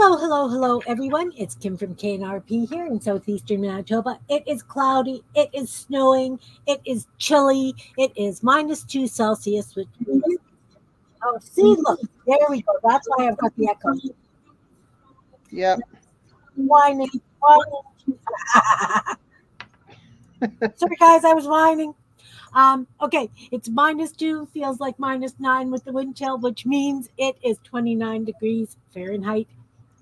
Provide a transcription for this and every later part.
Hello, everyone. It's Kim from K&RP here in southeastern Manitoba. It is cloudy, it is snowing, it is chilly, it is -2 Celsius, which means, oh, see, look, there we go. That's why I've got the echo. Yep. Whining. Sorry, guys, I was whining. Okay, it's -2, feels like -9 with the wind chill, which means it is 29 degrees Fahrenheit,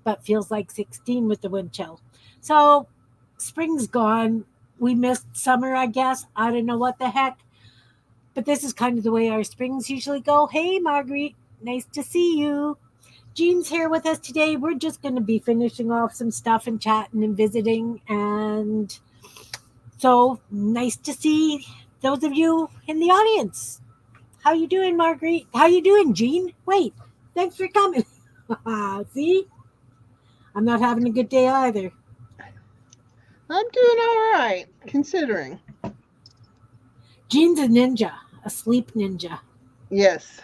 but feels like 16 with the wind chill. So spring's gone. We missed summer, I guess. I don't know what the heck, but this is kind of the way our springs usually go. Hey, Marguerite, nice to see you. Jean's here with us today. We're just going to be finishing off some stuff and chatting and visiting. And so nice to see those of you in the audience. How you doing, Marguerite? How you doing, Jean? Wait, thanks for coming. See? I'm not having a good day either. I'm doing all right, considering. Jean's a ninja, a sleep ninja. Yes.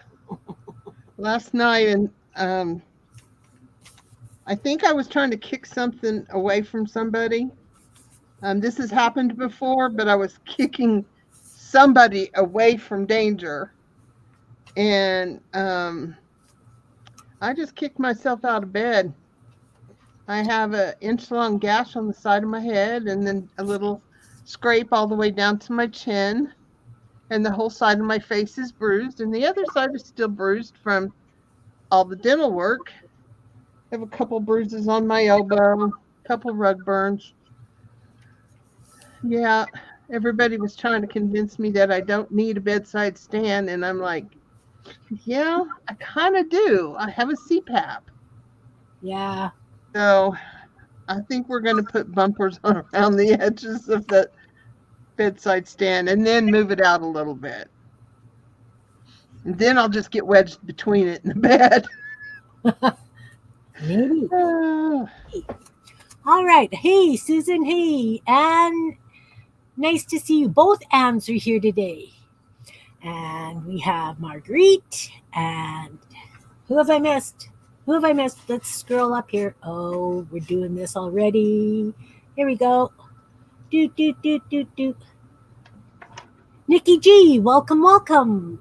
Last night, and I think I was trying to kick something away from somebody. This has happened before, but I was kicking somebody away from danger. And I just kicked myself out of bed. I have an inch-long gash on the side of my head and then a little scrape all the way down to my chin. And the whole side of my face is bruised. And the other side is still bruised from all the dental work. I have a couple bruises on my elbow, a couple rug burns. Yeah, everybody was trying to convince me that I don't need a bedside stand. And I'm like, yeah, I kind of do. I have a CPAP. Yeah. So I think we're going to put bumpers around the edges of the bedside stand and then move it out a little bit. And then I'll just get wedged between it and the bed. Maybe. All right. Hey, Susan. Hey, Anne. Nice to see you. Both Annes are here today. And we have Marguerite. And who have I missed? Let's scroll up here. Oh, we're doing this already. Here we go. Do. Nikki G, welcome.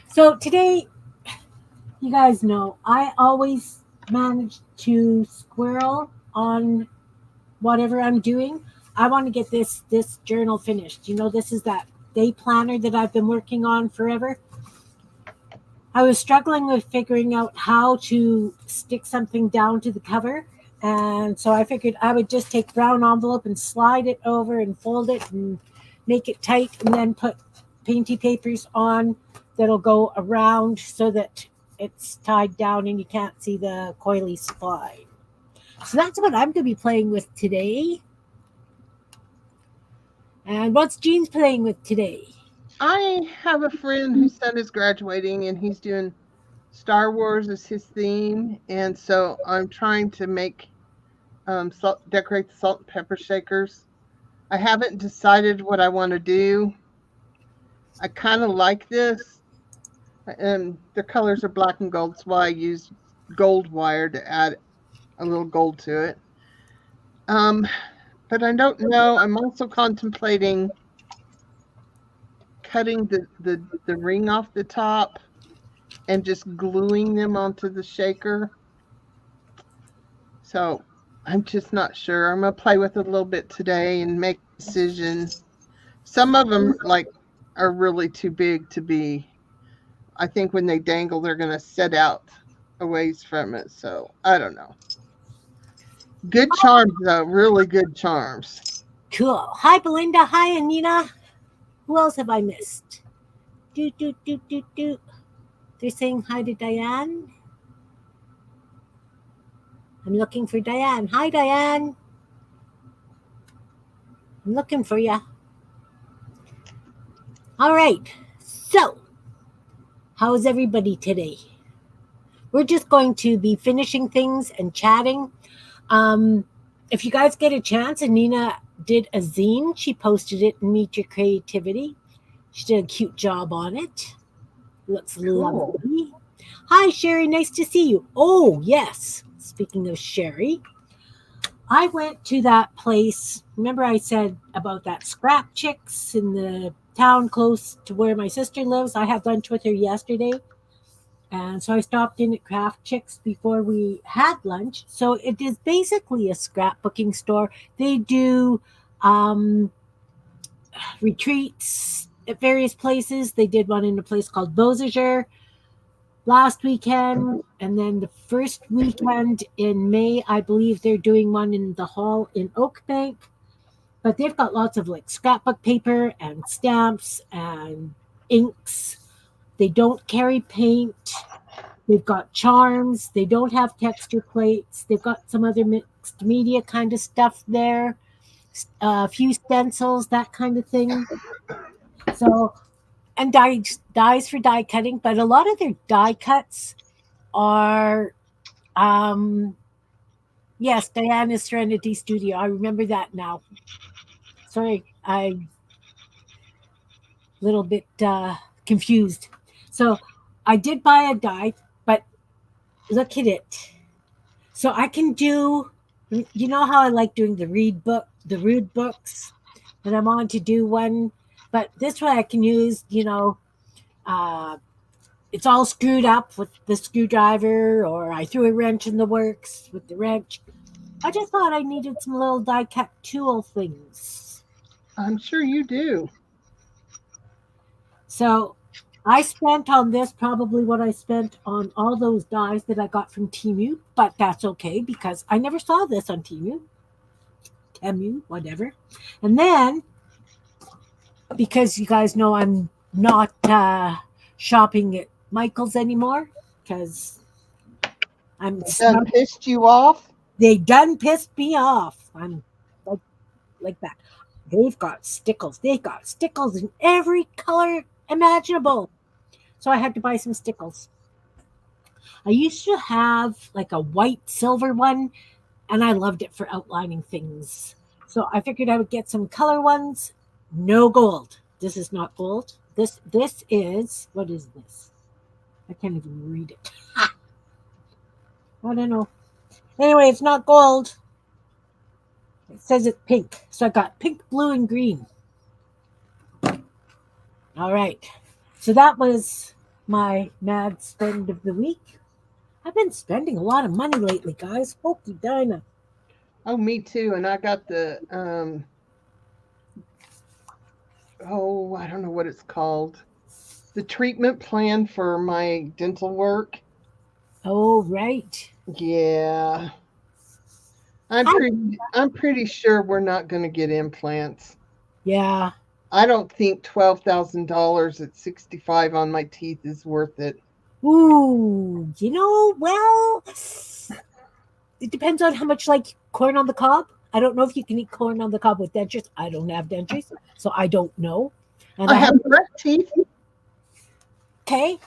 So today, you guys know, I always manage to squirrel on whatever I'm doing. I want to get this journal finished. You know, this is that day planner that I've been working on forever. I was struggling with figuring out how to stick something down to the cover. And so I figured I would just take brown envelope and slide it over and fold it and make it tight and then put painty papers on that'll go around so that it's tied down and you can't see the coily spine. So that's what I'm going to be playing with today. And what's Jean's playing with today? I have a friend whose son is graduating and he's doing Star Wars as his theme. And so I'm trying to make, decorate the salt and pepper shakers. I haven't decided what I want to do. I kind of like this. And the colors are black and gold, so I used gold wire to add a little gold to it. But I don't know. I'm also contemplating cutting the ring off the top and just gluing them onto the shaker. So I'm just not sure. I'm going to play with it a little bit today and make a decision. Some of them are really too big to be. I think when they dangle, they're going to set out a ways from it. So I don't know. Good charms, though. Really good charms. Cool. Hi, Belinda. Hi, Anina. Who else have I missed? Do. They're saying hi to Diane. I'm looking for Diane. Hi, Diane. I'm looking for you. All right. So, how is everybody today? We're just going to be finishing things and chatting. If you guys get a chance, Anina did a zine. She posted it in Meet Your Creativity. She did a cute job on it. Looks lovely. Hi, Sherry. Nice to see you. Oh, yes. Speaking of Sherry, I went to that place. Remember, I said about that scrap chicks in the town close to where my sister lives? I had lunch with her yesterday. And so I stopped in at Craft Chicks before we had lunch. So it is basically a scrapbooking store. They do um, retreats at various places. They did one in a place called Beausejour last weekend. And then the first weekend in May, I believe they're doing one in the hall in Oakbank. But they've got lots of like scrapbook paper and stamps and inks. They don't carry paint. They've got charms. They don't have texture plates. They've got some other mixed media kind of stuff there. A few stencils, that kind of thing. So, and dies for die cutting, but a lot of their die cuts are, um, yes, Diana's Serenity Studio. I remember that now. Sorry, I'm a little bit confused. So, I did buy a die, but look at it. So I can do, you know how I like doing the rude books, and I'm on to do one, but this way I can use, uh, it's all screwed up with the screwdriver, or I threw a wrench in the works with the wrench. I just thought I needed some little die cut tool things. I'm sure you do. So I spent on this probably what I spent on all those dies that I got from Timu, but that's okay because I never saw this on Temu, whatever. And then, because you guys know I'm not shopping at Michael's anymore, because I'm Done pissed you off? they done pissed me off. I'm like that. They've got stickles. They've got stickles in every color imaginable. So I had to buy some stickles. I used to have like a white silver one, and I loved it for outlining things. So I figured I would get some color ones. No gold. This is not gold. This is, what is this? I can't even read it. I don't know. Anyway, it's not gold. It says it's pink. So I got pink, blue, and green. All right. So that was my mad spend of the week. I've been spending a lot of money lately, guys. Hokey Dinah. Oh, me too. And I got the I don't know what it's called. The treatment plan for my dental work. Oh, right. Yeah. I'm pretty sure we're not going to get implants. Yeah. I don't think $12,000 at 65 on my teeth is worth it. Ooh, well, it depends on how much like corn on the cob. I don't know if you can eat corn on the cob with dentures. I don't have dentures, so I don't know. And I have correct teeth, okay.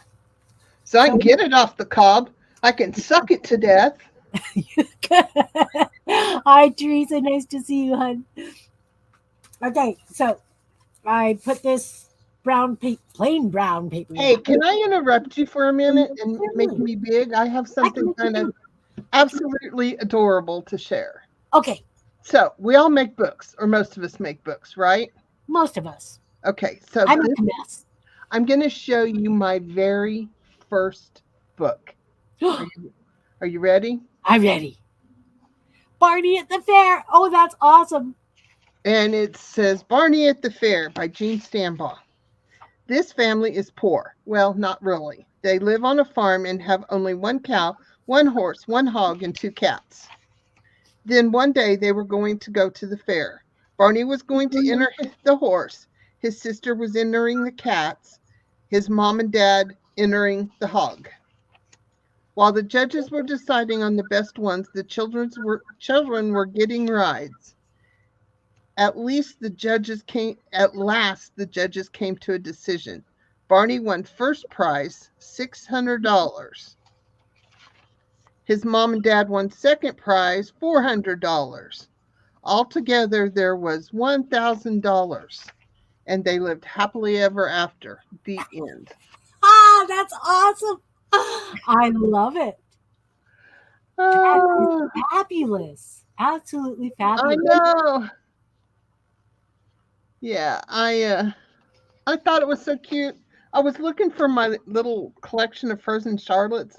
so I can get it off the cob. I can suck it to death. Hi, Teresa. Nice to see you, hon. Okay, so I put this plain brown paper. Hey, can I interrupt you for a minute and make me big? I have something kind of absolutely adorable to share. Okay. So we all make books, or most of us make books, right? Most of us. Okay, so I'm a mess. I'm going to show you my very first book. Are you ready? I'm ready. Barney at the Fair. Oh, that's awesome. And it says Barney at the Fair by Jean Stambaugh. This family is poor. Well, not really. They live on a farm and have only one cow, one horse, one hog, and two cats. Then one day they were going to go to the fair. Barney was going to enter the horse. His sister was entering the cats. His mom and dad entering the hog. While the judges were deciding on the best ones, the children were getting rides. At last the judges came to a decision. Barney won first prize, $600. His mom and dad won second prize, $400. Altogether there was $1,000, and they lived happily ever after. The end. Ah, that's awesome. I love it. That is Oh, fabulous. Absolutely I fabulous. know. Yeah, I thought it was so cute. I was looking for my little collection of frozen Charlottes,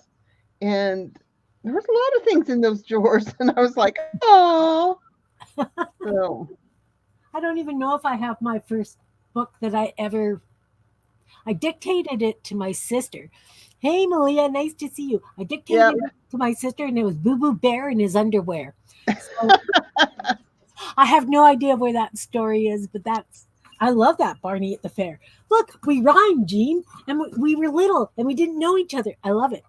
and there was a lot of things in those drawers, and I was like, oh. So, I don't even know if I have my first book that I dictated it to my sister. Hey, Malia, nice to see you. I yeah, dictated it to my sister, and it was Boo Boo Bear in his underwear. So I have no idea where that story is, but I love that Barney at the fair. Look, we rhymed, Gene, and we were little and we didn't know each other. I love it.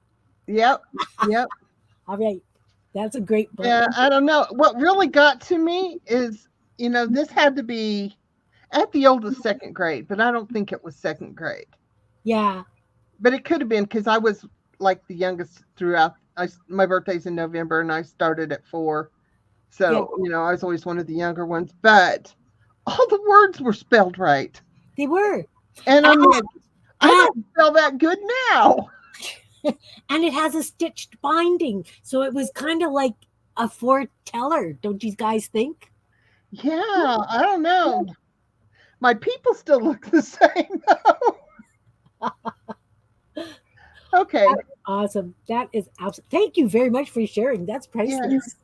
yep, yep. All right, that's a great book. Yeah, I don't know. What really got to me is, this had to be at the oldest second grade, but I don't think it was second grade. Yeah, But it could have been because I was like the youngest throughout. My birthday's in November, and I started at 4. yeah, So, I was always one of the younger ones, but all the words were spelled right. they were. And I'm like, I And, don't spell that good now. and it has a stitched binding, so it was kind of like a foreteller. Don't you guys think? Yeah, I don't know. My people still look the same though. Okay. Awesome. That is awesome. Thank you very much for sharing. That's Yeah, priceless.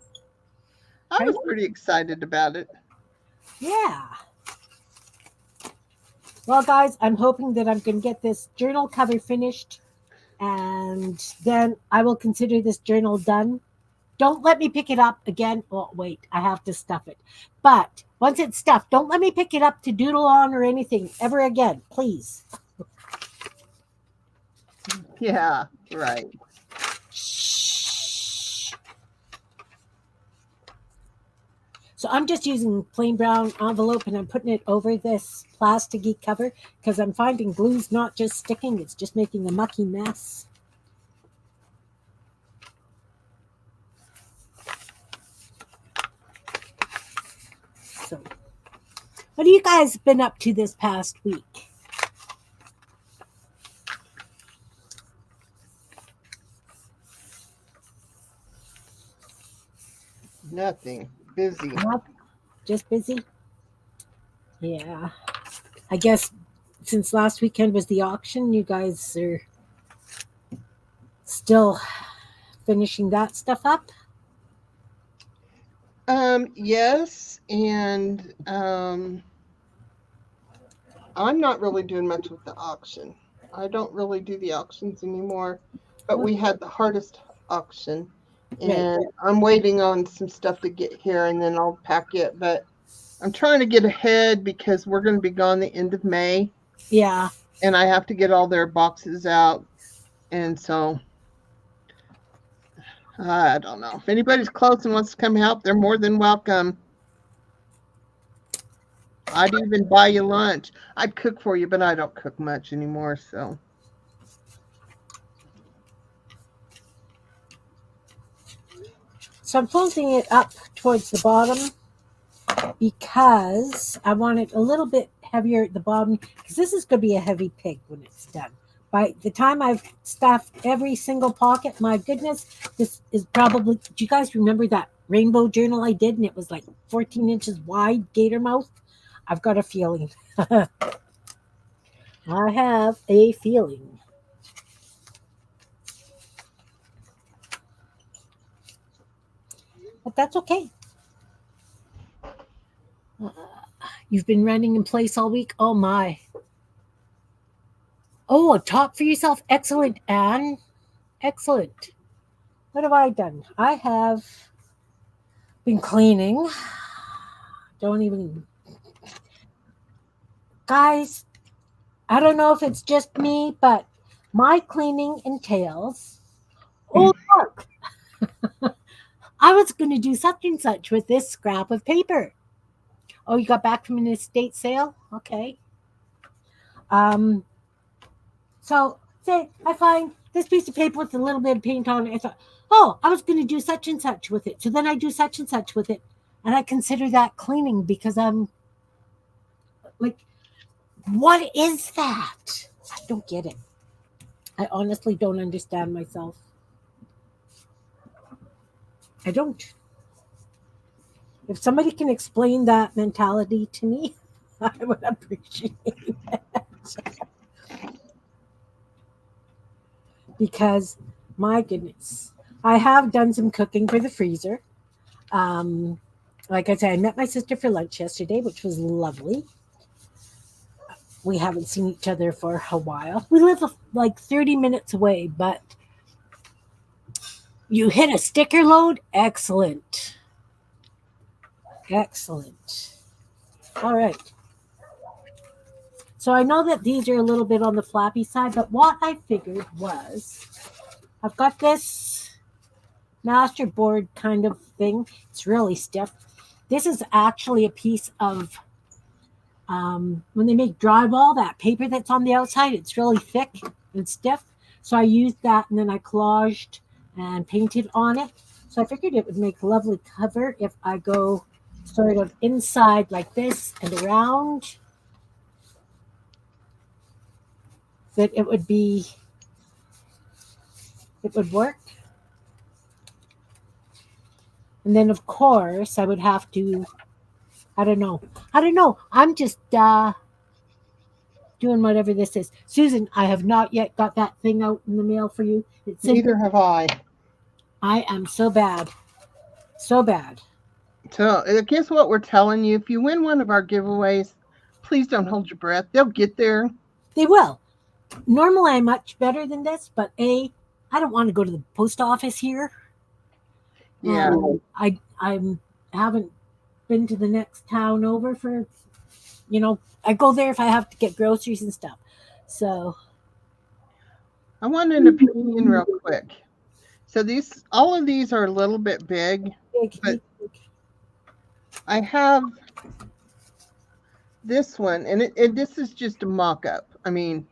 I was pretty excited about it. Yeah. Well, guys, I'm hoping that I'm going to get this journal cover finished and then I will consider this journal done. Don't let me pick it up again. Oh, wait, I have to stuff it. But once it's stuffed, don't let me pick it up to doodle on or anything ever again, please. Yeah, right. Shh. So I'm just using plain brown envelope and I'm putting it over this plasticky cover because I'm finding glue's not just sticking, it's just making a mucky mess. So, what have you guys been up to this past week? Nothing. Busy. Just busy? Yeah. I guess since last weekend was the auction, you guys are still finishing that stuff up? Yes, and I'm not really doing much with the auction. I don't really do the auctions anymore, but Oh, we had the hardest auction, right. and I'm waiting on some stuff to get here, and then I'll pack it. But I'm trying to get ahead because we're going to be gone the end of May, Yeah. and I have to get all their boxes out, and so I don't know. If anybody's close and wants to come help, they're more than welcome. I'd even buy you lunch. I'd cook for you, but I don't cook much anymore, so. So I'm folding it up towards the bottom because I want it a little bit heavier at the bottom because this is going to be a heavy pig when it's done. By the time I've stuffed every single pocket, my goodness, this is probably. Do you guys remember that rainbow journal I did and it was like 14 inches wide, gator mouth? I've got a feeling. I have a feeling. But that's okay. Uh, you've been running in place all week. Oh my. Oh, a top for yourself. Excellent, Anne. Excellent. What have I done? I have been cleaning. Don't even. Guys, I don't know if it's just me, but my cleaning entails. Oh, look. I was going to do such and such with this scrap of paper. Oh, you got back from an estate sale? Okay. Um, so say I find this piece of paper with a little bit of paint on it. I thought, oh, I was going to do such and such with it. So then I do such and such with it, and I consider that cleaning because I'm like, what is that? I don't get it. I honestly don't understand myself. I don't. If somebody can explain that mentality to me, I would appreciate it. Because, my goodness, I have done some cooking for the freezer. Um, like I said, I met my sister for lunch yesterday, which was lovely. We haven't seen each other for a while. We live like 30 minutes away, but you hit a sticker load? Excellent. Excellent. All right. So I know that these are a little bit on the flappy side, but what I figured was I've got this masterboard kind of thing. It's really stiff. This is actually a piece of when they make drywall, that paper that's on the outside, it's really thick and stiff. So I used that and then I collaged and painted on it. So I figured it would make a lovely cover if I go sort of inside like this and around. That it would work. And then of course I would have to, I don't know. I'm just doing whatever this is. Susan, I have not yet got that thing out in the mail for you. It's Neither have I. I am so bad. So bad. So I guess what we're telling you, if you win one of our giveaways, please don't hold your breath. They'll get there. They will. Normally I'm much better than this, but I don't want to go to the post office here. Yeah. I haven't been to the next town over for, I go there if I have to get groceries and stuff. So I want an opinion real quick. So all of these are a little bit big, but I have this one, and this is just a mock-up. I mean,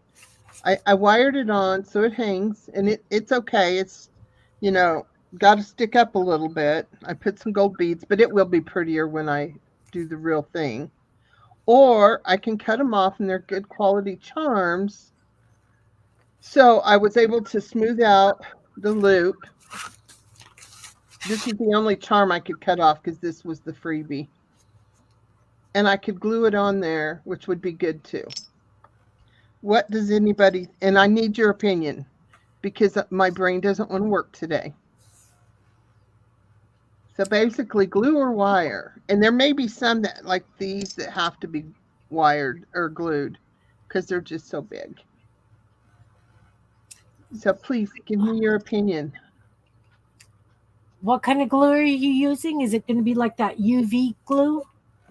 I wired it on so it hangs, and it's okay. It's, got to stick up a little bit. I put some gold beads, but it will be prettier when I do the real thing. Or I can cut them off, and they're good quality charms. So I was able to smooth out the loop. This is the only charm I could cut off because this was the freebie. And I could glue it on there, which would be good too. What does anybody, and I need your opinion because my brain doesn't want to work today. So basically glue or wire. And there may be some that like these that have to be wired or glued because they're just so big. So please give me your opinion. what kind of glue are you using? Is it going to be like that UV glue?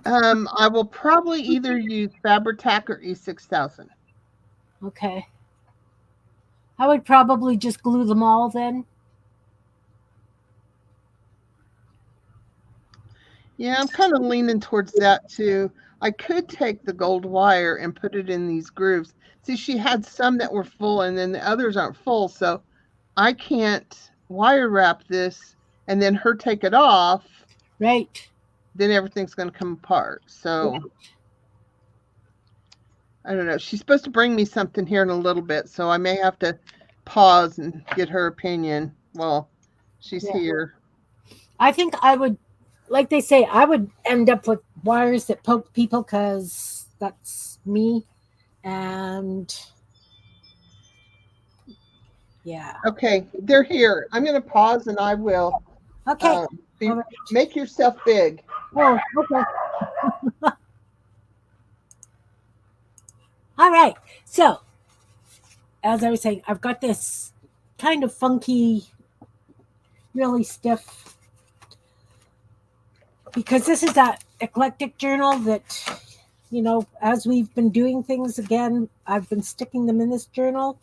I will probably either use Fabri-Tac or E6000. Okay. I would probably just glue them all then. Yeah, I'm kind of leaning towards that too. I could take the gold wire and put it in these grooves. See, she had some that were full and then the others aren't full, so I can't wire wrap this and then her take it off. Right. Then everything's going to come apart. So Right. I don't know. She's supposed to bring me something here in a little bit, so I may have to pause and get her opinion while she's here. I think I would, like they say, I would end up with wires that poke people because that's me. And yeah. Okay, they're here. I'm going to pause and I will. Okay. Make yourself big. Oh, okay. All right. So, as I was saying, I've got this kind of funky, really stiff, because this is that eclectic journal that, as we've been doing things again, I've been sticking them in this journal.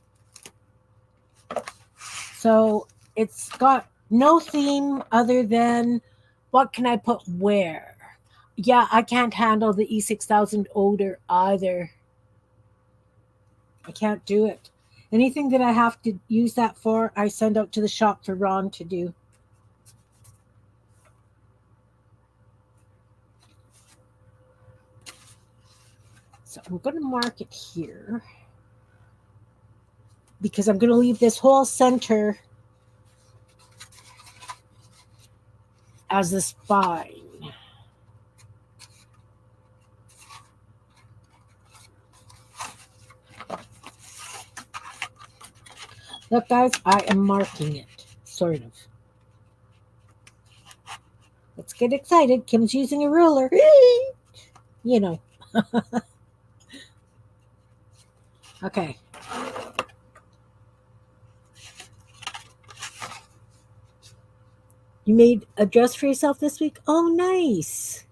So it's got no theme other than what can I put where. Yeah, I can't handle the E6000 odor either. I can't do it. Anything that I have to use that for, I send out to the shop for Ron to do. So I'm going to mark it here because I'm going to leave this whole center as the spine. Look, guys, I am marking it, sort of. Let's get excited. Kim's using a ruler. You know. Okay. You made a dress for yourself this week? Oh, nice.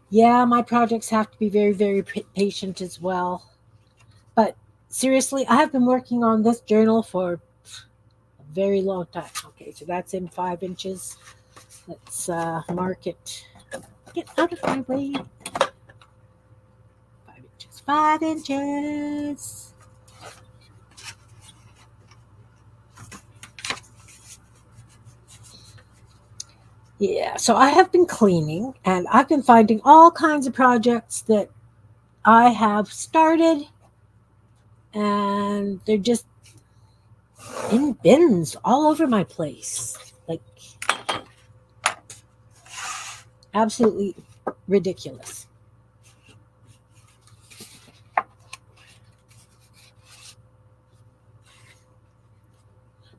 Yeah, my projects have to be very, very patient as well. But seriously, I have been working on this journal for a very long time. Okay, so that's in 5 inches. Let's mark it. Get out of my way. 5 inches. 5 inches. Yeah, so I have been cleaning and I've been finding all kinds of projects that I have started and they're just in bins all over my place. Like, absolutely ridiculous.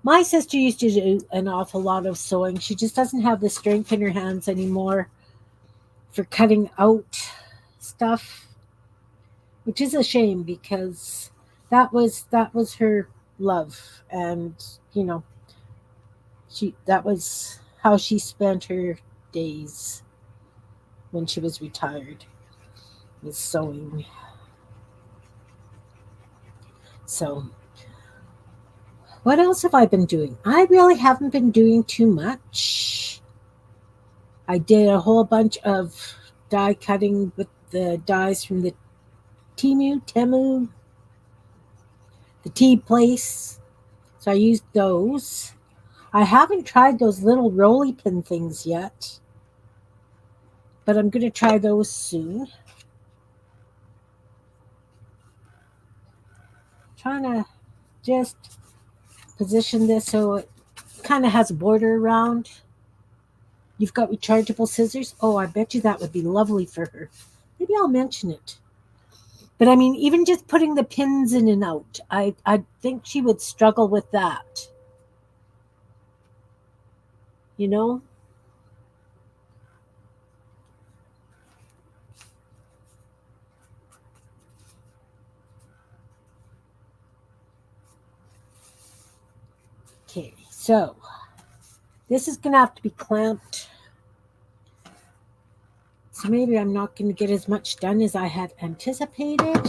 My sister used to do an awful lot of sewing. She just doesn't have the strength in her hands anymore for cutting out stuff, which is a shame because that was her love, and you know that was how she spent her days when she was retired, was sewing. So what else have I been doing? I really haven't been doing too much. I did a whole bunch of die cutting with the dies from the Temu, the tea place. So I used those. I haven't tried those little roly pin things yet, but I'm going to try those soon. Trying to just position this so it kind of has a border around. You've got rechargeable scissors. Oh, I bet you that would be lovely for her. Maybe I'll mention it. But I mean, even just putting the pins in and out, I think she would struggle with that. You know? Okay, so this is going to have to be clamped. So maybe I'm not going to get as much done as I had anticipated.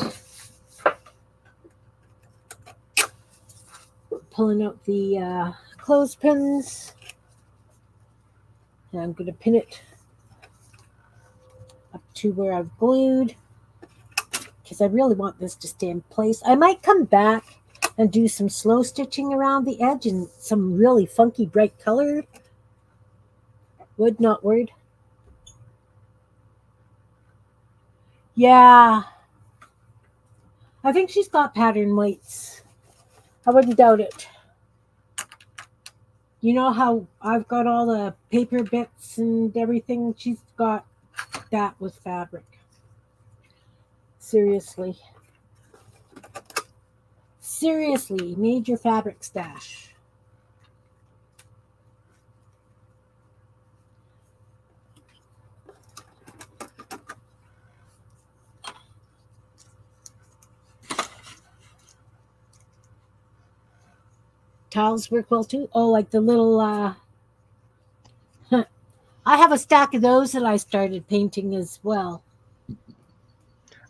Pulling out the clothespins. And I'm going to pin it up to where I've glued, because I really want this to stay in place. I might come back and do some slow stitching around the edge and some really funky bright color. Wood, not word. Yeah. I think she's got pattern weights. I wouldn't doubt it. You know how I've got all the paper bits and everything? She's got that with fabric. Seriously. Seriously, major fabric stash. Tiles work well too. Oh, like the little I have a stack of those that I started painting as well.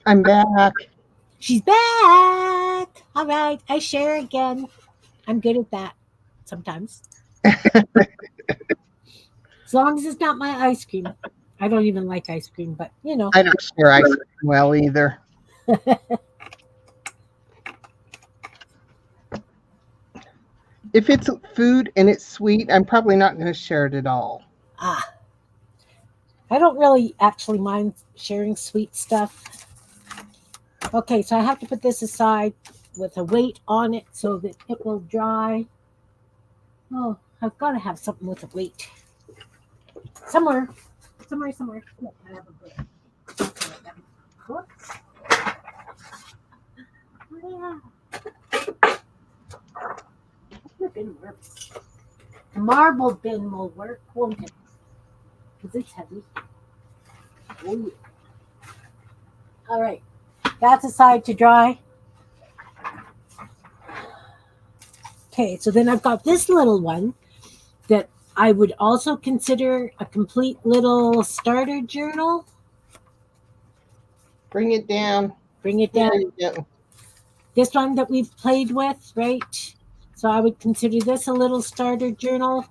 I'm back. She's back. All right, I share again. I'm good at that sometimes. As long as it's not my ice cream. I don't even like ice cream, but you know. I don't share ice cream well either. If it's food and it's sweet, I'm probably not going to share it at all. Ah. I don't really actually mind sharing sweet stuff. Okay, so I have to put this aside with a weight on it so that it will dry. Oh, I've got to have something with a weight. Somewhere. Look, I have a book. Books. Yeah. The bin works. The marble bin will work, won't it? Because it's heavy. Oh, yeah. All right. That's aside to dry. Okay, so then I've got this little one that I would also consider a complete little starter journal. Bring it down. Bring it There down. you go. This one that we've played with, right? So I would consider this a little starter journal.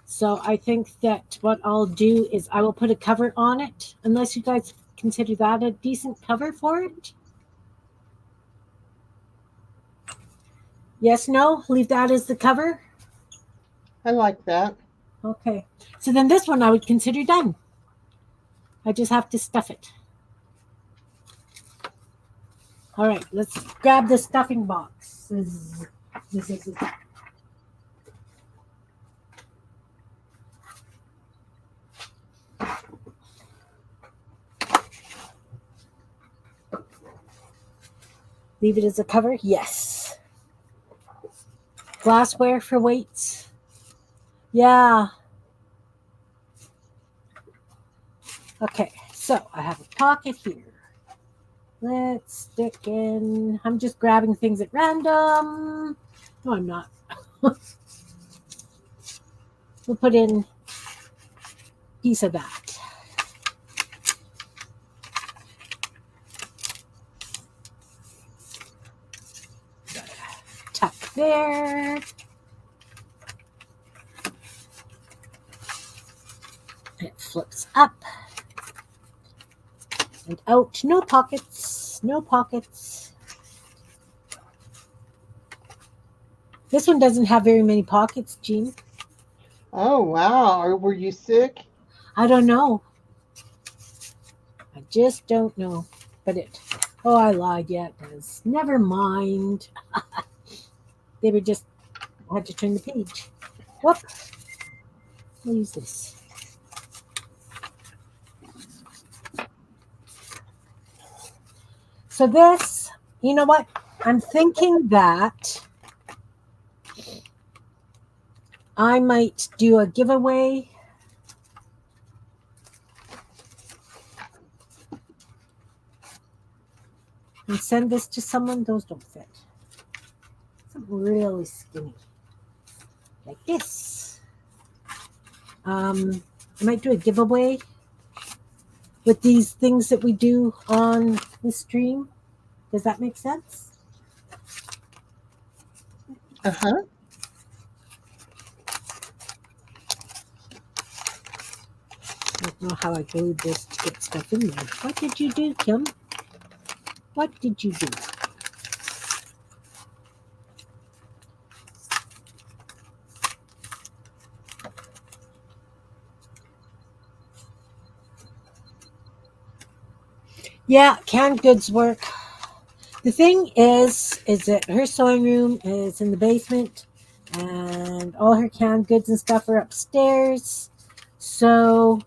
So I think that what I'll do is I will put a cover on it, unless you guys consider that a decent cover for it. Yes, no, leave that as the cover. I like that. Okay. So then this one I would consider done. I just have to stuff it. All right, let's grab the stuffing box. Leave it as a cover? Yes. Glassware for weights? Yeah. Okay, so I have a pocket here. Let's stick in. I'm just grabbing things at random. No, I'm not. We'll put in a piece of that. Tuck there. It flips up and out. No pockets. No pockets. This one doesn't have very many pockets, Jean. Oh, wow. Were you sick? I don't know. I just don't know. But it. Oh, I lied. Yeah, it does. Never mind. They were just. I had to turn the page. Whoop. I'll use this. So this, you know what? I'm thinking that I might do a giveaway. And send this to someone. Those don't fit. Something really skinny. Like this. I might do a giveaway with these things that we do on the stream. Does that make sense? Uh-huh. I don't know how I glued this to get stuff in there. What did you do, Kim? What did you do? Yeah, canned goods work. The thing is that her sewing room is in the basement and all her canned goods and stuff are upstairs. So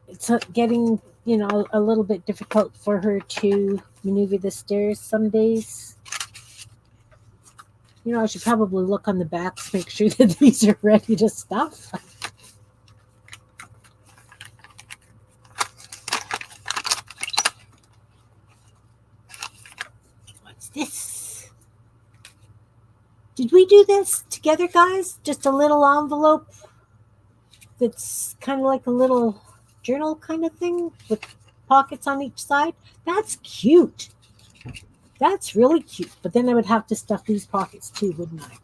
it's getting, a little bit difficult for her to maneuver the stairs some days. I should probably look on the backs, make sure that these are ready to stuff. What's this? Did we do this together, guys? Just a little envelope that's kind of like a little journal kind of thing with pockets on each side. That's cute. That's really cute. But then I would have to stuff these pockets too, wouldn't I?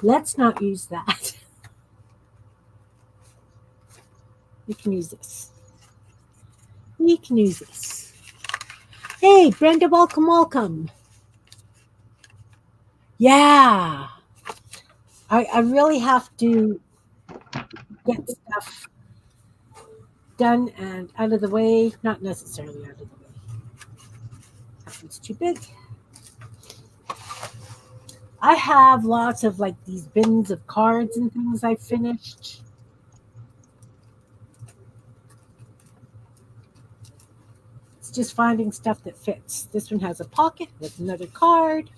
Let's not use that. We can use this. We can use this. Hey, Brenda, welcome. Yeah. I really have to get stuff done and out of the way. Not necessarily out of the way. That one's too big. I have lots of like these bins of cards and things I finished. It's just finding stuff that fits. This one has a pocket with another card.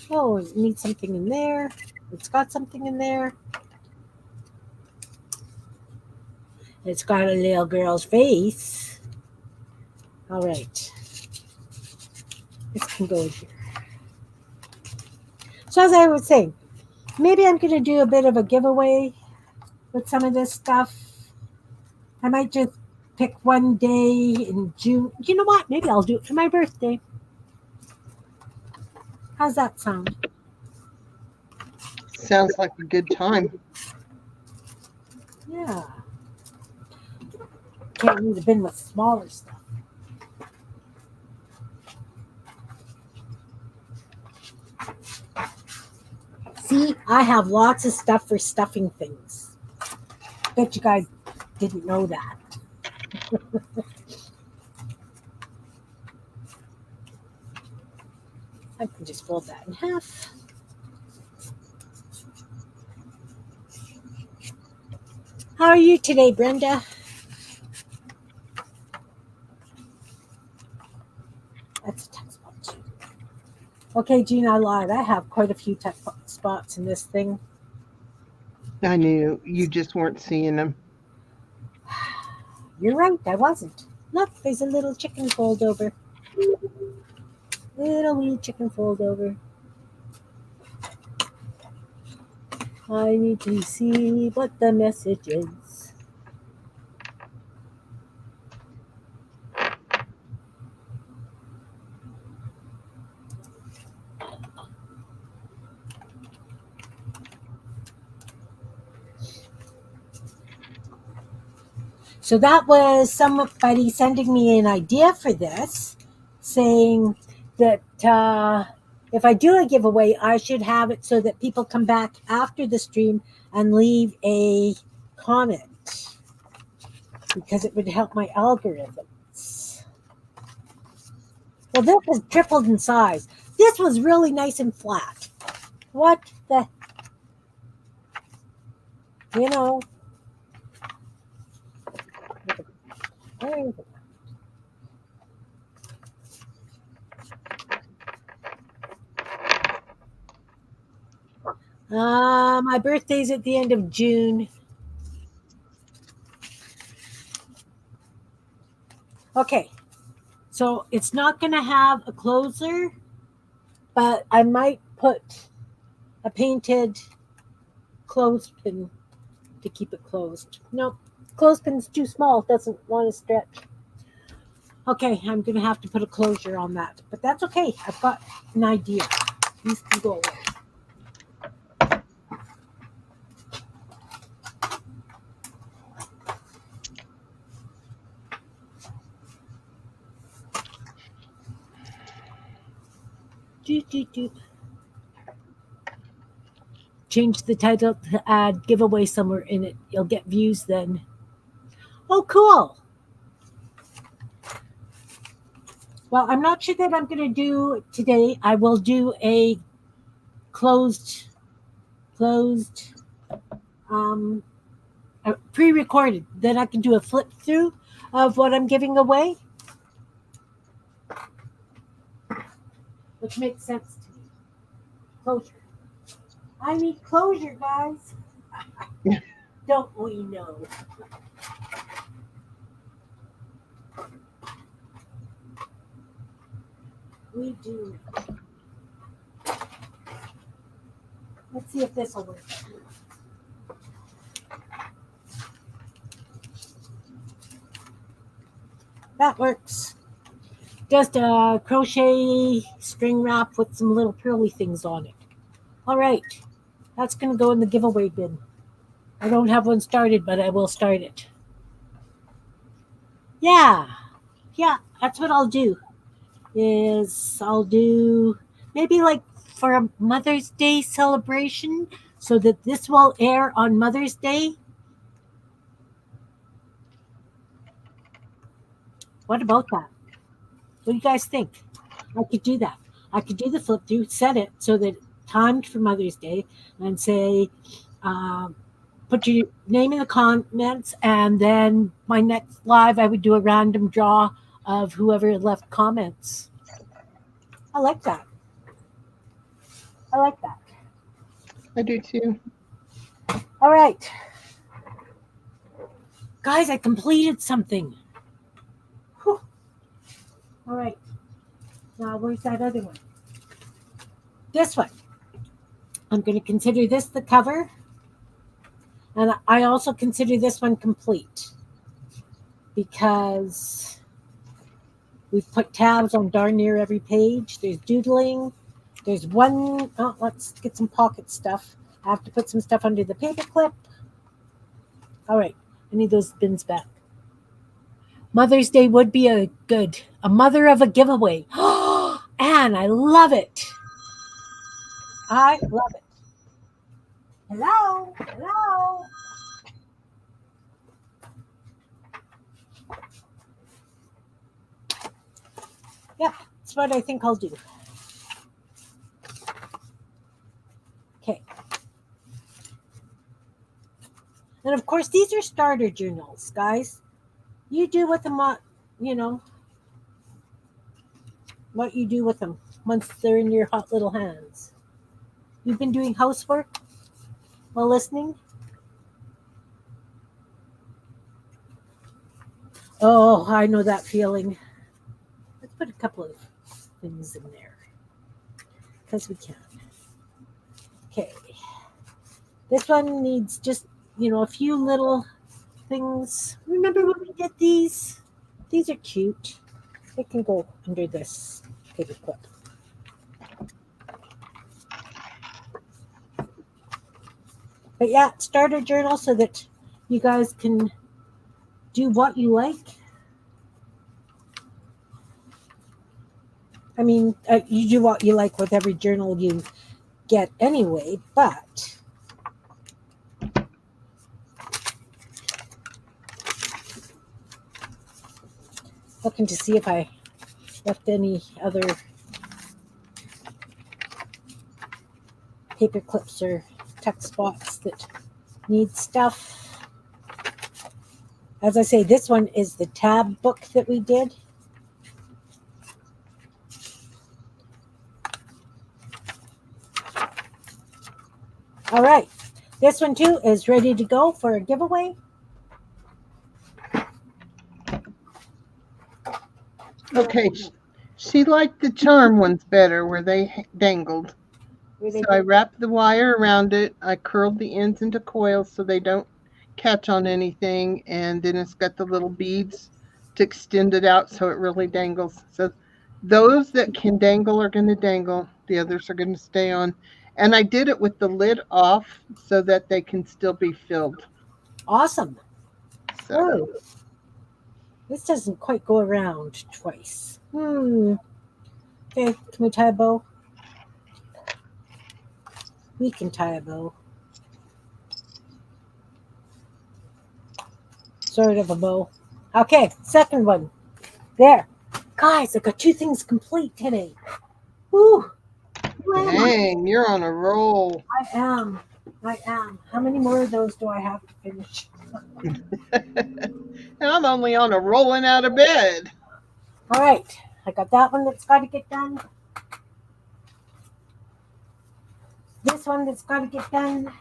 Oh, it needs something in there. It's got something in there. It's got a little girl's face. All right. This can go in here. So as I was saying, maybe I'm going to do a bit of a giveaway with some of this stuff. I might just pick one day in June. You know what? Maybe I'll do it for my birthday. How's that sound? Sounds like a good time. Yeah. Can't use a bin with smaller stuff. See, I have lots of stuff for stuffing things. Bet you guys didn't know that. I can just fold that in half. How are you today, Brenda? That's a tough spot too. Okay, Gina, I lied. I have quite a few tough spots in this thing. I knew you just weren't seeing them. You're right, I wasn't. Look, there's a little chicken fold over. Little wee chicken fold over. I need to see what the message is. So that was somebody sending me an idea for this, saying that if I do a giveaway, I should have it so that people come back after the stream and leave a comment because it would help my algorithms. Well, this has tripled in size. This was really nice and flat. What the? You know. Where is it? My birthday's at the end of June. Okay, so it's not going to have a closer, but I might put a painted clothespin to keep it closed. No, clothespin's too small. It doesn't want to stretch. Okay, I'm going to have to put a closure on that, but that's okay. I've got an idea. These can go away. Change the title to add giveaway somewhere in it. You'll get views then. Oh, cool. Well, I'm not sure that I'm going to do today. I will do a closed, pre-recorded. Then I can do a flip through of what I'm giving away, which makes sense to me. Closure. I need closure, guys. Don't we know? We do. Let's see if this will work. That works. Just a crochet string wrap with some little pearly things on it. All right. That's going to go in the giveaway bin. I don't have one started, but I will start it. Yeah. Yeah, that's what I'll do. I'll do maybe like for a Mother's Day celebration so that this will air on Mother's Day. What about that? What do you guys think? I could do that. I could do the flip through, set it so that timed for Mother's Day and say, put your name in the comments, and then my next live, I would do a random draw of whoever left comments. I like that. I like that. I do too. All right. Guys, I completed something. Whew. All right. Now, where's that other one? This one. I'm going to consider this the cover. And I also consider this one complete because we've put tabs on darn near every page. There's doodling. There's one. Oh, let's get some pocket stuff. I have to put some stuff under the paper clip. All right. I need those bins back. Mother's Day would be a mother of a giveaway. And I love it. I love it. Hello. Hello. Yeah, that's what I think I'll do. Okay. And of course, these are starter journals, guys. You do with them what, what you do with them once they're in your hot little hands. You've been doing housework while listening? Oh, I know that feeling. Let's put a couple of things in there because we can. Okay. This one needs just, a few little things. Remember when we did these? These are cute. They can go under this paper clip. But yeah, start a journal so that you guys can do what you like. I mean, you do what you like with every journal you get anyway, but looking to see if I left any other paper clips or text spots that need stuff. As I say, this one is the tab book that we did. All right. This one too is ready to go for a giveaway. Okay. She liked the charm ones better where they dangled. So I wrapped the wire around it. I curled the ends into coils so they don't catch on anything. And then it's got the little beads to extend it out so it really dangles. So those that can dangle are going to dangle. The others are going to stay on. And I did it with the lid off so that they can still be filled. Awesome. So. Oh, this doesn't quite go around twice. Okay, can we tie a bow? We can tie a bow. Sort of a bow. Okay, second one. There. Guys, I got two things complete today. Woo! Dang, you're on a roll. I am. How many more of those do I have to finish? And I'm only on a rolling out of bed. All right. I got that one that's got to get done. This one that's got to get done.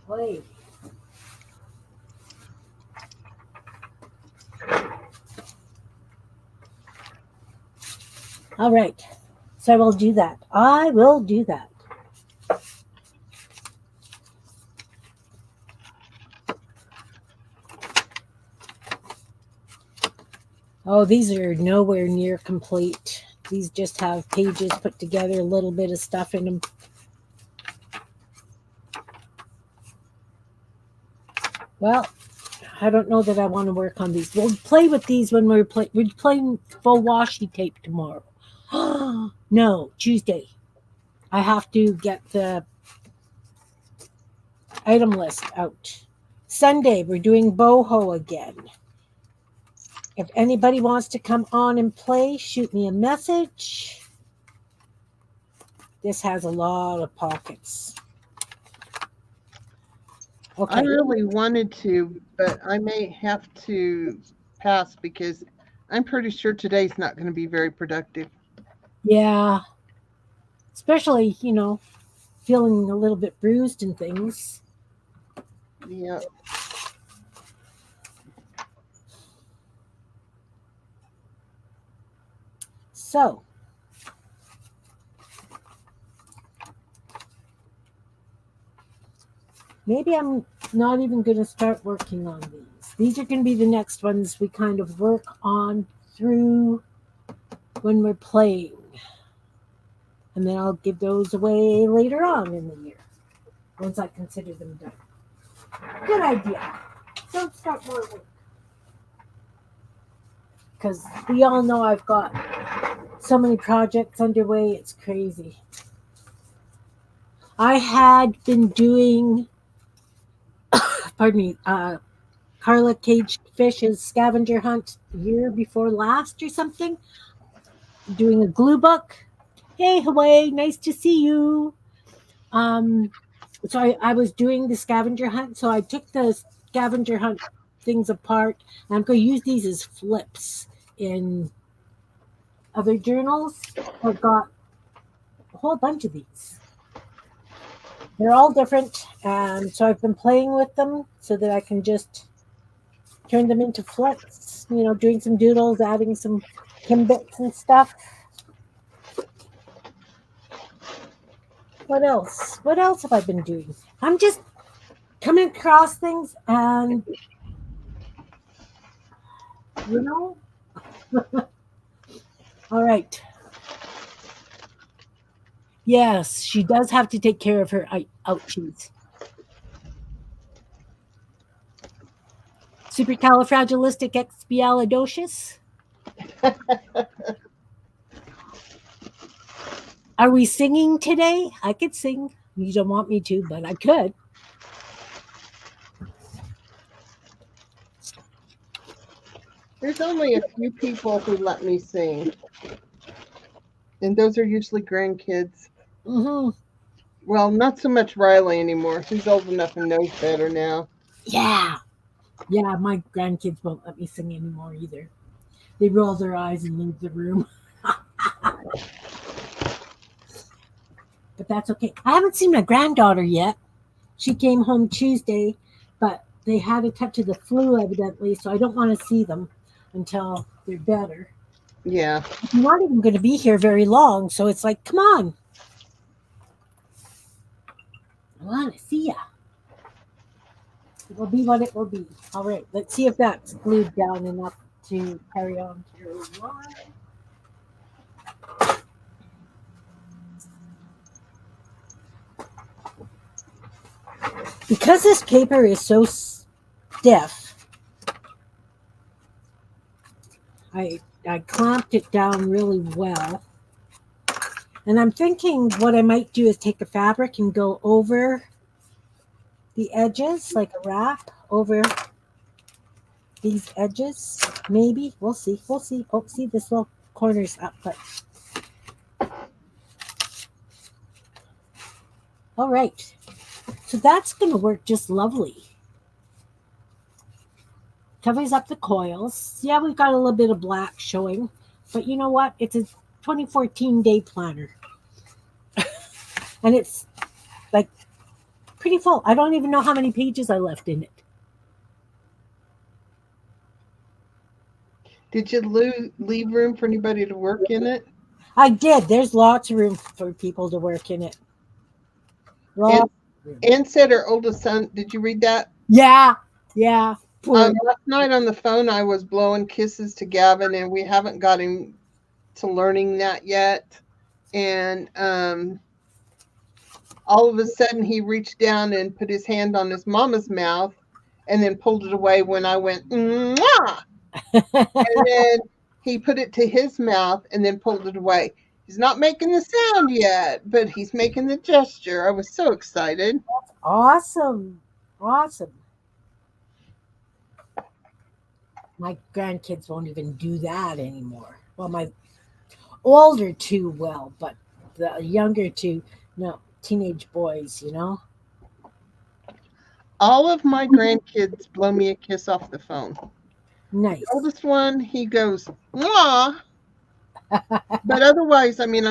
Wait. All right. So I will do that. I will do that. Oh, these are nowhere near complete. These just have pages put together, a little bit of stuff in them. Well, I don't know that I want to work on these. We'll play with these when we're playing full washi tape tomorrow. No, Tuesday. I have to get the item list out. Sunday, we're doing boho again. If anybody wants to come on and play, shoot me a message. This has a lot of pockets. I Okay. really wanted to, but I may have to pass because I'm pretty sure today's not going to be very productive. Yeah. Especially, feeling a little bit bruised and things. Yeah. So, maybe I'm not even going to start working on these. These are going to be the next ones we kind of work on through when we're playing. And then I'll give those away later on in the year once I consider them done. Good idea. Don't start more work. Because we all know I've got so many projects underway, it's crazy. I had been doing, pardon me, Carla Cage Fish's scavenger hunt year before last or something, doing a glue book. Hey, Hawaii, nice to see you. Um, so I was doing the scavenger hunt. So I took the scavenger hunt things apart, and I'm going to use these as flips in other journals. I've got a whole bunch of these. They're all different, and so I've been playing with them so that I can just turn them into flips. Doing some doodles, adding some kimbits and stuff. What else? What else have I been doing? I'm just coming across things, and you know. All right. Yes, she does have to take care of her ouchies. Supercalifragilisticexpialidocious. Are we singing today? I could sing. You don't want me to, but I could. There's only a few people who let me sing, and those are usually grandkids. Hmm. Well, not so much Riley anymore. He's old enough and knows better now. Yeah. Yeah, my grandkids won't let me sing anymore either. They roll their eyes and leave the room. But that's okay. I haven't seen my granddaughter yet. She came home Tuesday, but they had a touch of the flu evidently, so I don't want to see them until they're better. Yeah. I'm not even going to be here very long, so it's like, come on. I want to see ya. It will be what it will be. All right, let's see if that's glued down enough to carry on through one. Because this paper is so stiff, I clamped it down really well. And I'm thinking what I might do is take a fabric and go over the edges, like a wrap over these edges. Maybe. We'll see. We'll see. Oh, see, this little corner's up, but all right. So that's going to work just lovely. Covers up the coils. Yeah, we've got a little bit of black showing, but you know what? It's a 2014 day planner. And it's like pretty full. I don't even know how many pages I left in it. Did you leave room for anybody to work in it? I did. There's lots of room for people to work in it. And Lots. Ann said her oldest son. Did you read that? Yeah. Yeah. Poor. Last night on the phone, I was blowing kisses to Gavin, and we haven't got him to learning that yet. And all of a sudden, he reached down and put his hand on his mama's mouth, and then pulled it away when I went, mwah! And then he put it to his mouth and then pulled it away. He's not making the sound yet, but he's making the gesture. I was so excited. Awesome. Awesome. My grandkids won't even do that anymore. Well, my older two will, but the younger two, no, teenage boys. All of my grandkids blow me a kiss off the phone. The Nice. oldest one, he goes, "Mwah," but otherwise, I mean,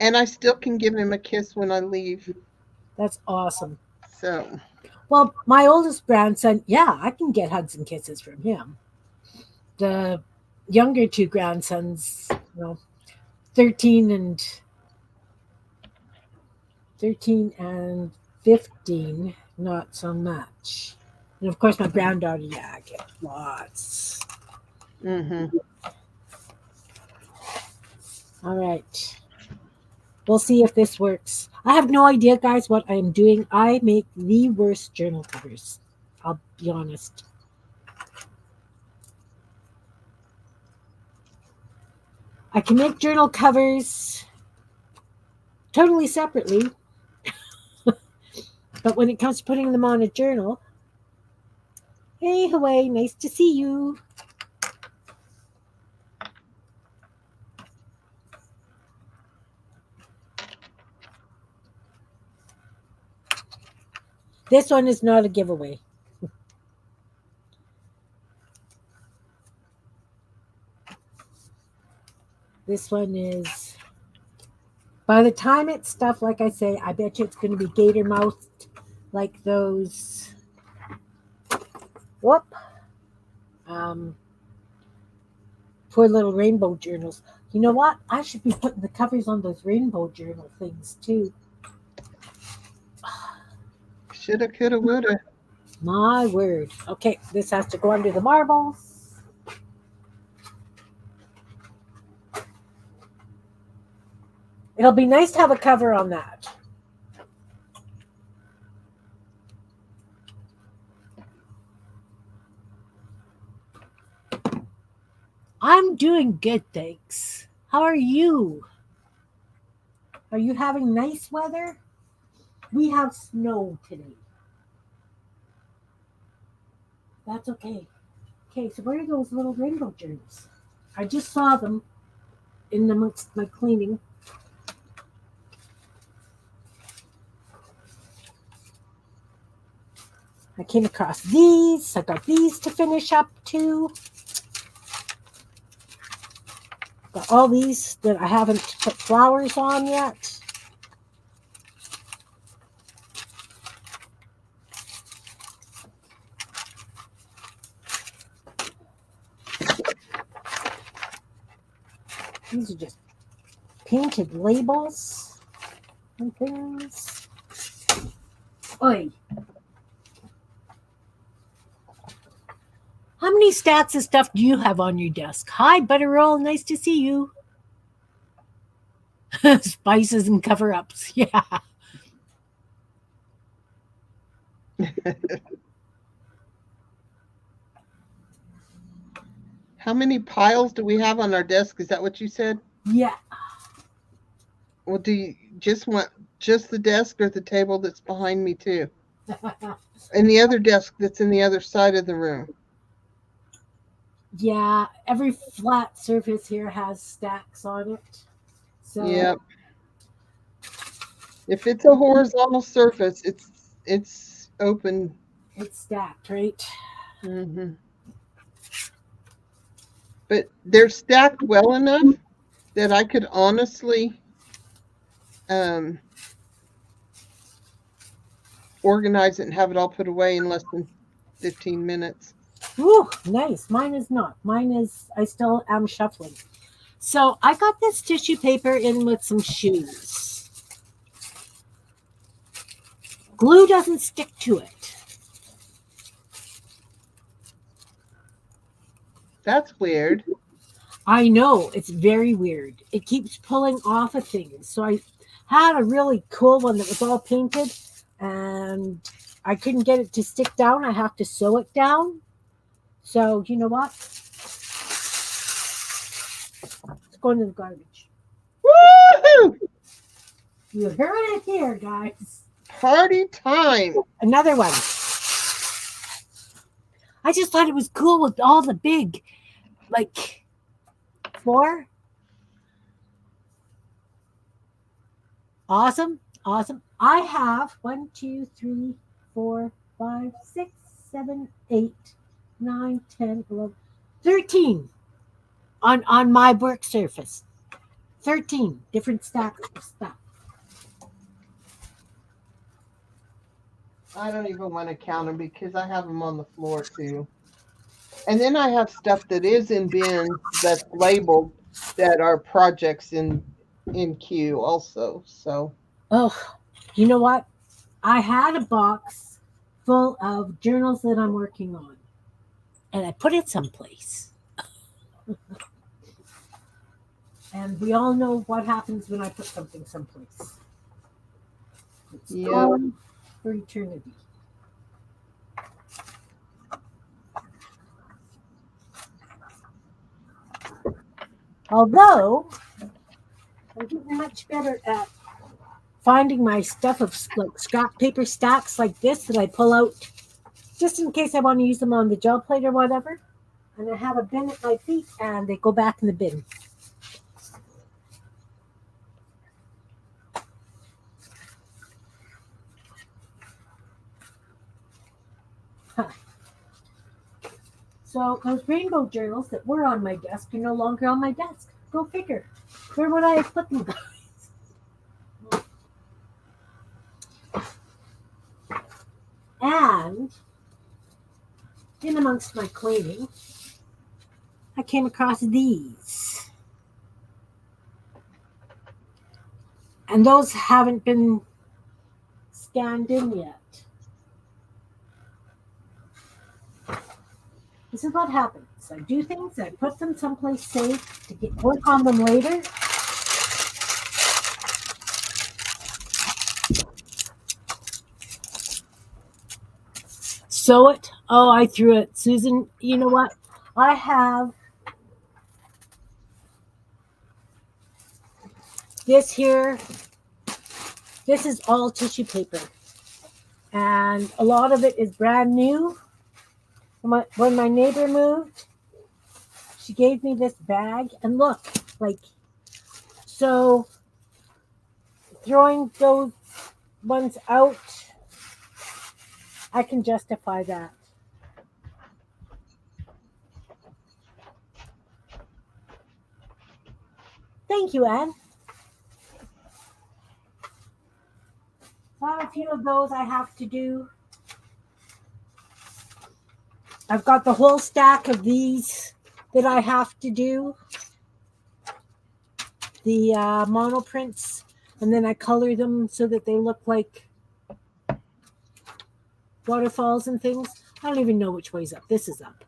and I still can give him a kiss when I leave. That's awesome. So, Well, my oldest grandson, yeah, I can get hugs and kisses from him. The younger two grandsons, 13 and 13 and 15, not so much. And of course, my granddaughter, yeah, I get lots. hmm All right. We'll see if this works. I have no idea, guys, what I am doing. I make the worst journal covers. I'll be honest. I can make journal covers totally separately, but when it comes to putting them on a journal, hey, Hawaii, nice to see you. This one is not a giveaway. This one is, by the time it's stuff, like I say, I bet you it's going to be gator mouthed like those. Whoop. Um, Poor little rainbow journals. You know what? I should be putting the covers on those rainbow journal things too. shoulda, coulda, woulda. My word. Okay, this has to go under the marbles. It'll be nice to have a cover on that. I'm doing good, thanks. How are you? Are you having nice weather? We have snow today. That's okay. Okay, so where are those little rainbow journals? I just saw them in amongst my cleaning. I came across these. I got these to finish up too. Got all these that I haven't put flowers on yet. These are just painted labels and things. Oi. How many stacks of stuff do you have on your desk? Hi, Butterroll. Nice to see you. Spices and cover ups. Yeah. How many piles do we have on our desk? Is that what you said? Yeah. Well, do you just want just the desk or the table that's behind me too? And the other desk that's in the other side of the room? Yeah. Every flat surface here has stacks on it. So Yep. If it's a horizontal surface, it's open. it's stacked, right? hmm But they're stacked well enough that I could honestly organize it and have it all put away in less than 15 minutes. Ooh, nice. Mine is not. Mine is, I still am shuffling. So I got this tissue paper in with some shoes. Glue doesn't stick to it. That's weird. I know, it's very weird. It keeps pulling off of things. So I had a really cool one that was all painted and I couldn't get it to stick down. I have to sew it down. So you know what? It's going in the garbage. Woohoo! You heard it here, guys. Party time. Another one. I just thought it was cool with all the big, like, 4. Awesome. Awesome. I have 1, 2, 3, 4, 5, 6, 7, 8, 9, 10, 11, 13 on my work surface. 13 different stacks of stuff. I don't even want to count them because I have them on the floor too. And then I have stuff that is in bins that's labeled that are projects in queue also. So Oh, you know what? I had a box full of journals that I'm working on, and I put it someplace. And we all know what happens when I put something someplace. It's yeah. gone for eternity. Although I'm getting much better at finding my stuff of like scrap paper stacks like this that I pull out just in case I want to use them on the gel plate or whatever. And I have a bin at my feet and they go back in the bin. Huh. So those rainbow journals that were on my desk are no longer on my desk. Go figure. Where would I have put them, guys? And in amongst my cleaning, I came across these. And those haven't been scanned in yet. This is what happens. I do things, I put them someplace safe to work on them later. Sew it. Oh, I threw it. Susan, you know what? I have this here. This is all tissue paper. And a lot of it is brand new. When my neighbor moved, she gave me this bag. And look, like, so throwing those ones out, I can justify that. Thank you, Anne. So I have a few of those I have to do. I've got the whole stack of these that I have to do. The monoprints, and then I color them so that they look like waterfalls and things. I don't even know which way's up. This is up.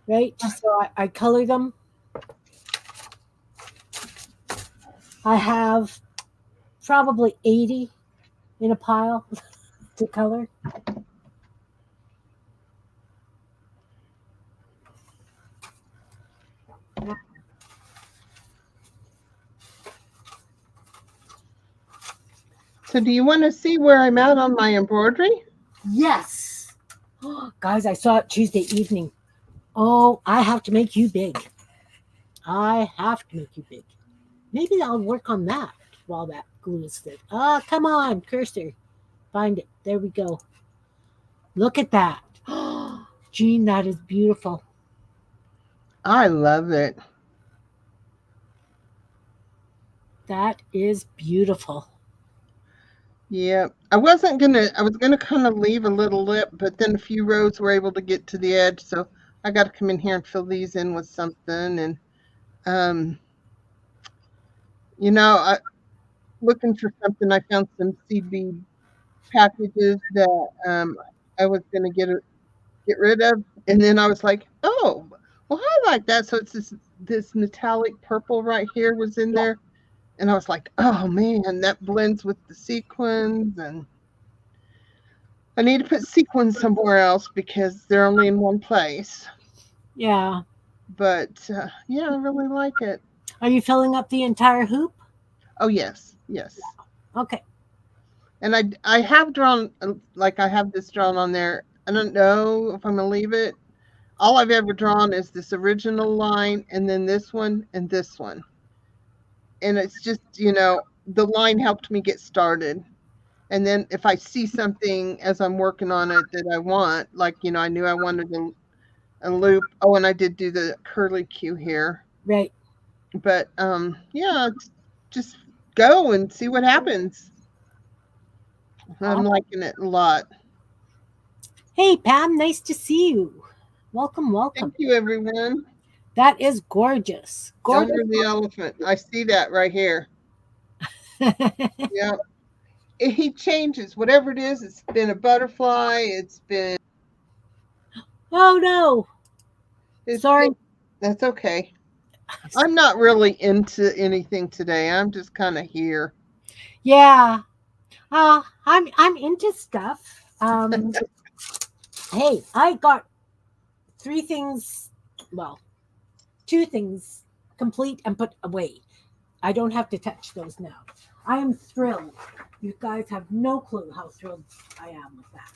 Right? So I color them. I have probably 80 in a pile to color. So do you want to see where I'm at on my embroidery? Yes. Guys, I saw it Tuesday evening. Oh, I have to make you big. I have to make you big. Maybe I'll work on that while that glue is thick. Oh, come on, cursor. Find it. There we go. Look at that. Jean, that is beautiful. I love it. That is beautiful. Yeah. I was gonna kind of leave a little lip, but then a few rows were able to get to the edge, so I got to come in here and fill these in with something. And um, I looking for something. I found some seed bead packages that I was gonna get rid of, and then I was like, oh, well, I like that. So it's this metallic purple right here was in Yeah. there, and I was like, oh man, that blends with the sequins, and I need to put sequins somewhere else because they're only in one place. Yeah. But yeah, I really like it. Are you filling up the entire hoop? Oh yes, yes. Okay. And I have drawn, like I have this drawn on there. I don't know if I'm going to leave it. All I've ever drawn is this original line and then this one and this one. And it's just, the line helped me get started. And then if I see something as I'm working on it that I want, like, I knew I wanted a loop. Oh, and I did do the curly Q here. Right. But yeah, just go and see what happens. I'm liking it a lot. Hey, Pam, nice to see you. Welcome, welcome. Thank you, everyone. That is gorgeous. Gorgeous. Over the elephant. I see that right here. Yeah. He changes. Whatever it is, it's been a butterfly. It's been. Oh, no. Sorry. That's okay. I'm not really into anything today. I'm just kind of here. Yeah. I'm into stuff. Hey, I got 3 things, well, 2 things complete and put away. I don't have to touch those now. I am thrilled. You guys have no clue how thrilled I am with that.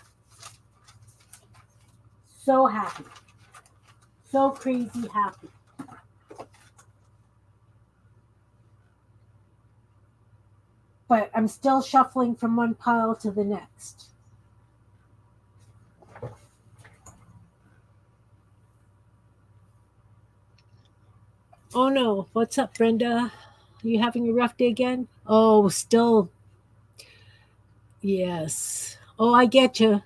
So happy. So crazy happy. But I'm still shuffling from one pile to the next. Oh no, what's up, Brenda? Are you having a rough day again? Oh, still. Yes. Oh, I get you.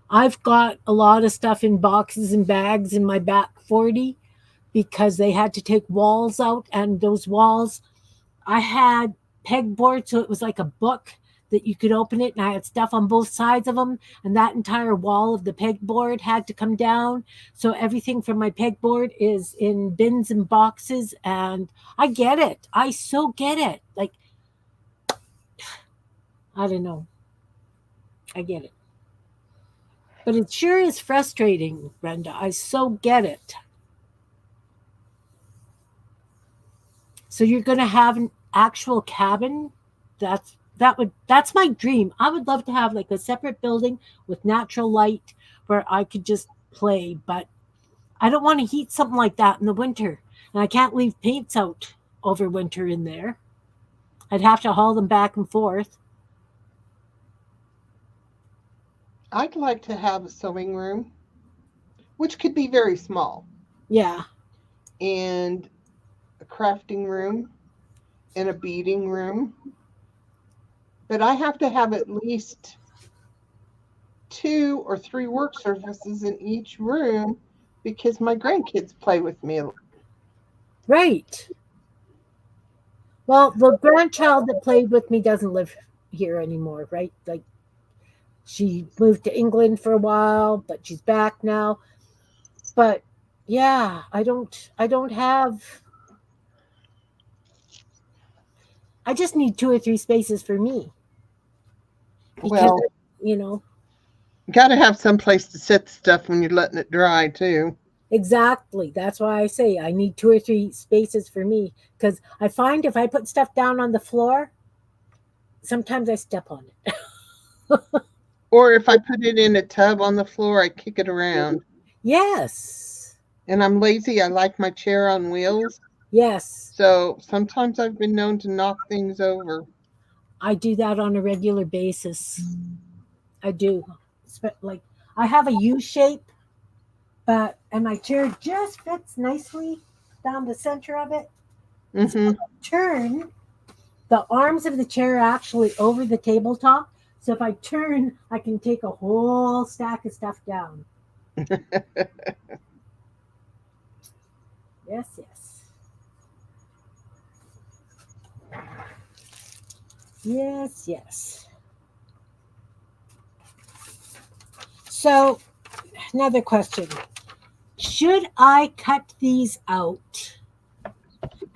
I've got a lot of stuff in boxes and bags in my back 40 because they had to take walls out, and those walls, I had pegboard, so it was like a book that you could open it, and I had stuff on both sides of them, and that entire wall of the pegboard had to come down. So everything from my pegboard is in bins and boxes, and I get it. I so get it. Like, I don't know. I get it. But it sure is frustrating, Brenda. I so get it. So you're going to have an actual cabin? That's my dream. I would love to have like a separate building with natural light where I could just play, but I don't want to heat something like that in the winter. And I can't leave paints out over winter in there. I'd have to haul them back and forth. I'd like to have a sewing room, which could be very small. Yeah. And a crafting room and a beading room. But I have to have at least 2 or 3 work surfaces in each room because my grandkids play with me. Right. Well, the grandchild that played with me doesn't live here anymore, right? Like, she moved to England for a while, but she's back now. But yeah, I don't have, I just need 2 or 3 spaces for me. Because, Well, you know, got to have some place to set the stuff when you're letting it dry too. exactly. That's why I say I need 2 or 3 spaces for me. Because I find if I put stuff down on the floor, sometimes I step on it. Or if I put it in a tub on the floor, I kick it around. Yes. And I'm lazy. I like my chair on wheels. Yes. So sometimes I've been known to knock things over. I do that on a regular basis. I do. Like, I have a U shape, and my chair just fits nicely down the center of it. So if I turn, the arms of the chair are actually over the tabletop. So if I turn, I can take a whole stack of stuff down. Yes, yes. Yes, yes. So, another question. Should I cut these out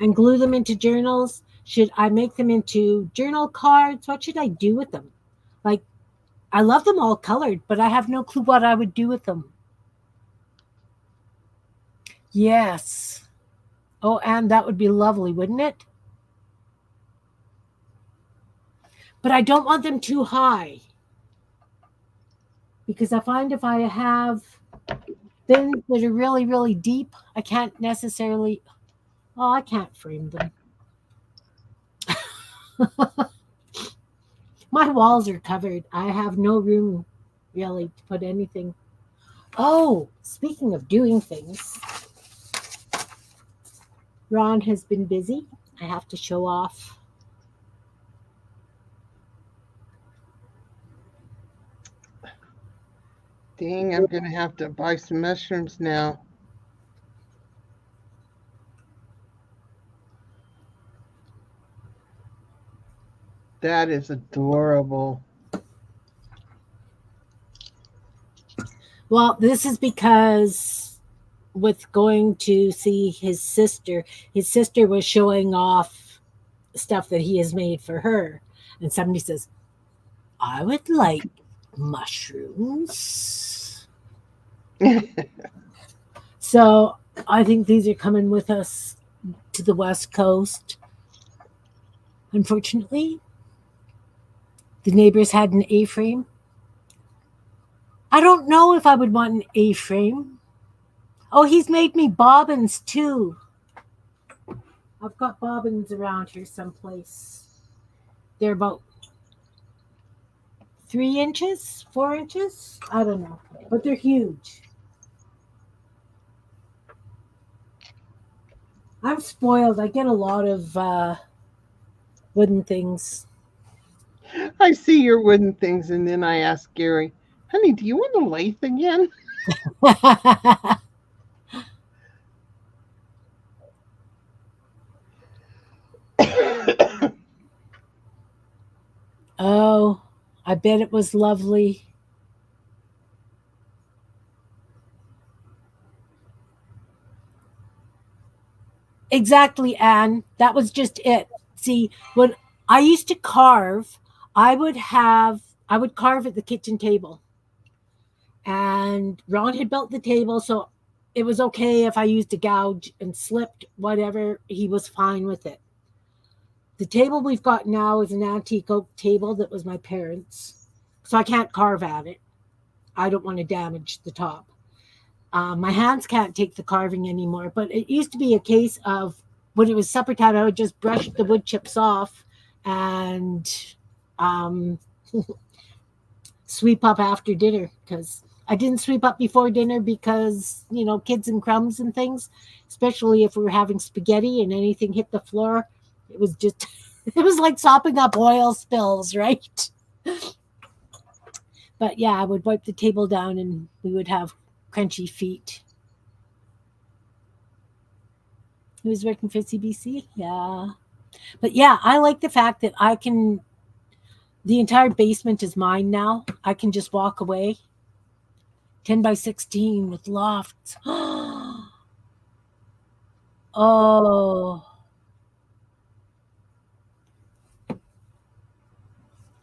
and glue them into journals? Should I make them into journal cards? What should I do with them? Like, I love them all colored, but I have no clue what I would do with them. Yes. Oh, and that would be lovely, wouldn't it? But I don't want them too high. because I find if I have bins that are really, really deep, I can't necessarily, oh, I can't frame them. My walls are covered. I have no room really to put anything. Oh, speaking of doing things, Ron has been busy. I have to show off. Dang, I'm gonna have to buy some mushrooms now. That is adorable. Well, this is because with going to see his sister was showing off stuff that he has made for her. And somebody says, I would like mushrooms. So I think these are coming with us to the West Coast. Unfortunately, the neighbors had an A frame. I don't know if I would want an A frame. Oh, he's made me bobbins too. I've got bobbins around here someplace. They're about 3 inches, 4 inches. I don't know, but they're huge. I'm spoiled. I get a lot of wooden things. I see your wooden things, and then I ask Gary, honey, do you want a lathe again? Oh, I bet it was lovely. Exactly, Anne. That was just it. See, when I used to carve, I would carve at the kitchen table. And Ron had built the table, so it was okay if I used a gouge and slipped, whatever, he was fine with it. The table we've got now is an antique oak table that was my parents'. So I can't carve at it. I don't want to damage the top. My hands can't take the carving anymore, but it used to be a case of when it was supper time, I would just brush the wood chips off and um, sweep up after dinner because I didn't sweep up before dinner because, kids and crumbs and things, especially if we were having spaghetti and anything hit the floor. It was just, it was like sopping up oil spills, right? But yeah, I would wipe the table down and we would have crunchy feet. He was working for CBC. Yeah. But yeah, I like the fact that the entire basement is mine now. I can just walk away. 10 by 16 with lofts. Oh,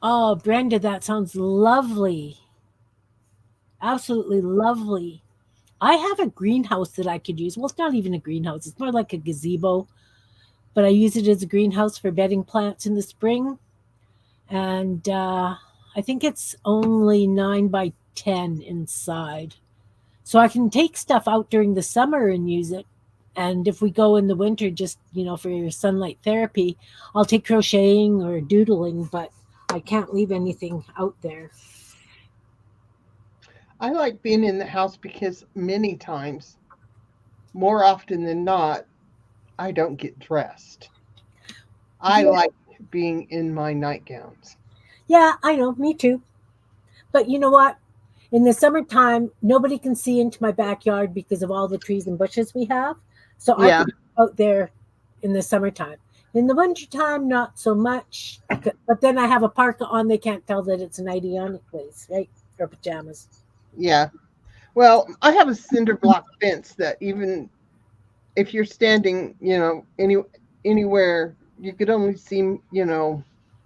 oh, Brenda, that sounds lovely. Absolutely lovely. I have a greenhouse that I could use. Well, it's not even a greenhouse, it's more like a gazebo, but I use it as a greenhouse for bedding plants in the spring. And I think it's only 9 by 10 inside. So I can take stuff out during the summer and use it. And if we go in the winter, just, for sunlight therapy, I'll take crocheting or doodling, but I can't leave anything out there. I like being in the house because many times, more often than not, I don't get dressed. I Yeah, like being in my nightgowns. yeah, I know, me too. But you know what? In the summertime, nobody can see into my backyard because of all the trees and bushes we have. So I Yeah, could go out there in the summertime. In the wintertime, not so much. But then I have a parka on. They can't tell that it's a nightie on place, right? Or pajamas. yeah. Well, I have a cinder block fence that even if you're standing, anywhere, you could only see,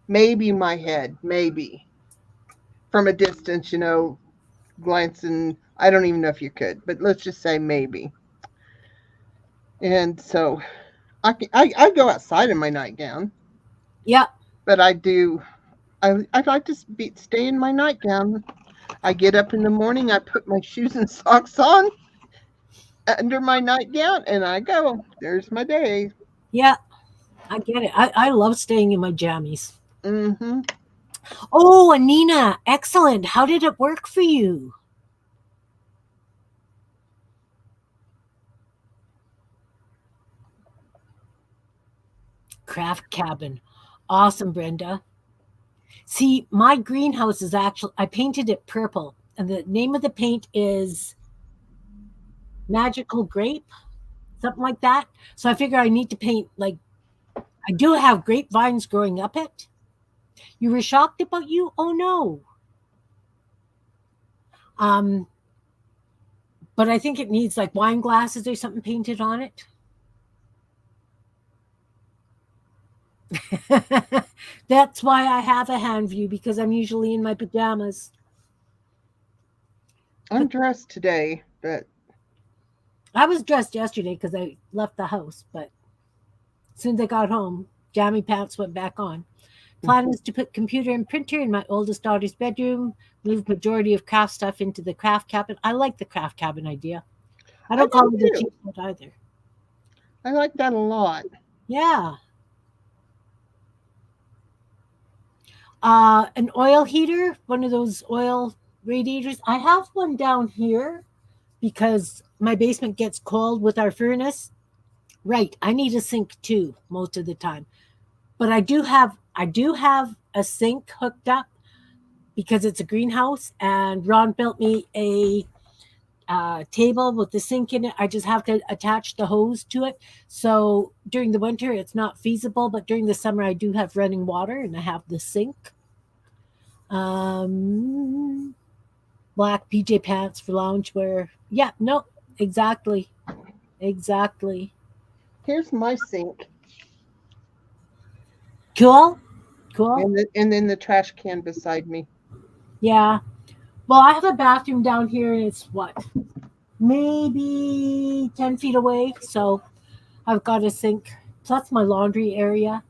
maybe my head, maybe from a distance, glancing. I don't even know if you could, but let's just say maybe. And so I go outside in my nightgown, Yeah. but I do. I like to stay in my nightgown. I get up in the morning, I put my shoes and socks on under my nightgown, and I go. There's my day. Yeah, I get it. I love staying in my jammies. Mm-hmm. Oh, Anina, excellent. How did it work for you? Craft cabin. Awesome, Brenda. See, my greenhouse is actually, I painted it purple, and the name of the paint is Magical Grape, something like that. So I figure I need to paint, like, I do have grapevines growing up it. You were shocked about you? Oh no. Um, but I think it needs like wine glasses or something painted on it. That's why I have a hand view because I'm usually in my pajamas. I'm But dressed today, but I was dressed yesterday because I left the house, but as soon as I got home, jammy pants went back on. Plan is to put computer and printer in my oldest daughter's bedroom, move majority of craft stuff into the craft cabin. I like the craft cabin idea. I I don't call do it a too. cheap one either. I like that a lot. Yeah. An oil heater, one of those oil radiators. I have one down here because my basement gets cold with our furnace. Right. I need a sink too most of the time. But I do have a sink hooked up because it's a greenhouse and Ron built me a table with the sink in it. I just have to attach the hose to it. So during the winter, it's not feasible, but during the summer, I do have running water and I have the sink. Um, Black PJ pants for loungewear. Yeah, no, exactly. Exactly. Here's my sink, Cool. Cool. and then the trash can beside me. Yeah. Well, I have a bathroom down here and it's what? Maybe 10 feet away. So I've got a sink. Plus my laundry area.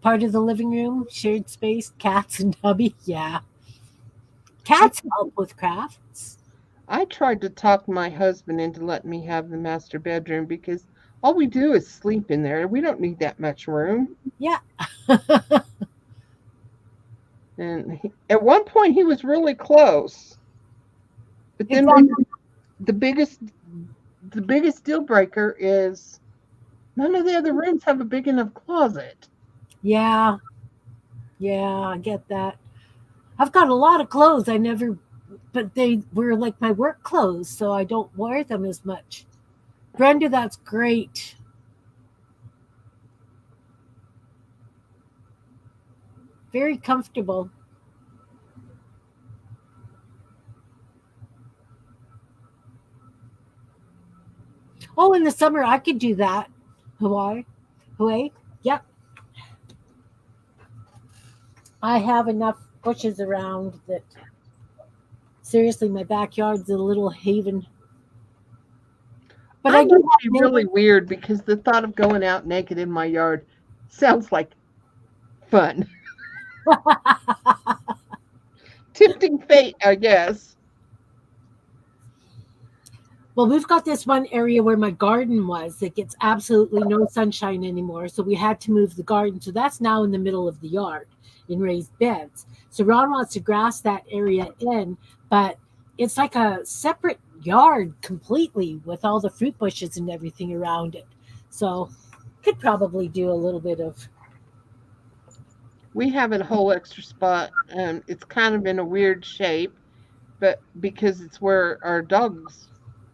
Part of the living room, shared space, cats and hubby. Yeah. I Cats help with crafts. I tried to talk my husband into letting me have the master bedroom because all we do is sleep in there. We don't need that much room. Yeah. And at one point, he was really close. But then Exactly. the biggest the biggest deal breaker is none of the other rooms have a big enough closet. Yeah. Yeah, I get that. I've got a lot of clothes I never, but they were like my work clothes, so I don't wear them as much. Brenda, that's great. Very comfortable. Oh, in the summer I could do that. Hawaii, Hawaii. Yep, I have enough bushes around that. Seriously, my backyard's a little haven. But I I do must have be really neighbors. weird because the thought of going out naked in my yard sounds like fun. Tempting fate, I guess. Well, we've got this one area where my garden was that gets absolutely no sunshine anymore. So we had to move the garden. So that's now in the middle of the yard in raised beds. So Ron wants to grass that area in, but it's like a separate yard completely with all the fruit bushes and everything around it. So could probably do a little bit of, We have a whole extra spot. It's kind of in a weird shape, but because it's where our dogs,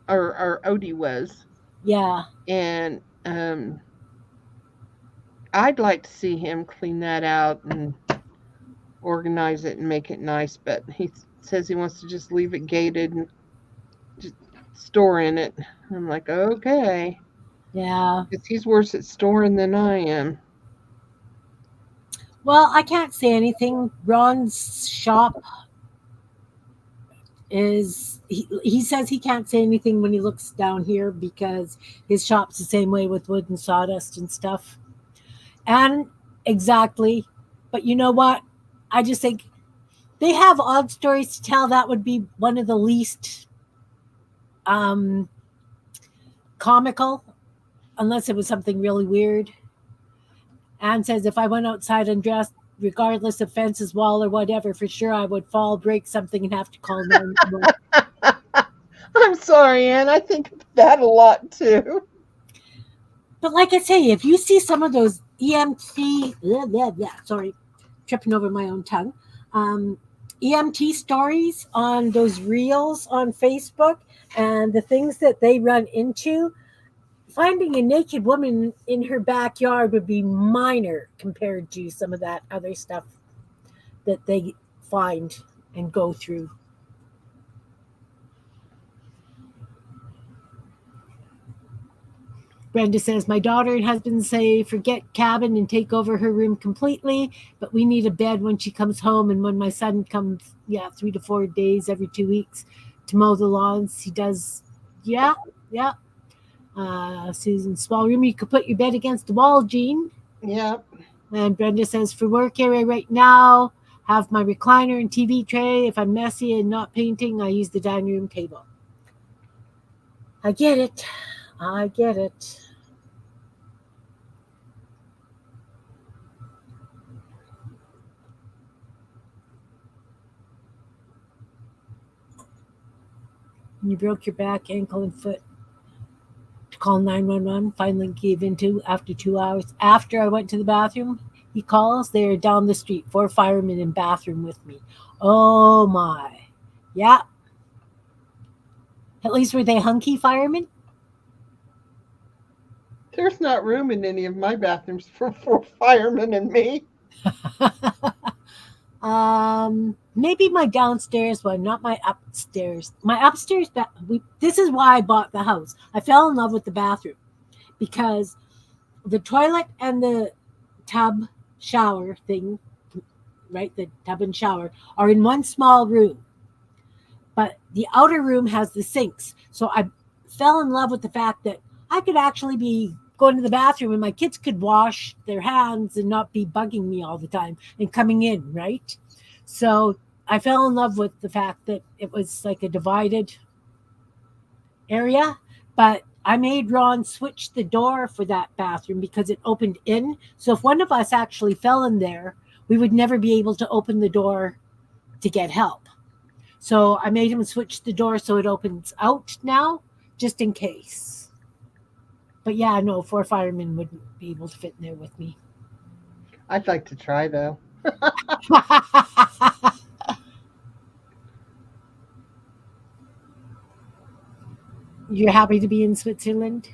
our Odie was, yeah. and I'd like to see him clean that out and organize it and make it nice. But he says he wants to just leave it gated and just store in it. I'm like, okay, Yeah. because he's worse at storing than I am. Well, I can't say anything. Ron's shop is he says he can't say anything when he looks down here because his shop's the same way with wood and sawdust and stuff. And exactly. But you know what? I just think they have odd stories to tell. That would be one of the least um, comical, unless it was something really weird. Anne says, if I went outside undressed, regardless of fences, wall, or whatever, for sure I would fall, break something, and have to call 911. I'm sorry, Anne. I think of that a lot too. But like I say, if you see some of those EMT, blah, blah, blah, sorry, tripping over my own tongue, um, EMT stories on those reels on Facebook and the things that they run into, finding a naked woman in her backyard would be minor compared to some of that other stuff that they find and go through. Brenda says, my daughter and husband say forget cabin and take over her room completely, but we need a bed when she comes home. And when my son comes, 3 to 4 days every 2 weeks to mow the lawns, he does, yeah, yeah. Susan, small room, you could put your bed against the wall, Jean. Yeah. And Brenda says, for work area right now, have my recliner and TV tray. If I'm messy and not painting, I use the dining room table. I get it. I get it. You broke your back, ankle, and foot to call 911. Finally gave into after 2 hours. After I went to the bathroom, he calls. They are down the street. 4 firemen in bathroom with me. Oh my. Yeah. At least were they hunky firemen? There's not room in any of my bathrooms for 4 firemen and me. Maybe my downstairs one, not my upstairs. My upstairs, this is why I bought the house. I fell in love with the bathroom because the toilet and the tub shower thing, right? The tub and shower are in one small room, but the outer room has the sinks. So I fell in love with the fact that I could actually be going to the bathroom and my kids could wash their hands and not be bugging me all the time and coming in, right? So I fell in love with the fact that it was like a divided area, but I made Ron switch the door for that bathroom because it opened in. So if one of us actually fell in there, we would never be able to open the door to get help. So I made him switch the door so it opens out now, just in case. But yeah, no, 4 firemen wouldn't be able to fit in there with me. I'd like to try though. You're happy to be in Switzerland?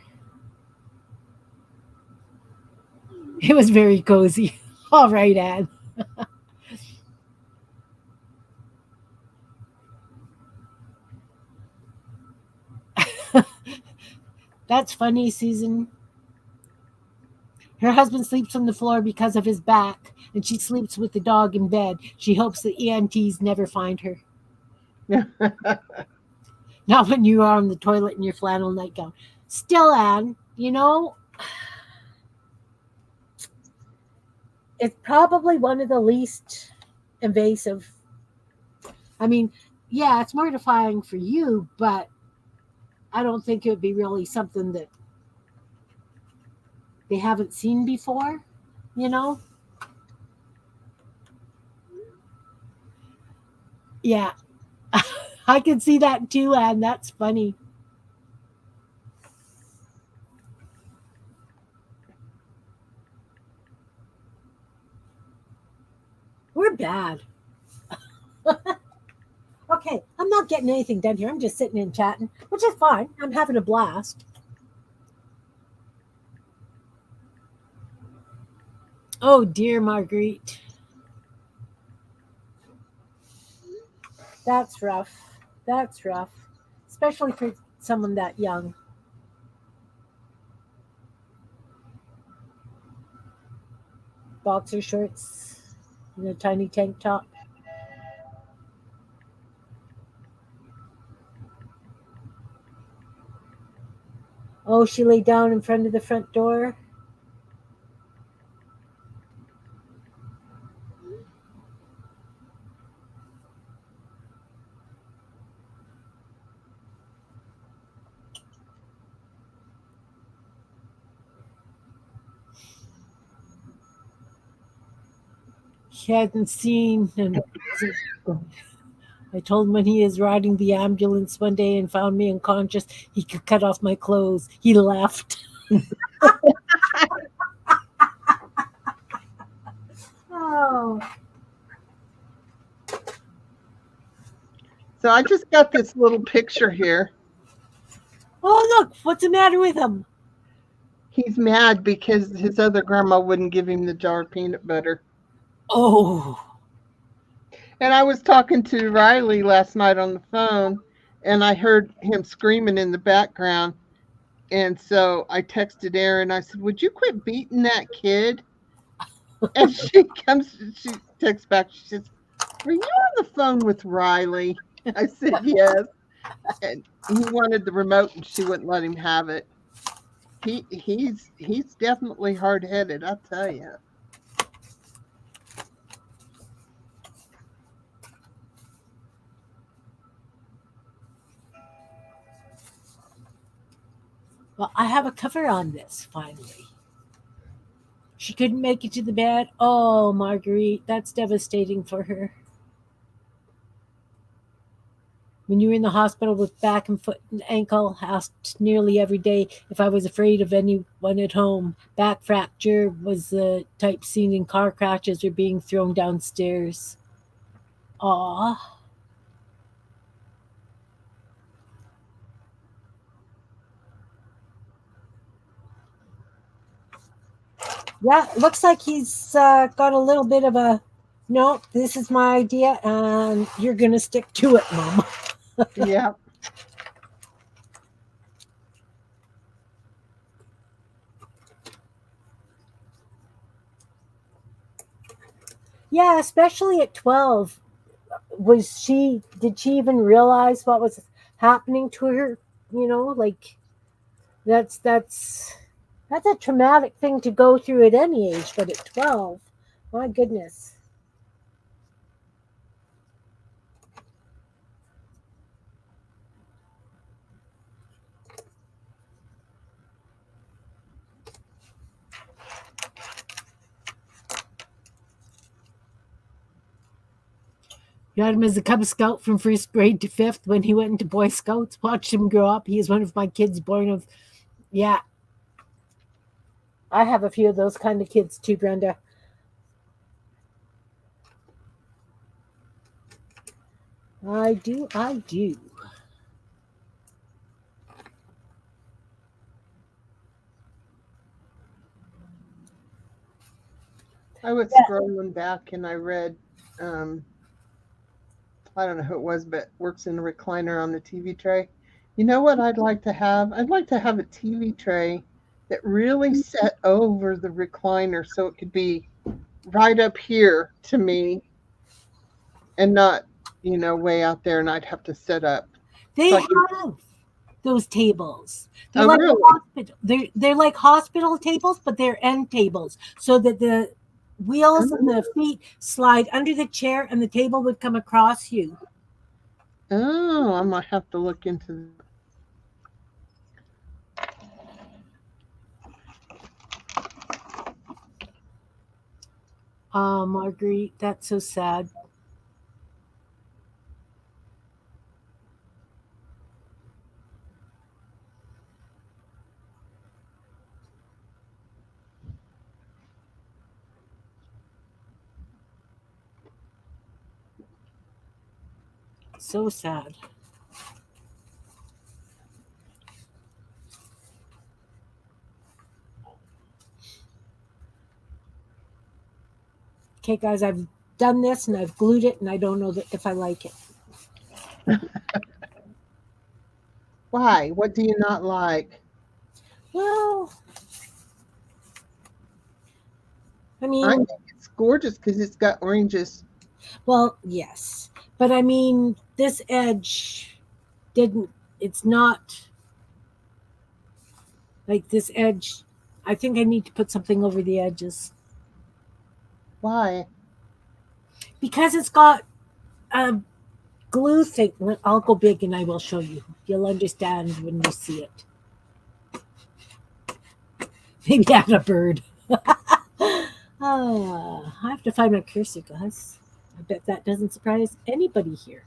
It was very cozy. All right, Anne. That's funny, Susan. Her husband sleeps on the floor because of his back, and she sleeps with the dog in bed. She hopes the EMTs never find her. Not when you are on the toilet in your flannel nightgown. Still, Anne, it's probably one of the least invasive. I mean, yeah, it's mortifying for you, but I don't think it would be really something that they haven't seen before, you know? Yeah, I can see that too, and that's funny. We're bad. Okay, I'm not getting anything done here. I'm just sitting and chatting, which is fine. I'm having a blast. Oh, dear Marguerite. That's rough. That's rough. Especially for someone that young. Boxer shorts and a tiny tank top. Oh, she lay down in front of the front door. he hadn't seen. And I told him when he is riding the ambulance one day and found me unconscious, he could cut off my clothes. He laughed. Oh. So I just got this little picture here. Oh, look, what's the matter with him? He's mad because his other grandma wouldn't give him the jar of peanut butter. Oh. And I was talking to Riley last night on the phone, and I heard him screaming in the background. And so I texted Erin. I said, "Would you quit beating that kid?" And she texts back. She says, "Were you on the phone with Riley?" I said, "Yes." And he wanted the remote, and she wouldn't let him have it. He's definitely hard headed, I'll tell you. Well, I have a cover on this finally. She couldn't make it to the bed. Oh, Marguerite, that's devastating for her. When you were in the hospital with back and foot and ankle, asked nearly every day if I was afraid of anyone at home. Back fracture was the type seen in car crashes or being thrown downstairs. Aw. Yeah, looks like he's got a little bit of a no, this is my idea and you're going to stick to it, Mom. Yeah. Yeah, especially at 12. Did she even realize what was happening to her? You know, like that's a traumatic thing to go through at any age, but at 12, my goodness. Got him as a Cub Scout from first grade to fifth when he went into Boy Scouts. Watched him grow up. He is one of my kids born of, yeah. I have a few of those kind of kids too, Brenda. I do, I do. I was Yeah. scrolling back and I read, I don't know who it was, but works in a recliner on the TV tray. You know what I'd like to have? I'd like to have a TV tray that really set over the recliner so it could be right up here to me and not, way out there and I'd have to set up. They So I could, have those tables. They're oh, like a really? hospital. They're like hospital tables, but they're end tables, so that the wheels and the feet slide under the chair, and the table would come across you. Oh, I might have to look into that. Marguerite, that's so sad. So sad. Okay, guys, I've done this and I've glued it, and I don't know if I like it. Why? What do you not like? Well, I I mean, think it's gorgeous because it's got oranges. well, yes, but I mean, this edge didn't. It's not like this edge. I think I need to put something over the edges Why? because it's got a glue thing. I'll go big and I will show you. You'll understand when you see it. Maybe add a bird. I have to find my cursor, guys. I bet that doesn't surprise anybody here.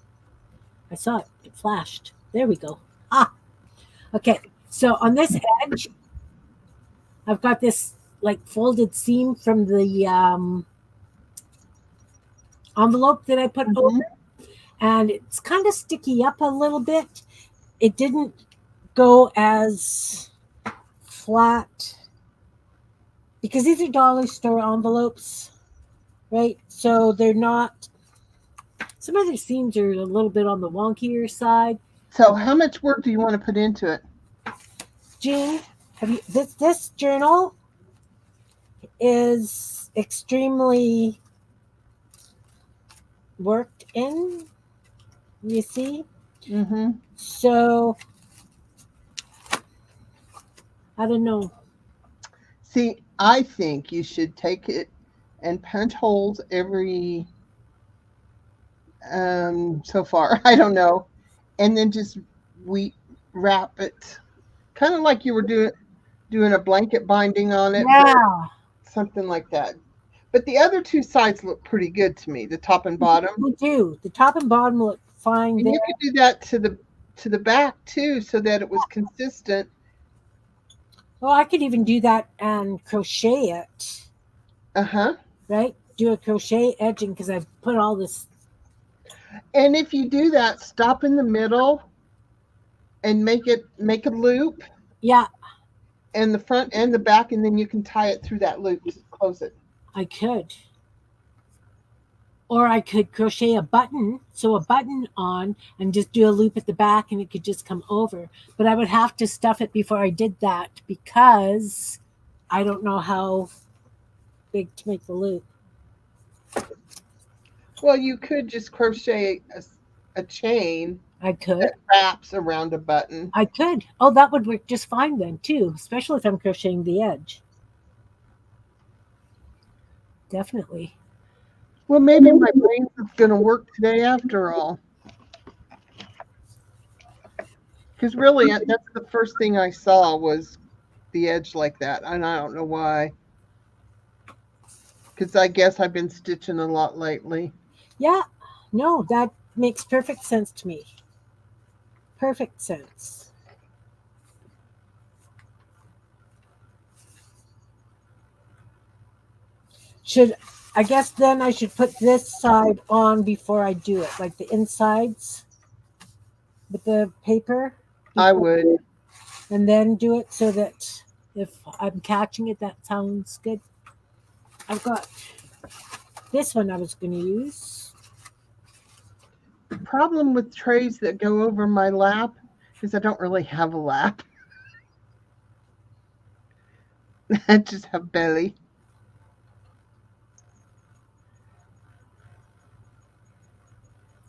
I saw it. It flashed. There we go. Ah, okay. So on this edge, I've got this like folded seam from the envelope that I put over, and it's kind of sticky up a little bit. It didn't go as flat because these are dollar store envelopes, right? So they're not. Some of the seams are a little bit on the wonkier side. So how much work do you want to put into it? Jean, have you this journal is extremely worked in, you see? Mm-hmm. So I don't know. See, I think you should take it and punch holes every so far. I don't know. And then just we wrap it kind of like you were doing a blanket binding on it, but Yeah, something like that. But the other two sides look pretty good to me, the top and bottom. we do. The top and bottom look fine And there. you could do that to the back too, so that it was consistent. Well, I could even do that and crochet it, Uh-huh. right? Do a crochet edging because I've put all this. And if you do that, stop in the middle and make a loop Yeah, in the front and the back, and then you can tie it through that loop to close it. I could. Or I could crochet a button, sew a button on, and just do a loop at the back and it could just come over. But I would have to stuff it before I did that because I don't know how big to make the loop. Well, you could just crochet a chain I could. that wraps around a button. I could. Oh, that would work just fine then, too, especially if I'm crocheting the edge. Definitely. Well, maybe my brain is going to work today after all. Because really, that's the first thing I saw was the edge like that, and I don't know why. Because I guess I've been stitching a lot lately. Yeah, no, that makes perfect sense to me. Perfect sense. Should I guess then I should put this side on before I do it, like the insides with the paper, I would. and then do it so that if I'm catching it, that sounds good. I've got this one I was going to use. The problem with trays that go over my lap is I don't really have a lap. I just have belly.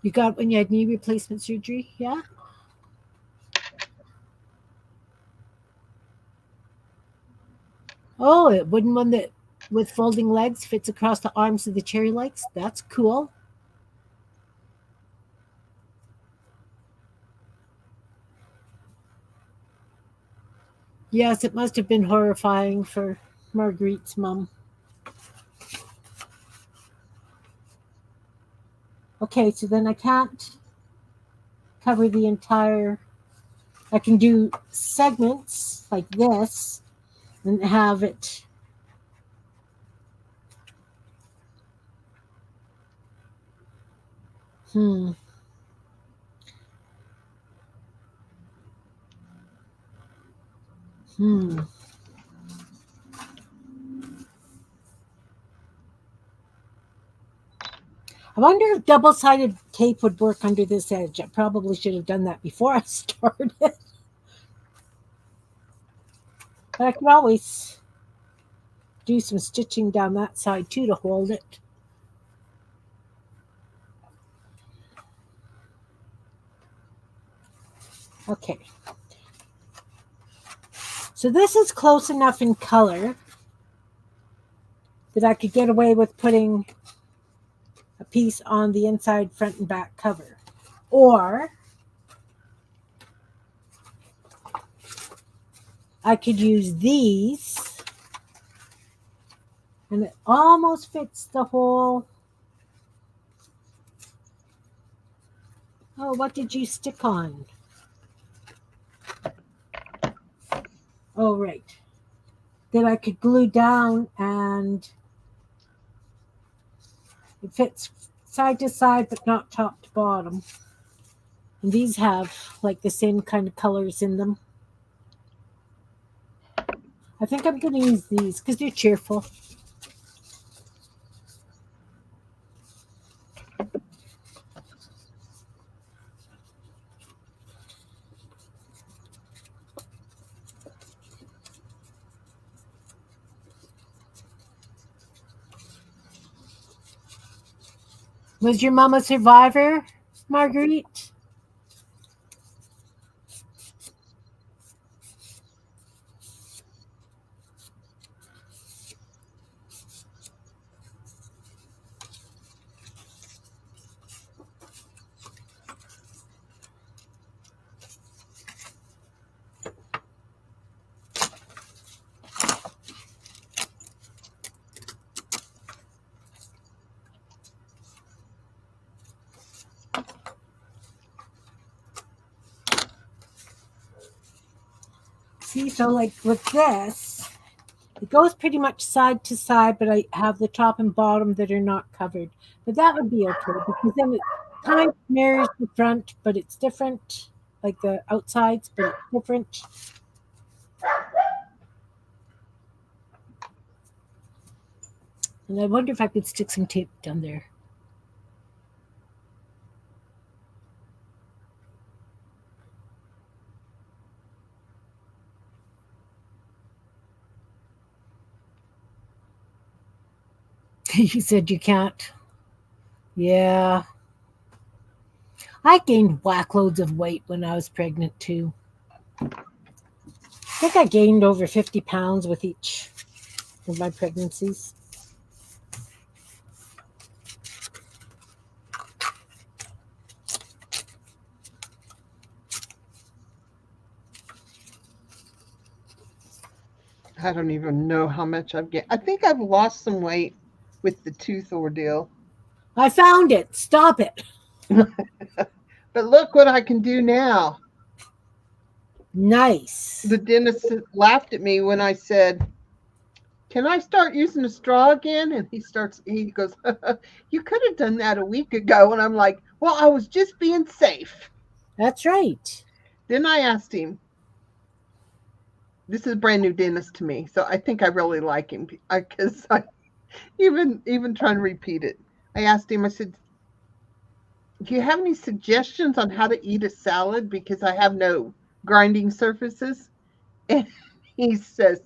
You got when you had knee replacement surgery, yeah? Oh, a wooden one that with folding legs fits across the arms of the cherry likes. That's cool. Yes, it must have been horrifying for Marguerite's mom. Okay, so then I can't cover the entire. I can do segments like this and have it. Hmm. Hmm. I wonder if double-sided tape would work under this edge. I probably should have done that before I started. But I could always do some stitching down that side too to hold it. Okay. So this is close enough in color that I could get away with putting a piece on the inside front and back cover. Or I could use these And it almost fits the whole. Oh, what did you stick on? Oh, right. That I could glue down and it fits side to side but not top to bottom. And these have like the same kind of colors in them. I think I'm going to use these because they're cheerful. Was your mom a survivor, Marguerite? See, so like with this, it goes pretty much side to side, but I have the top and bottom that are not covered. But that would be okay because then it kind of mirrors the front, but it's different, like the outsides, but it's different. And I wonder if I could stick some tape down there. You said you can't. Yeah. I gained whack loads of weight when I was pregnant too. I think I gained over 50 pounds with each of my pregnancies. I don't even know how much I've gained. I think I've lost some weight with the tooth ordeal. I found it. Stop it. But look what I can do now. Nice. The dentist laughed at me when I said, "Can I start using a straw again?" And he goes, "You could have done that a week ago." And I'm like, "Well, I was just being safe." That's right. Then I asked him, this is a brand new dentist to me, so I think I really like him because I even trying to repeat it. I asked him, I said, "Do you have any suggestions on how to eat a salad because I have no grinding surfaces?" And he says,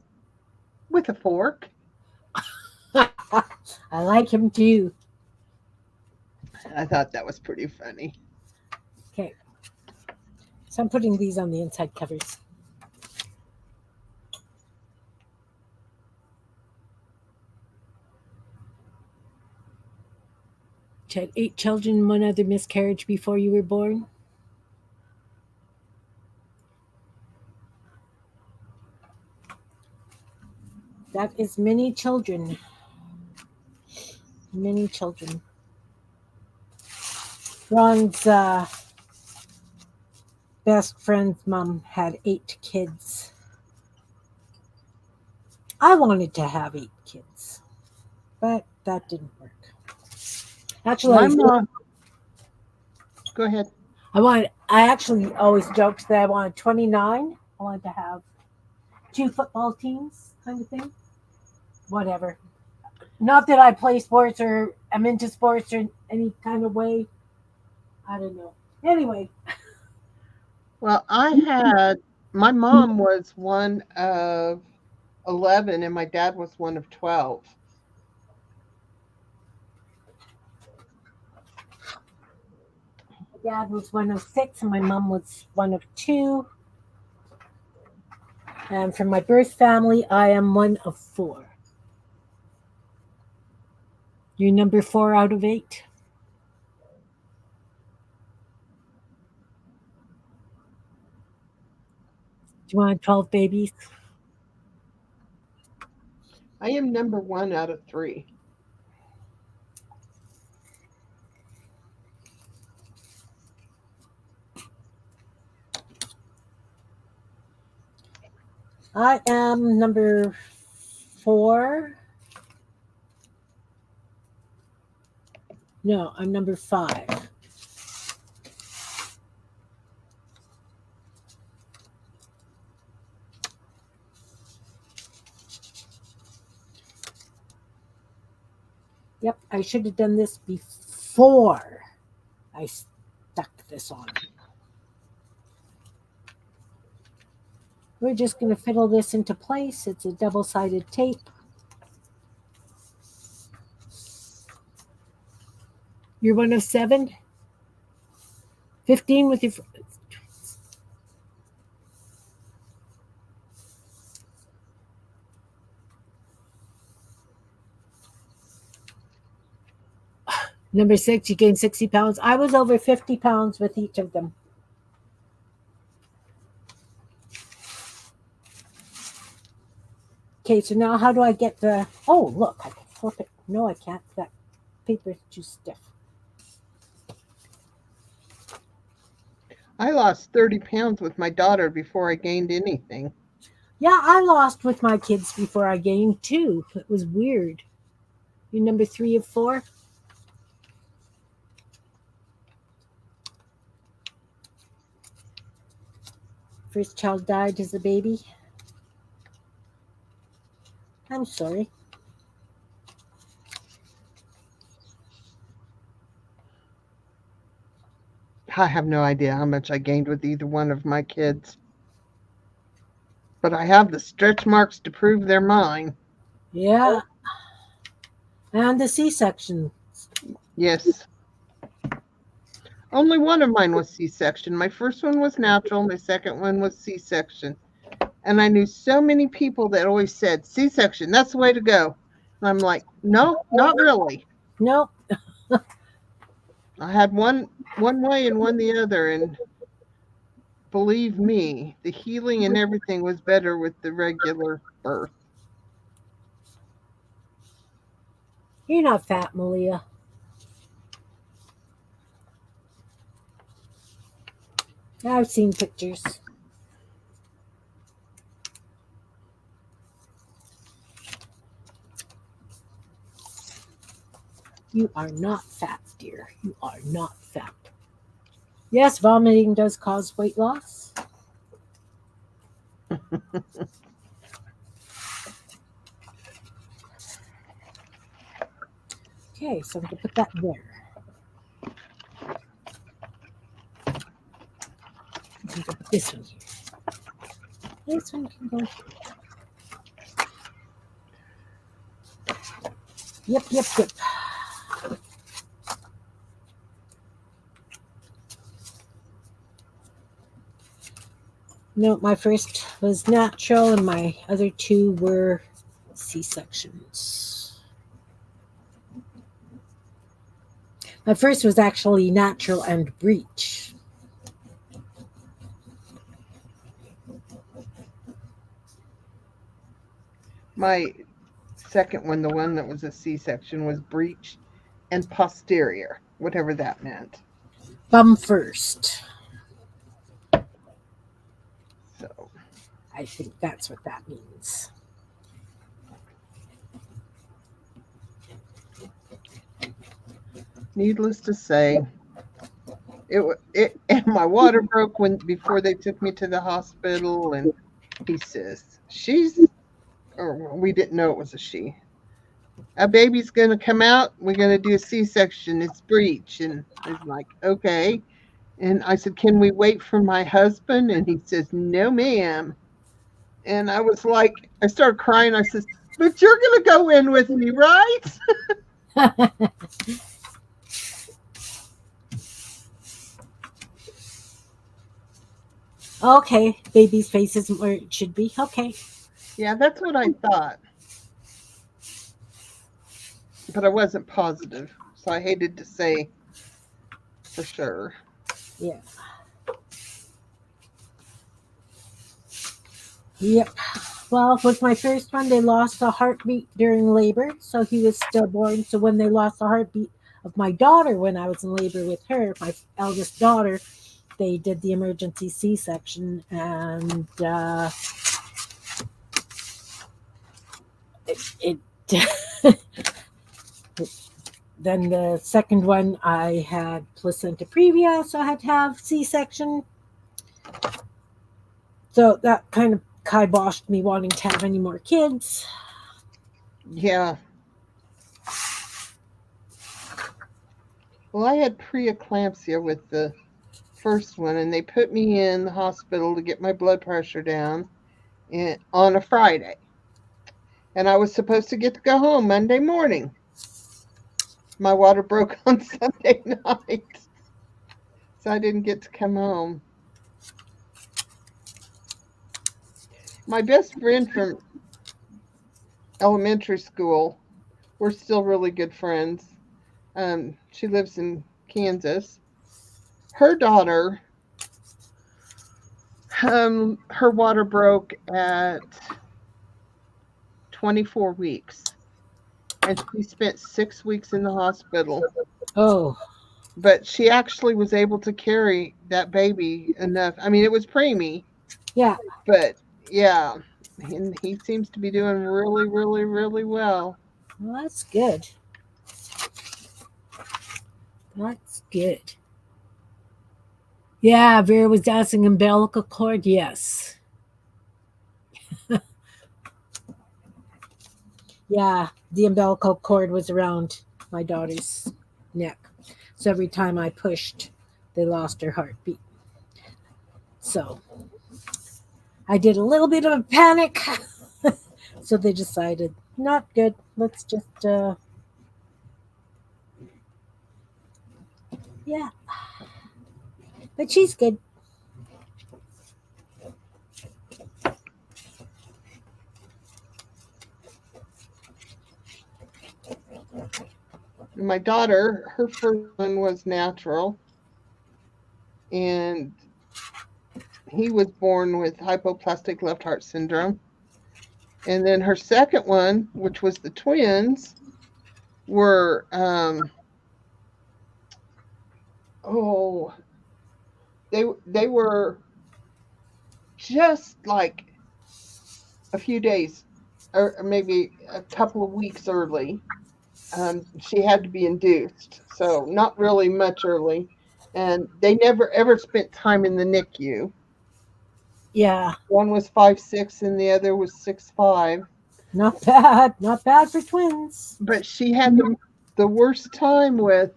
"With a fork." I like him too. I thought that was pretty funny. Okay. So I'm putting these on the inside covers. You had 8 children and one other miscarriage before you were born. That is many children. Many children. Ron's best friend's mom had 8 kids. I wanted to have 8 kids, but that didn't work. Actually, My mom, go ahead. I actually always joked that I wanted 29. I wanted to have 2 football teams, kind of thing. Whatever. Not that I play sports or I'm into sports or any kind of way. I don't know. Anyway, Well, my mom was one of 11 and my dad was one of 12. my dad was one of 6 and my mom was one of 2. And from my birth family, I am one of 4. You're number 4 out of 8. Do you want 12 babies? I am number 1 out of 3. I am number 4. No, I'm number 5. Yep, I should have done this before I stuck this on. We're just going to fiddle this into place. It's a double-sided tape. You're one of 7. 15 with your... Number 6, you gained 60 pounds. I was over 50 pounds with each of them. Okay, so now how do I get the... Oh, look, I can flip it. No, I can't. That paper is too stiff. I lost 30 pounds with my daughter before I gained anything. Yeah, I lost with my kids before I gained 2. It was weird. You number 3 of 4? First child died as a baby. I'm sorry. I have no idea how much I gained with either one of my kids. But I have the stretch marks to prove they're mine. Yeah. And the C-section. Yes. Only one of mine was C-section. My first one was natural. My second one was C-section. And I knew so many people that always said, C-section, that's the way to go. And I'm like, no, not really. No. I had one way and one the other. And believe me, the healing and everything was better with the regular birth. You're not fat, Malia. I've seen pictures. You are not fat, dear. You are not fat. Yes, vomiting does cause weight loss. Okay, so I'm going to put that there. I'm going to put this one here. This one can go here. Yep. No, my first was natural and my other 2 were C-sections. My first was actually natural and breech. My second one, the one that was a C-section, was breech and posterior, whatever that meant. Bum first. So I think that's what that means. needless to say, it and my water broke before they took me to the hospital, and he says, we didn't know it was a she. A baby's going to come out. We're going to do a C-section. It's breech. And I was like, okay. And I said, can we wait for my husband? And he says, no, ma'am. And I was like, I started crying. I said, but you're going to go in with me, right? Okay, baby's face isn't where it should be. Okay. Yeah, that's what I thought. But I wasn't positive. So I hated to say for sure. Yeah. Yep. Well, with my first one, they lost a heartbeat during labor, so he was stillborn. So when they lost the heartbeat of my daughter when I was in labor with her, my eldest daughter, they did the emergency C-section, and it. Then the second one, I had placenta previa, so I had to have C-section. So that kind of kiboshed me wanting to have any more kids. Yeah. Well, I had preeclampsia with the first one, and they put me in the hospital to get my blood pressure down on a Friday. And I was supposed to get to go home Monday morning. My water broke on Sunday night, so I didn't get to come home. My best friend from elementary school, we're still really good friends. She lives in Kansas. Her daughter, her water broke at 24 weeks, and she spent 6 weeks in the hospital. Oh, But she actually was able to carry that baby enough. I mean, it was preemie, yeah. but yeah, and he seems to be doing really, really, really well. Well, that's good. That's good. Yeah, Vera was dancing umbilical cord. Yes. Yeah, the umbilical cord was around my daughter's neck. So every time I pushed, they lost her heartbeat. So I did a little bit of a panic. So they decided, not good. Let's just, yeah. But she's good. My daughter, her first one was natural, and he was born with hypoplastic left heart syndrome. And then her second one, which was the twins, were oh, they were just like a few days or maybe a couple of weeks early. She had to be induced, so not really much early. And they never ever spent time in the NICU. Yeah, One was 5'6" and the other was 6'5". not bad. Not bad for twins. But she had the worst time with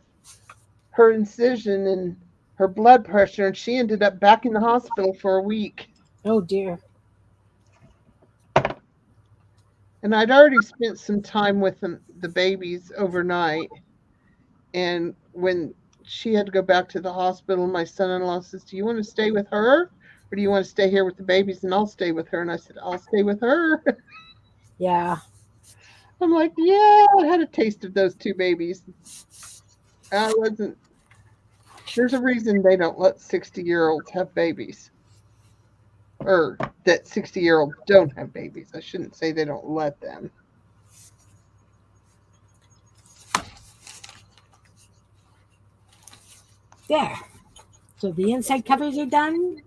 her incision and her blood pressure, and she ended up back in the hospital for a week. Oh, dear. And I'd already spent some time with the babies overnight. And when she had to go back to the hospital, my son-in-law says, "Do you want to stay with her? Or do you want to stay here with the babies and I'll stay with her?" And I said, "I'll stay with her." Yeah. I'm like, yeah, I had a taste of those two babies. I wasn't. There's a reason they don't let 60-year-olds have babies. Or that 60-year-olds don't have babies. I shouldn't say they don't let them. There. So the inside covers are done.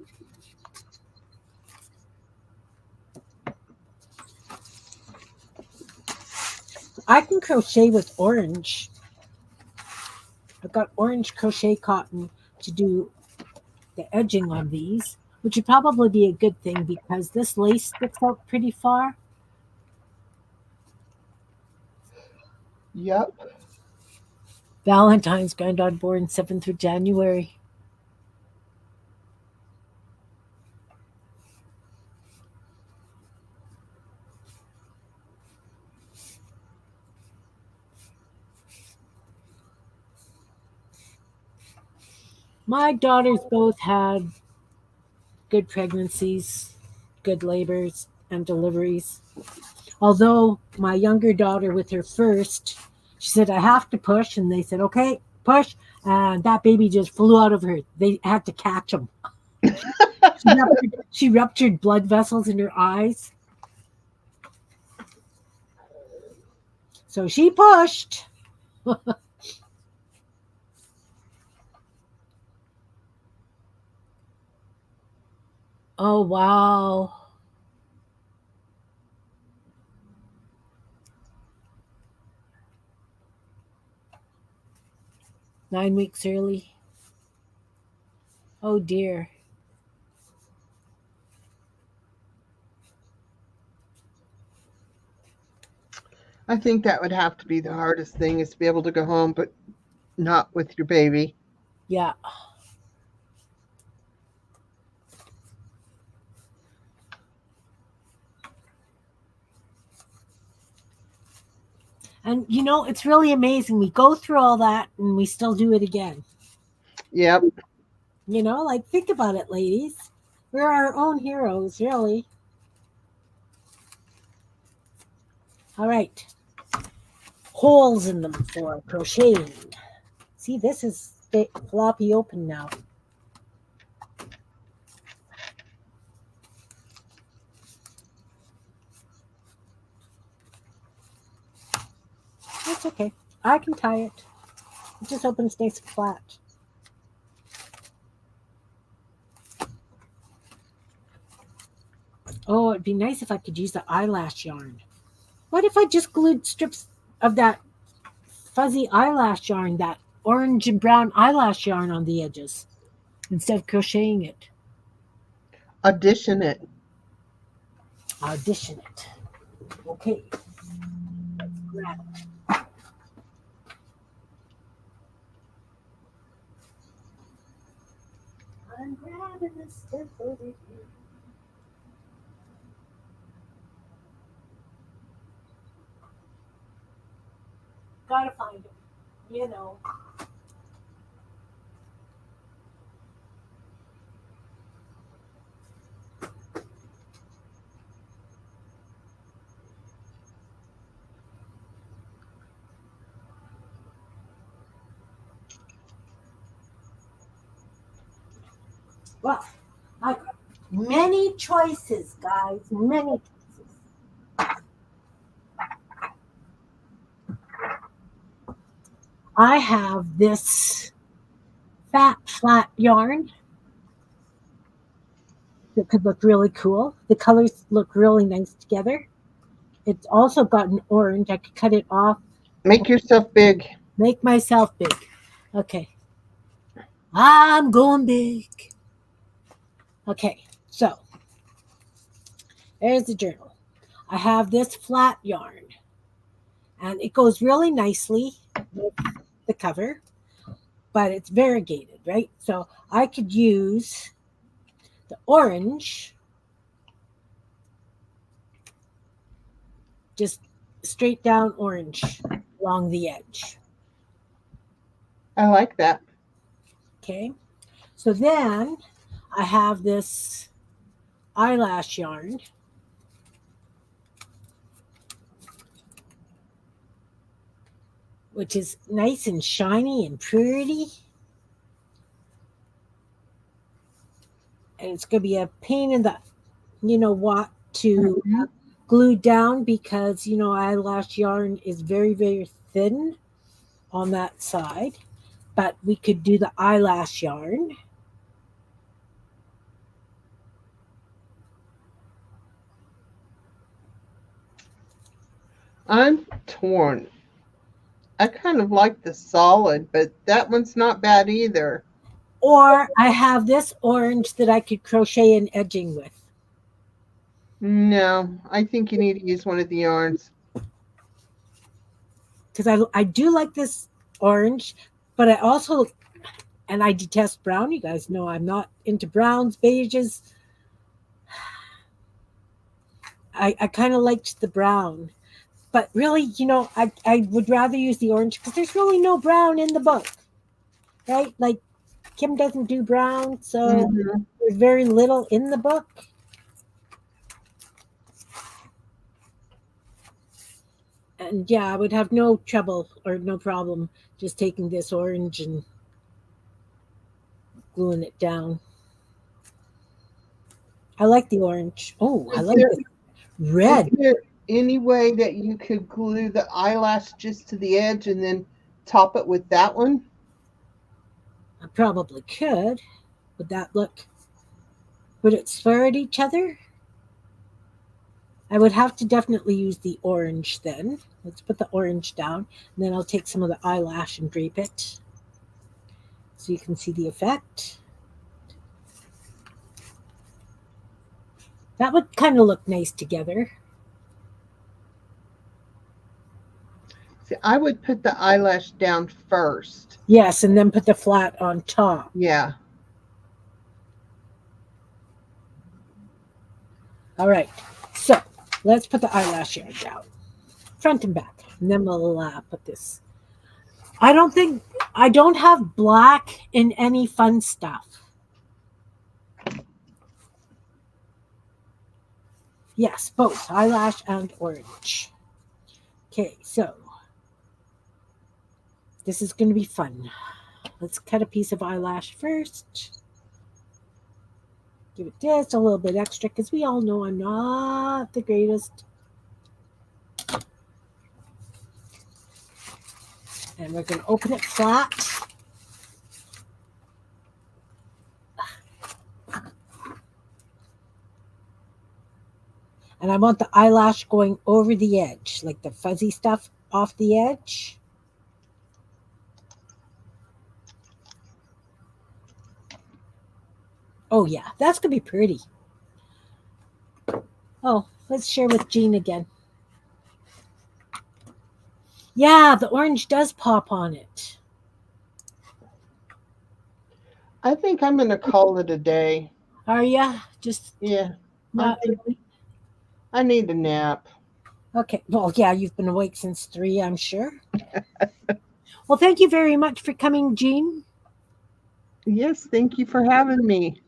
I can crochet with orange. I've got orange crochet cotton to do the edging on these, which would probably be a good thing because this lace sticks out pretty far. Yep. Valentine's granddaughter born 7th of January. My daughters both had good pregnancies, good labors, and deliveries. Although my younger daughter, with her first, she said, I have to push. And they said, okay, push. And that baby just flew out of her. They had to catch him. She ruptured blood vessels in her eyes. So she pushed. Oh, wow. 9 weeks early. Oh, dear. I think that would have to be the hardest thing is to be able to go home, but not with your baby. Yeah. And it's really amazing. We go through all that and we still do it again. Yep. Like think about it, ladies. We're our own heroes, really. All right. Holes in them for crocheting. See, this is floppy open now. That's okay. I can tie it. It just opens nice and flat. Oh, it'd be nice if I could use the eyelash yarn. What if I just glued strips of that fuzzy eyelash yarn, that orange and brown eyelash yarn on the edges instead of crocheting it? Audition it. Audition it. Okay. Let's grab it. I'm grabbing this stuff over here. Gotta find it. Well, I got many choices, guys. Many choices. I have this fat flat yarn that could look really cool. The colors look really nice together. It's also got an orange. I could cut it off, Make yourself big. make myself big. Okay. I'm going big. Okay, so there's the journal. I have this flat yarn, and it goes really nicely with the cover, but it's variegated, right? So I could use the orange, just straight down orange along the edge. I like that. Okay. So then I have this eyelash yarn. Which is nice and shiny and pretty. And it's going to be a pain in the, what to glue down because, eyelash yarn is very, very thin on that side. But we could do the eyelash yarn. I'm torn. I kind of like the solid, but that one's not bad either. Or I have this orange that I could crochet an edging with. No, I think you need to use one of the yarns. Because I do like this orange, but I also, and I detest brown. You guys know I'm not into browns, beiges. I kind of liked the brown. But really, I would rather use the orange because there's really no brown in the book, right? Like Kim doesn't do brown, so there's very little in the book. And yeah, I would have no trouble or no problem just taking this orange and gluing it down. I like the orange. Oh, I like the red. any way that you could glue the eyelash just to the edge and then top it with that one? I probably could. Would that look? Would it slur at each other? I would have to definitely use the orange then. Let's put the orange down, and then I'll take some of the eyelash and drape it so you can see the effect. That would kind of look nice together. See, I would put the eyelash down first. Yes, and then put the flat on top. Yeah. All right, so let's put the eyelash yarn down, front and back, and then we'll put this. I don't have black in any fun stuff. Yes, both eyelash and orange. Okay, so this is going to be fun. Let's cut a piece of eyelash first. Give it just a little bit extra because we all know I'm not the greatest. And we're going to open it flat. And I want the eyelash going over the edge, like the fuzzy stuff off the edge. Oh, yeah, that's going to be pretty. Oh, let's share with Jean again. Yeah, the orange does pop on it. I think I'm going to call it a day. Are ya? Just Yeah. not really? I need a nap. Okay. Well, yeah, you've been awake since 3, I'm sure. Well, thank you very much for coming, Jean. Yes, thank you for having me.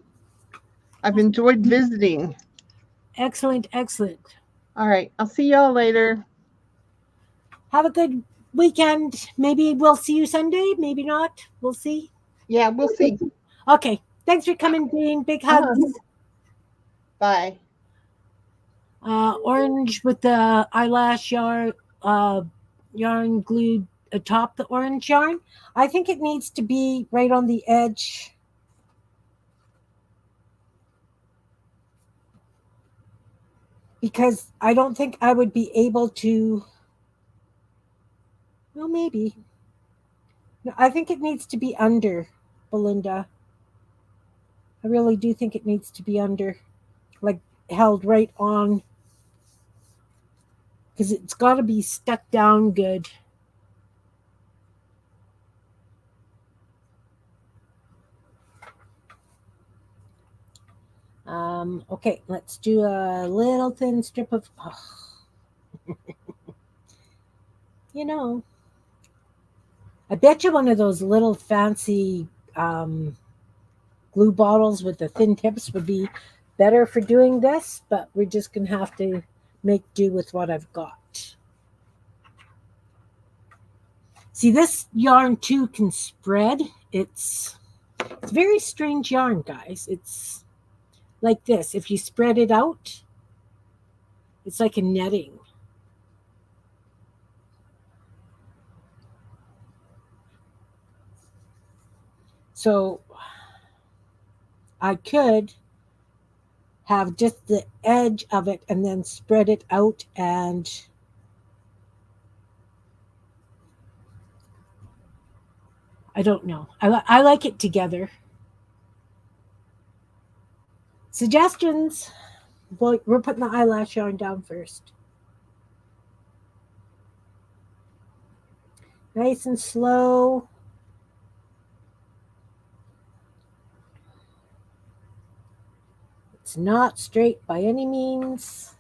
I've enjoyed visiting. Excellent, excellent. All right, I'll see y'all later. Have a good weekend. Maybe we'll see you Sunday. Maybe not. We'll see. Yeah, we'll see. Okay. Thanks for coming, Jean. Big hugs. Bye. Orange with the eyelash yarn, yarn glued atop the orange yarn. I think it needs to be right on the edge. Because I don't think I would be able to. Well, maybe. No, I think it needs to be under, Belinda. I really do think it needs to be under, like held right on. Because it's got to be stuck down good. Okay, let's do a little thin strip of. Oh. You know, I bet you one of those little fancy glue bottles with the thin tips would be better for doing this, but we're just going to have to make do with what I've got. See, this yarn too can spread. It's very strange yarn, guys. It's like this. If you spread it out, it's like a netting. So I could have just the edge of it and then spread it out, and I don't know. I like it together. Suggestions. Well, we're putting the eyelash yarn down first. Nice and slow. It's not straight by any means.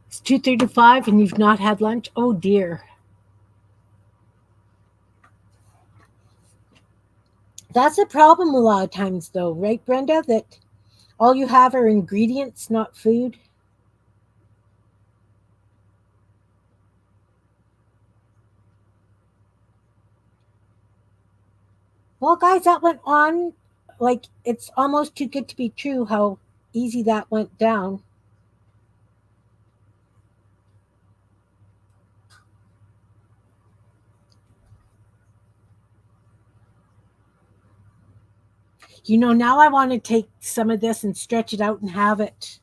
It's 2:35 and you've not had lunch? Oh dear. That's a problem a lot of times though, right, Brenda? That all you have are ingredients, not food. Well, guys, that went on like it's almost too good to be true how easy that went down. Now I want to take some of this and stretch it out and have it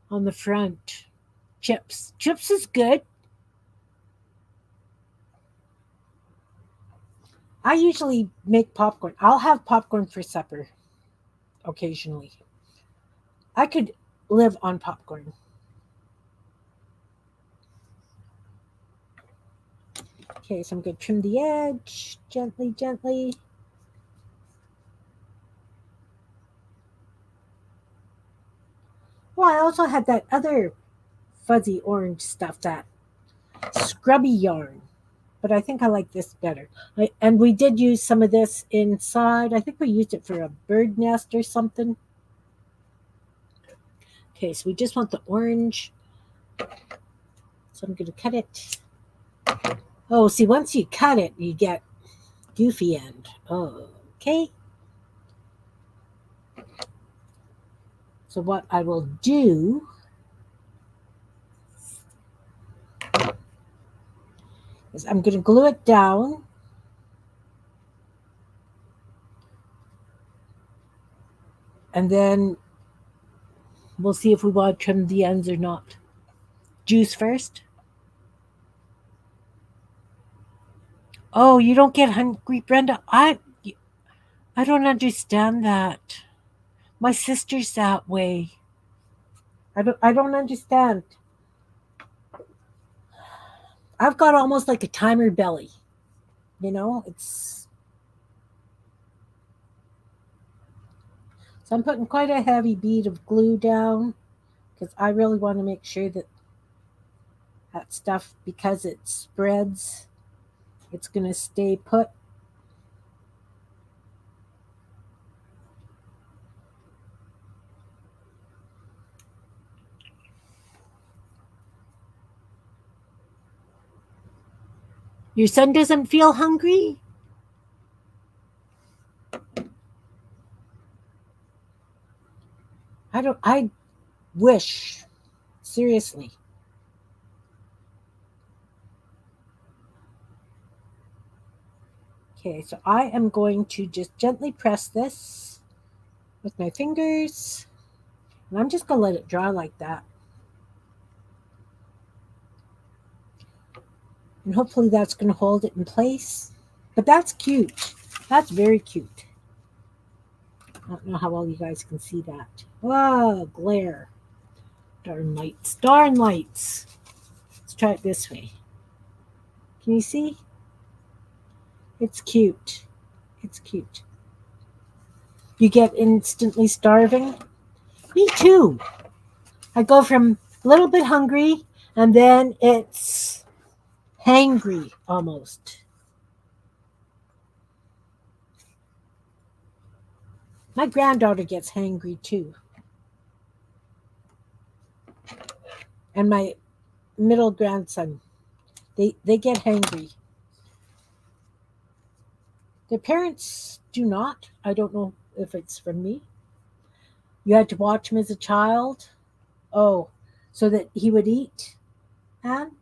on the front. Chips. Chips is good. I usually make popcorn. I'll have popcorn for supper occasionally. I could live on popcorn. Okay, so I'm going to trim the edge gently, gently. Well, I also had that other fuzzy orange stuff, that scrubby yarn. But I think I like this better. And we did use some of this inside. I think we used it for a bird nest or something. Okay, so we just want the orange. So I'm going to cut it. Oh, see, once you cut it, you get goofy end. Oh, okay. So what I will do is I'm going to glue it down. And then we'll see if we want to trim the ends or not. Juice first. Oh, you don't get hungry, Brenda? I don't understand that. My sister's that way. I don't understand. I've got almost like a timer belly. It's so I'm putting quite a heavy bead of glue down because I really want to make sure that stuff, because it spreads, it's going to stay put. Your son doesn't feel hungry? I wish, seriously. Okay, so I am going to just gently press this with my fingers. And I'm just going to let it dry like that. And hopefully that's going to hold it in place. But that's cute. That's very cute. I don't know how well you guys can see that. Oh, glare. Darn lights. Darn lights. Let's try it this way. Can you see? It's cute. It's cute. You get instantly starving? Me too. I go from a little bit hungry and then it's hangry almost. My granddaughter gets hangry too. And my middle grandson, they get hangry. Their parents do not. I don't know if it's from me. You had to watch him as a child. Oh, so that he would eat. And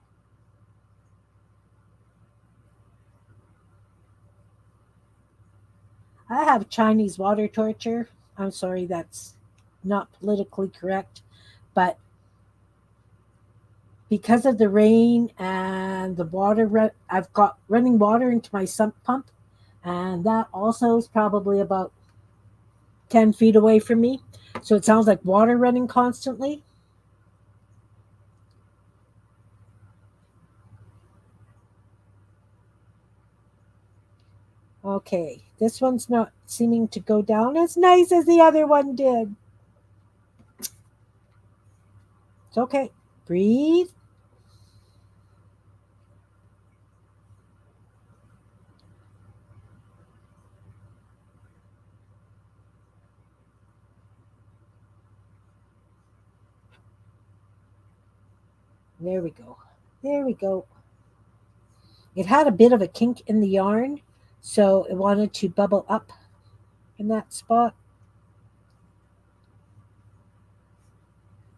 I have Chinese water torture. I'm sorry, that's not politically correct. But because of the rain and the water, I've got running water into my sump pump. And that also is probably about 10 feet away from me. So it sounds like water running constantly. Okay, this one's not seeming to go down as nice as the other one did. It's okay. Breathe. There we go. There we go. It had a bit of a kink in the yarn, So it wanted to bubble up in that spot.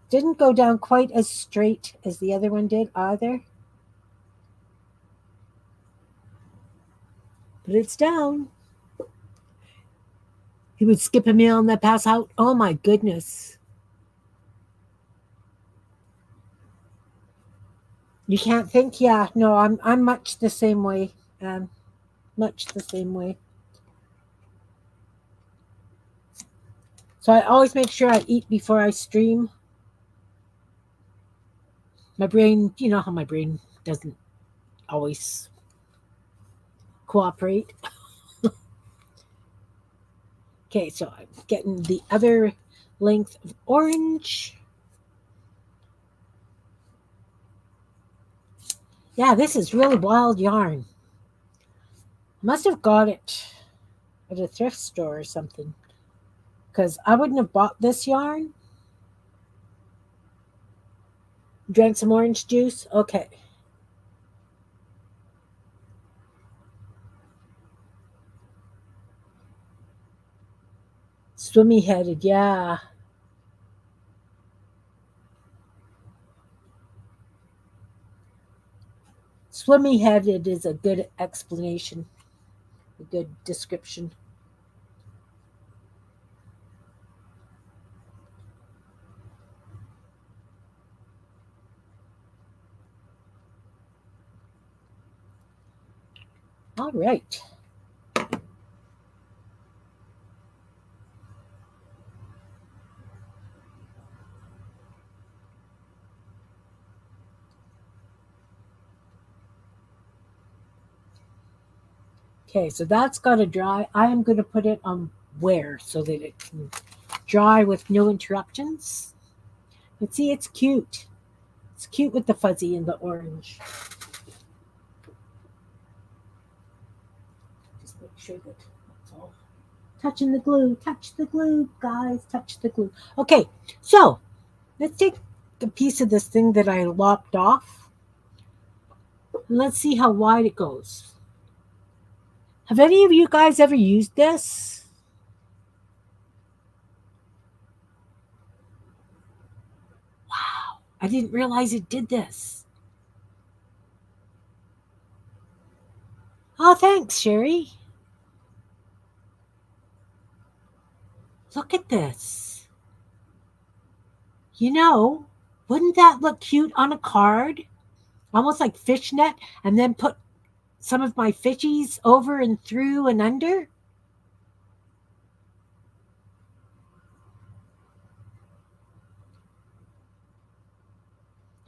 Didn't go down quite as straight as the other one did either, but it's down. He would skip a meal and then pass out. Oh my goodness. You can't think? Yeah, no, I'm much the same way. Um, much the same way. So I always make sure I eat before I stream. My brain, you know how my brain doesn't always cooperate. Okay, so I'm getting the other length of orange. Yeah, this is really wild yarn. Must have got it at a thrift store or something, because I wouldn't have bought this yarn. Drank some orange juice. Okay. Swimmy headed, yeah. Swimmy headed is a good explanation, a good description. All right. Okay, so that's got to dry. I am going to put it on wear so that it can dry with no interruptions. But see, it's cute. It's cute with the fuzzy and the orange. Just make sure that that's all. Touching the glue. Touch the glue, guys. Touch the glue. Okay, so let's take a piece of this thing that I lopped off. Let's see how wide it goes. Have any of you guys ever used this? Wow, I didn't realize it did this. Oh, thanks, Sherry. Look at this. You know, wouldn't that look cute on a card? Almost like fishnet, and then put some of my fishies over and through and under?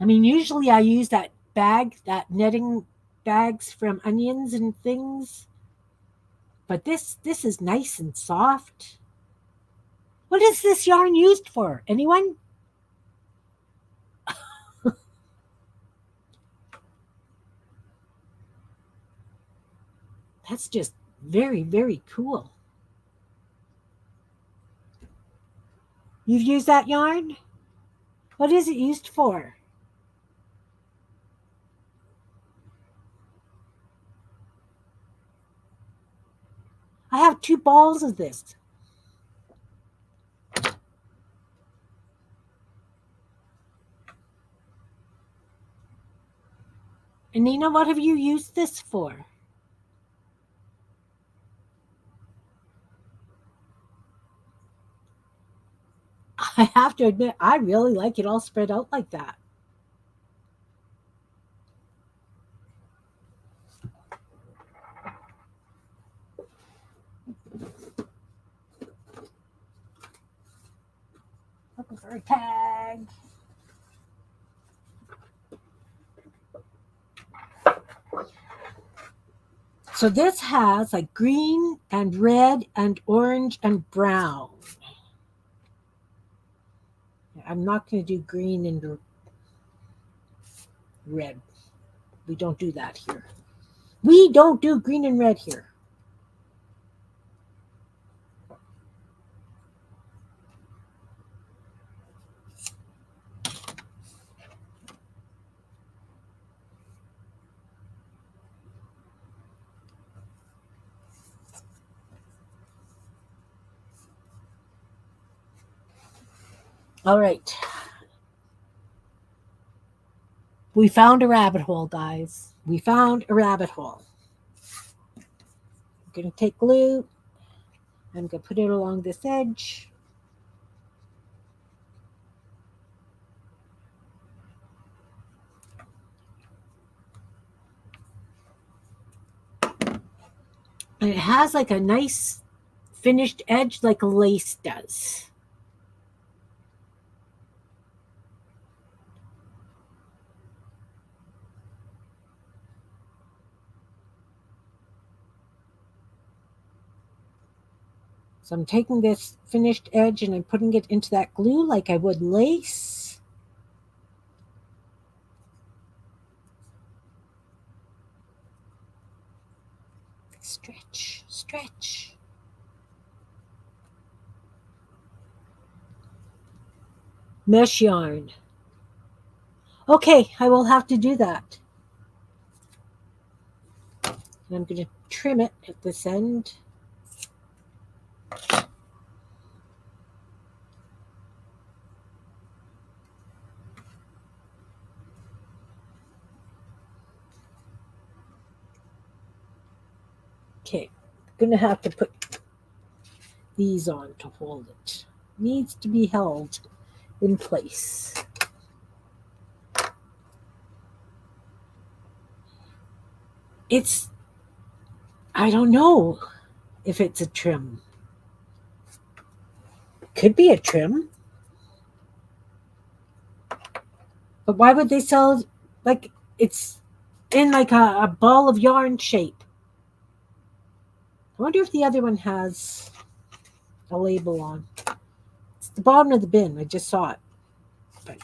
I mean, usually I use that bag, that netting bags from onions and things. But this is nice and soft. What is this yarn used for? Anyone? That's just very, very cool. You've used that yarn? What is it used for? I have 2 balls of this. And Nina, what have you used this for? I have to admit, I really like it all spread out like that. Looking for a tag. So this has like green and red and orange and brown. I'm not going to do green and red. We don't do that here. We don't do green and red here. All right. We found a rabbit hole, guys. We found a rabbit hole. I'm going to take glue. I'm going to put it along this edge. And it has like a nice finished edge like a lace does. So I'm taking this finished edge and I'm putting it into that glue like I would lace. Stretch, stretch. Mesh yarn. Okay, I will have to do that. And I'm going to trim it at this end. Okay, I'm going to have to put these on to hold it. Needs to be held in place. It's, I don't know if it's a trim. Could be a trim. But why would they sell like it's in like a ball of yarn shape? I wonder if the other one has a label on. It's the bottom of the bin. I just saw it. But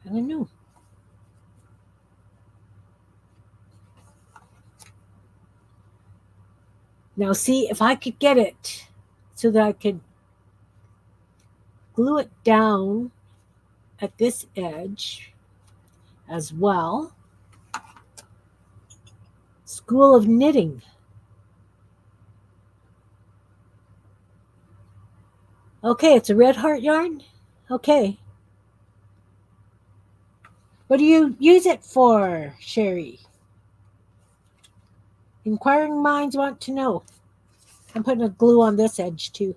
I don't know. Now see if I could get it so that I could glue it down at this edge as well. School of Knitting. Okay, it's a red heart yarn. Okay. What do you use it for, Sherry? Inquiring minds want to know. I'm putting a glue on this edge too.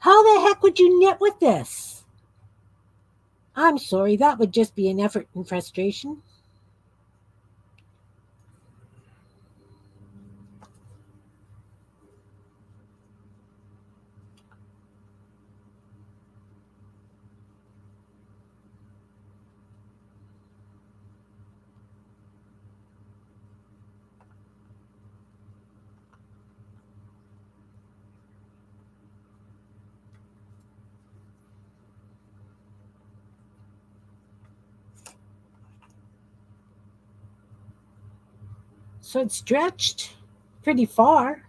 How the heck would you knit with this? I'm sorry, that would just be an effort and frustration. So it's stretched pretty far.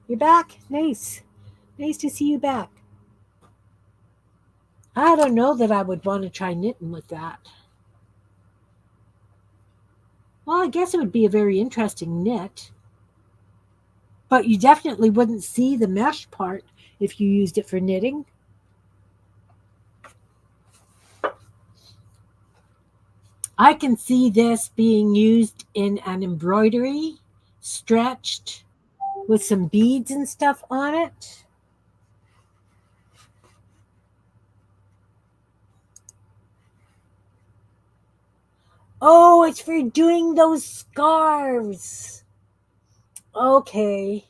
You're back? Nice. Nice to see you back. I don't know that I would want to try knitting with that. Well, I guess it would be a very interesting knit. But you definitely wouldn't see the mesh part if you used it for knitting. I can see this being used in an embroidery, stretched with some beads and stuff on it. Oh, it's for doing those scarves. Okay.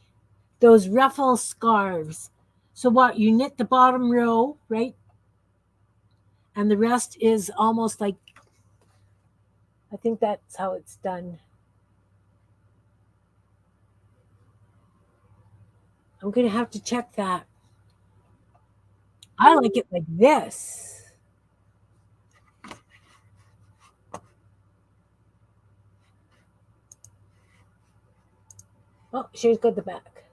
Those ruffle scarves. So what, you knit the bottom row, right? And the rest is almost like, I think that's how it's done. I'm going to have to check that. I like it like this. Oh, she's got the back.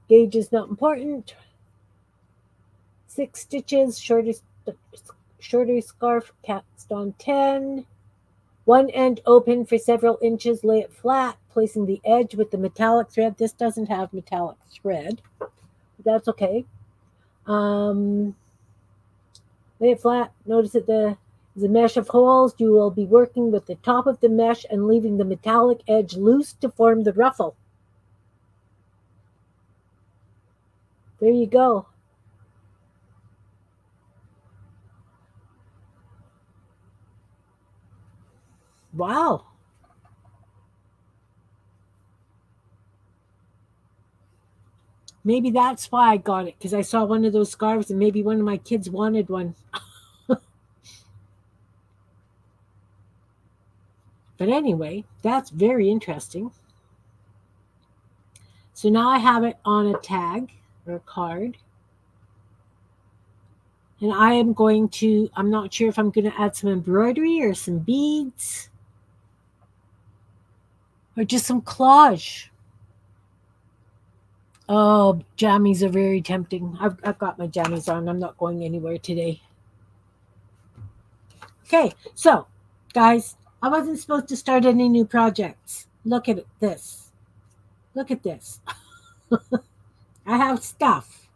Gauge is not important. 6 stitches, shorter scarf cast on 10. One end open for several inches, lay it flat, placing the edge with the metallic thread. This doesn't have metallic thread. That's okay. Lay it flat. Notice that there's a mesh of holes. You will be working with the top of the mesh and leaving the metallic edge loose to form the ruffle. There you go. Wow. Maybe that's why I got it, because I saw one of those scarves and maybe one of my kids wanted one. But anyway, that's very interesting. So now I have it on a tag or a card. And I am going to, I'm not sure if I'm going to add some embroidery or some beads or just some collage. Oh, jammies are very tempting. I've got my jammies on. I'm not going anywhere today. Okay, so guys, I wasn't supposed to start any new projects. Look at this. Look at this. I have stuff.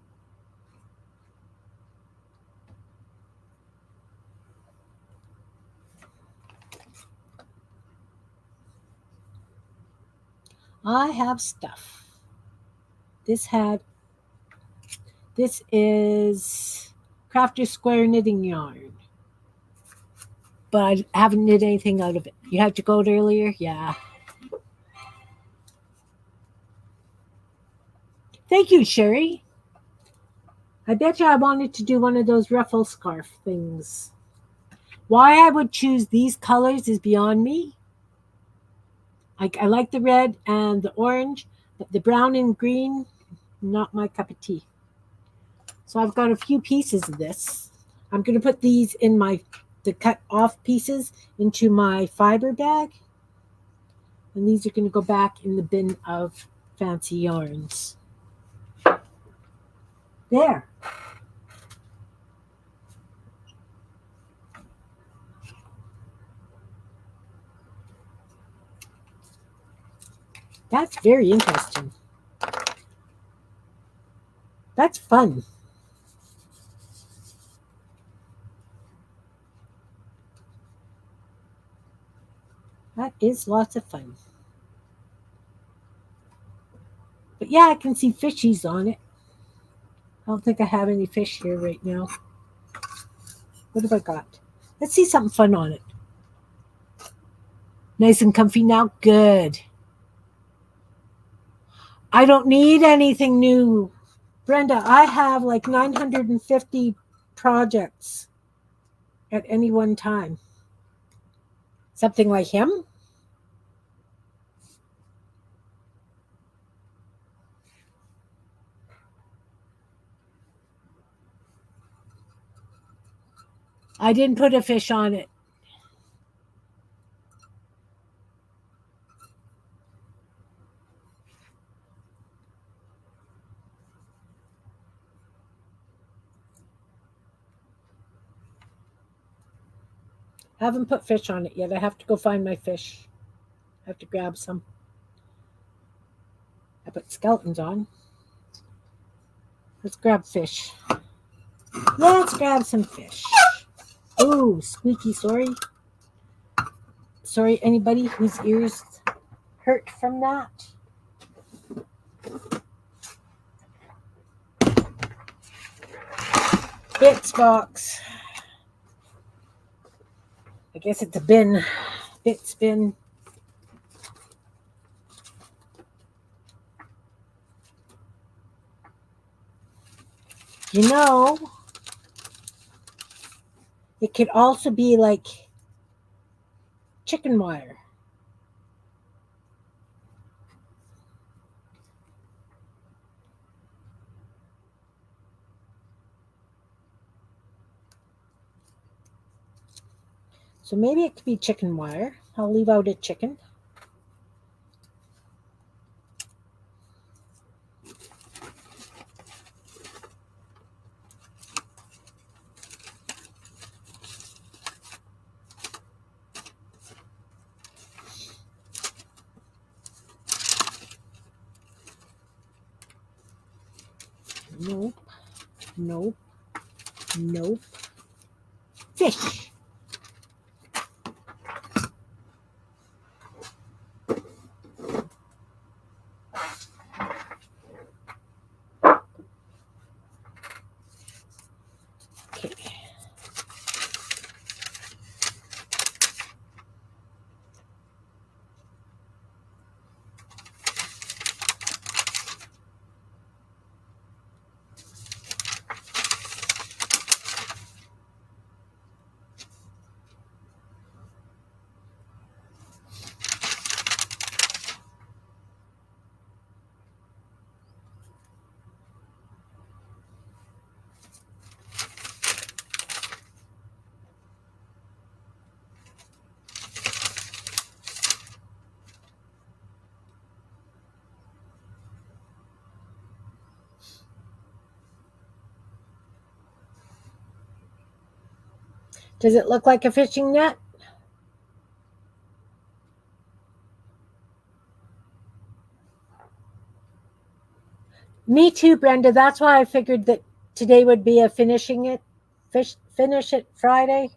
I have stuff. This is Crafter Square knitting yarn. But I haven't knit anything out of it. You had to go earlier? Yeah. Thank you, Sherry. I bet you I wanted to do one of those ruffle scarf things. Why I would choose these colors is beyond me. I like the red and the orange, but the brown and green, not my cup of tea. So I've got a few pieces of this. I'm going to put these in the cut off pieces into my fiber bag. And these are going to go back in the bin of fancy yarns. There. That's very interesting. That's fun. That is lots of fun. But yeah, I can see fishies on it. I don't think I have any fish here right now. What have I got? Let's see something fun on it. Nice and comfy now? Good. I don't need anything new. Brenda, I have like 950 projects at any one time. Something like him? I didn't put a fish on it. I haven't put fish on it yet. I have to go find my fish. I have to grab some. I put skeletons on. Let's grab fish. Let's grab some fish. Ooh, squeaky, sorry. Sorry, anybody whose ears hurt from that. Bits box. I guess it's a bin. Bits bin. You know, it could also be like chicken wire. So maybe it could be chicken wire. I'll leave out a chicken. Nope. Nope. Nope. Fish. Okay. Does it look like a fishing net? Me too, Brenda. That's why I figured that today would be a finish it Friday.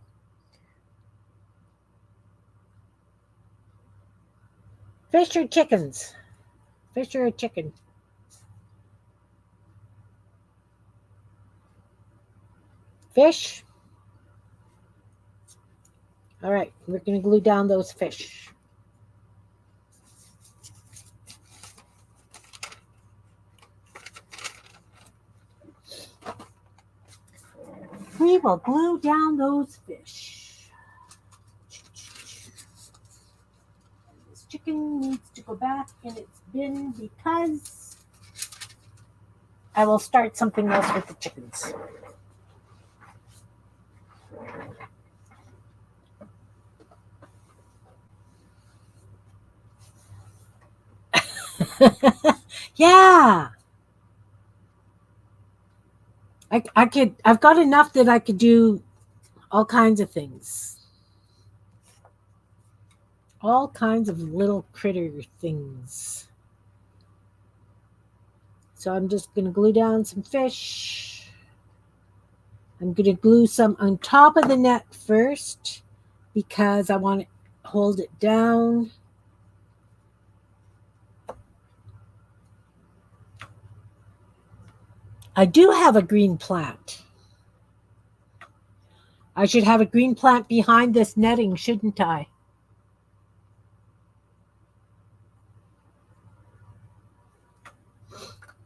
Fish or chickens? Fish or a chicken? Fish. All right, we're going to glue down those fish. We will glue down those fish. This chicken needs to go back in its bin because I will start something else with the chickens. Yeah. I've got enough that I could do all kinds of things. All kinds of little critter things. So I'm just going to glue down some fish. I'm going to glue some on top of the net first because I want to hold it down. I do have a green plant. I should have a green plant behind this netting, shouldn't I?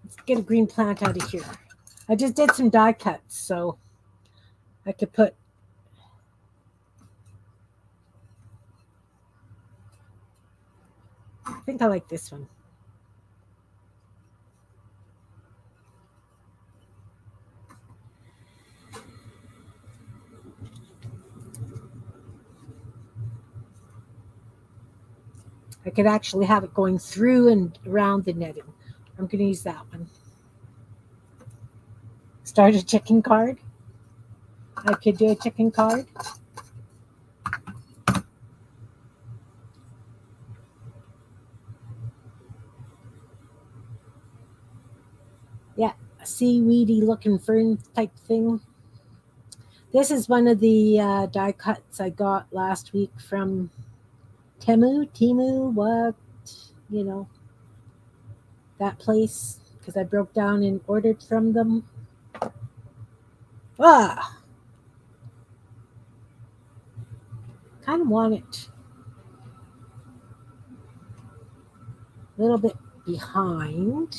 Let's get a green plant out of here. I just did some die cuts, so I could put I think I like this one. I could actually have it going through and around the netting. I'm going to use that one. Start a chicken card. I could do a chicken card. Yeah, a seaweedy looking fern type thing. This is one of the die cuts I got last week from Temu, what, you know, that place, because I broke down and ordered from them. Kind of want it a little bit behind.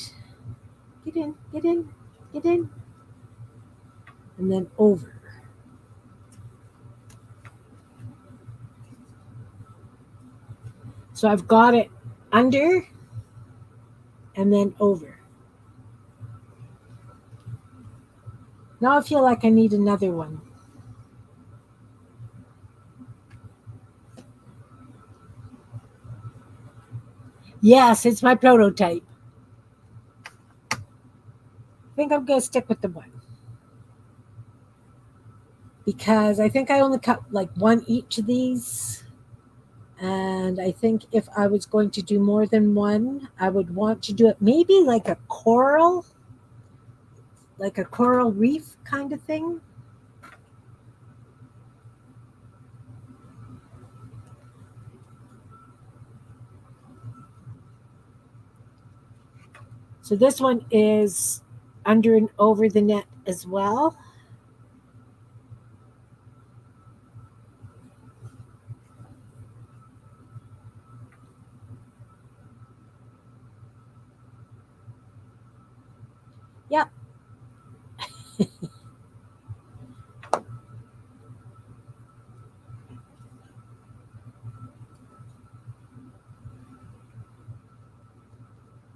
Get in, get in, get in. And then over. So I've got it under and then over. Now I feel like I need another one. Yes, it's my prototype. I think I'm going to stick with the one. Because I think I only cut like one each of these. And I think if I was going to do more than one, I would want to do it maybe like a coral. like a coral reef kind of thing. So this one is under and over the net as well. Yep.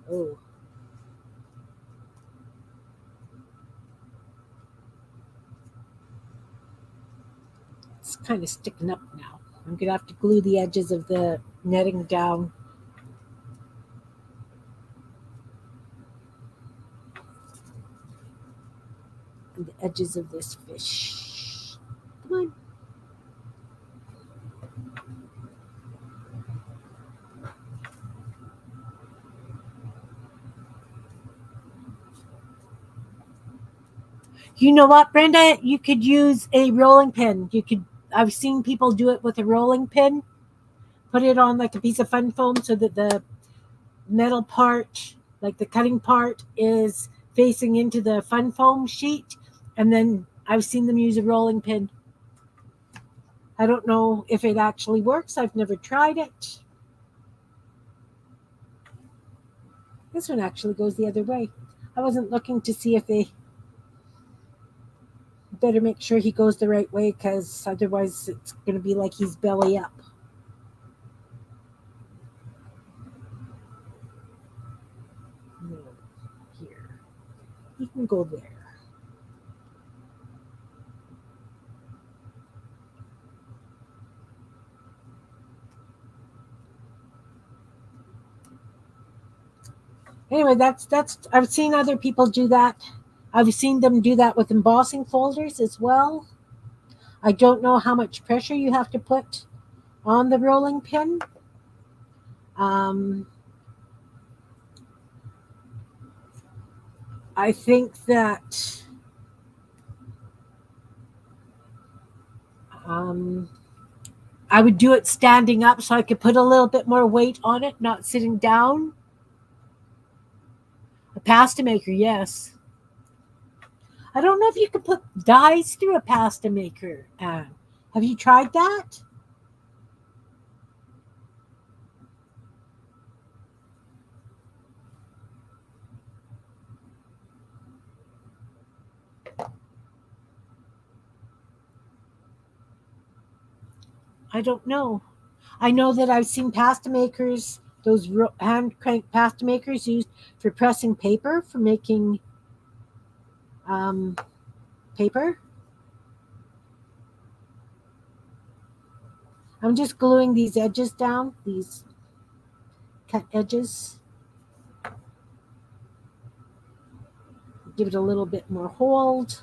Oh, it's kind of sticking up now. I'm going to have to glue the edges of the netting down. And the edges of this fish. Come on. You know what, Brenda? You could use a rolling pin. You could. I've seen people do it with a rolling pin. Put it on like a piece of fun foam so that the metal part, like the cutting part, is facing into the fun foam sheet, and then I've seen them use a rolling pin. I don't know if it actually works. I've never tried it. This one actually goes the other way. I wasn't looking to see if they better make sure he goes the right way because otherwise it's going to be like he's belly up. No, here. He can go there. Anyway, that's I've seen other people do that. I've seen them do that with embossing folders as well. I don't know how much pressure you have to put on the rolling pin. Um, I think that um, I would do it standing up so I could put a little bit more weight on it, not sitting down. A pasta maker, yes. I don't know if you could put dies through a pasta maker. Have you tried that? I don't know. I know that I've seen pasta makers, those hand crank pasta makers used for pressing paper, for making um, paper. I'm just gluing these edges down, these cut edges. Give it a little bit more hold.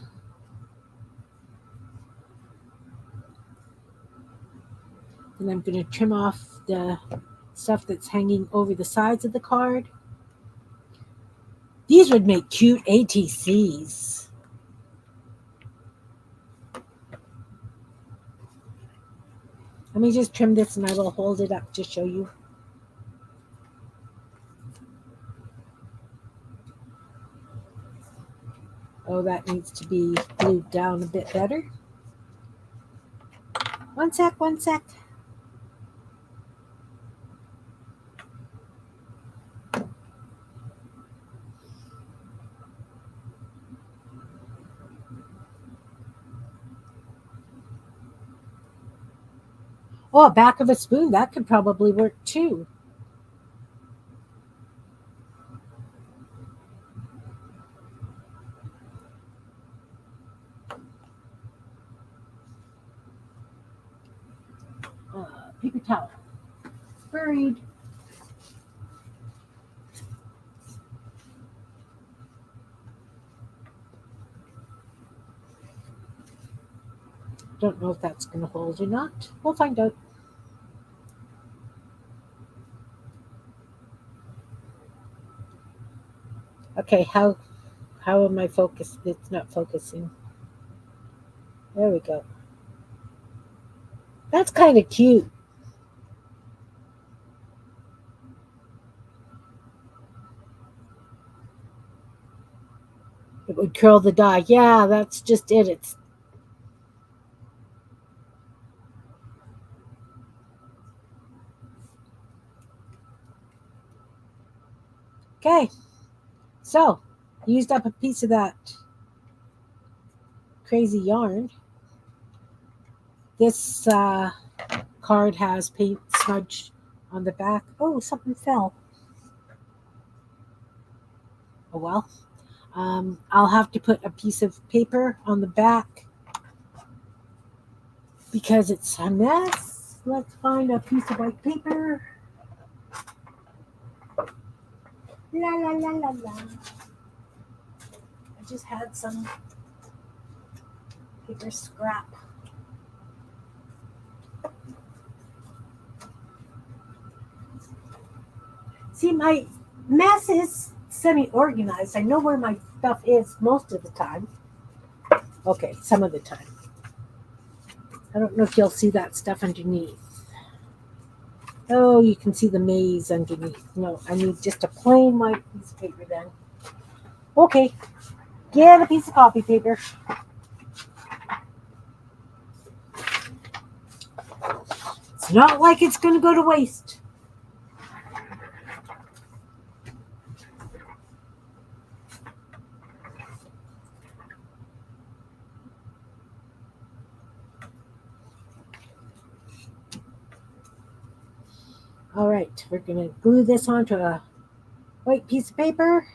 Then I'm going to trim off the stuff that's hanging over the sides of the card. These would make cute ATCs. Let me just trim this and I will hold it up to show you. Oh, that needs to be glued down a bit better. One sec, one sec. Oh, back of a spoon, that could probably work too. Paper towel. Buried. Don't know if that's going to hold or not. We'll find out. Okay, how How am I focused? It's not focusing. There we go. That's kind of cute. It would curl the dye. Yeah, that's just it. It's okay. So, used up a piece of that crazy yarn. This card has paint smudged on the back. Oh, something fell. Oh well. I'll have to put a piece of paper on the back because it's a mess. Let's find a piece of white paper. La la la la la. I just had some paper scrap. See, my mess is semi-organized. I know where my stuff is most of the time. Okay, some of the time. I don't know if you'll see that stuff underneath. Oh, you can see the maze underneath. No, I need just a plain white piece of paper then. Okay, get a piece of copy paper. It's not like it's going to go to waste. All right, we're going to glue this onto a white piece of paper.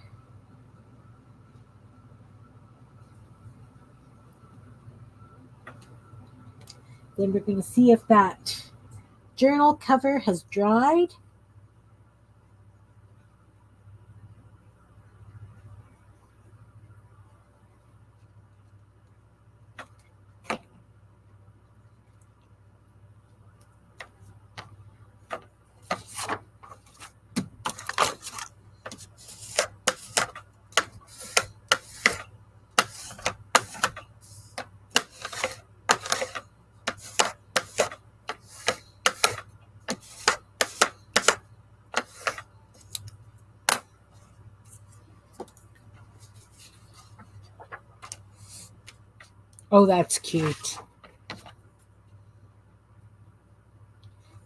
Then we're going to see if that journal cover has dried. Oh, that's cute.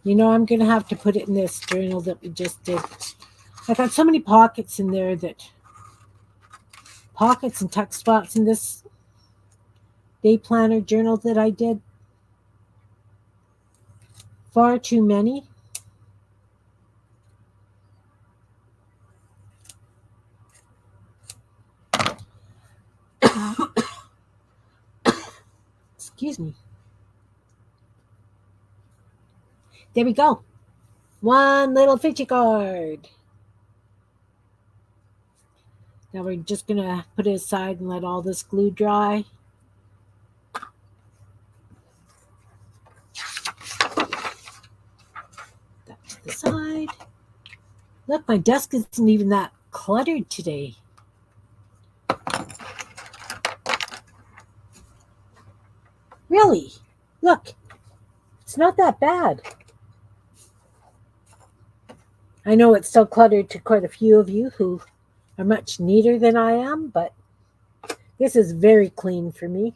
You know, I'm going to have to put it in this journal that we just did. I got so many pockets in there pockets and tuck spots in this day planner journal that I did. Far too many. Excuse me. There we go. One little fishy card. Now we're just going to put it aside and let all this glue dry. That to the side. Look, my desk isn't even that cluttered today. Really? Look, it's not that bad. I know it's still cluttered to quite a few of you who are much neater than I am, but this is very clean for me.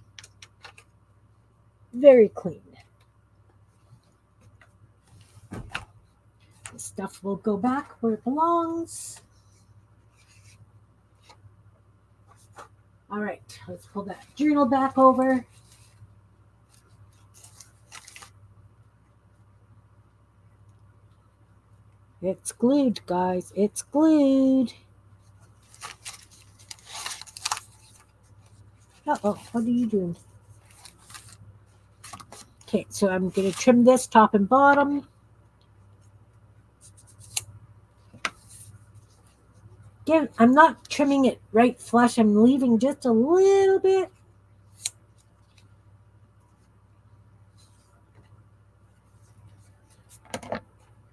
Very clean. This stuff will go back where it belongs. All right, let's pull that journal back over. It's glued, guys. It's glued. Uh-oh, what are you doing? Okay, so I'm going to trim this top and bottom. Again, I'm not trimming it right flush. I'm leaving just a little bit.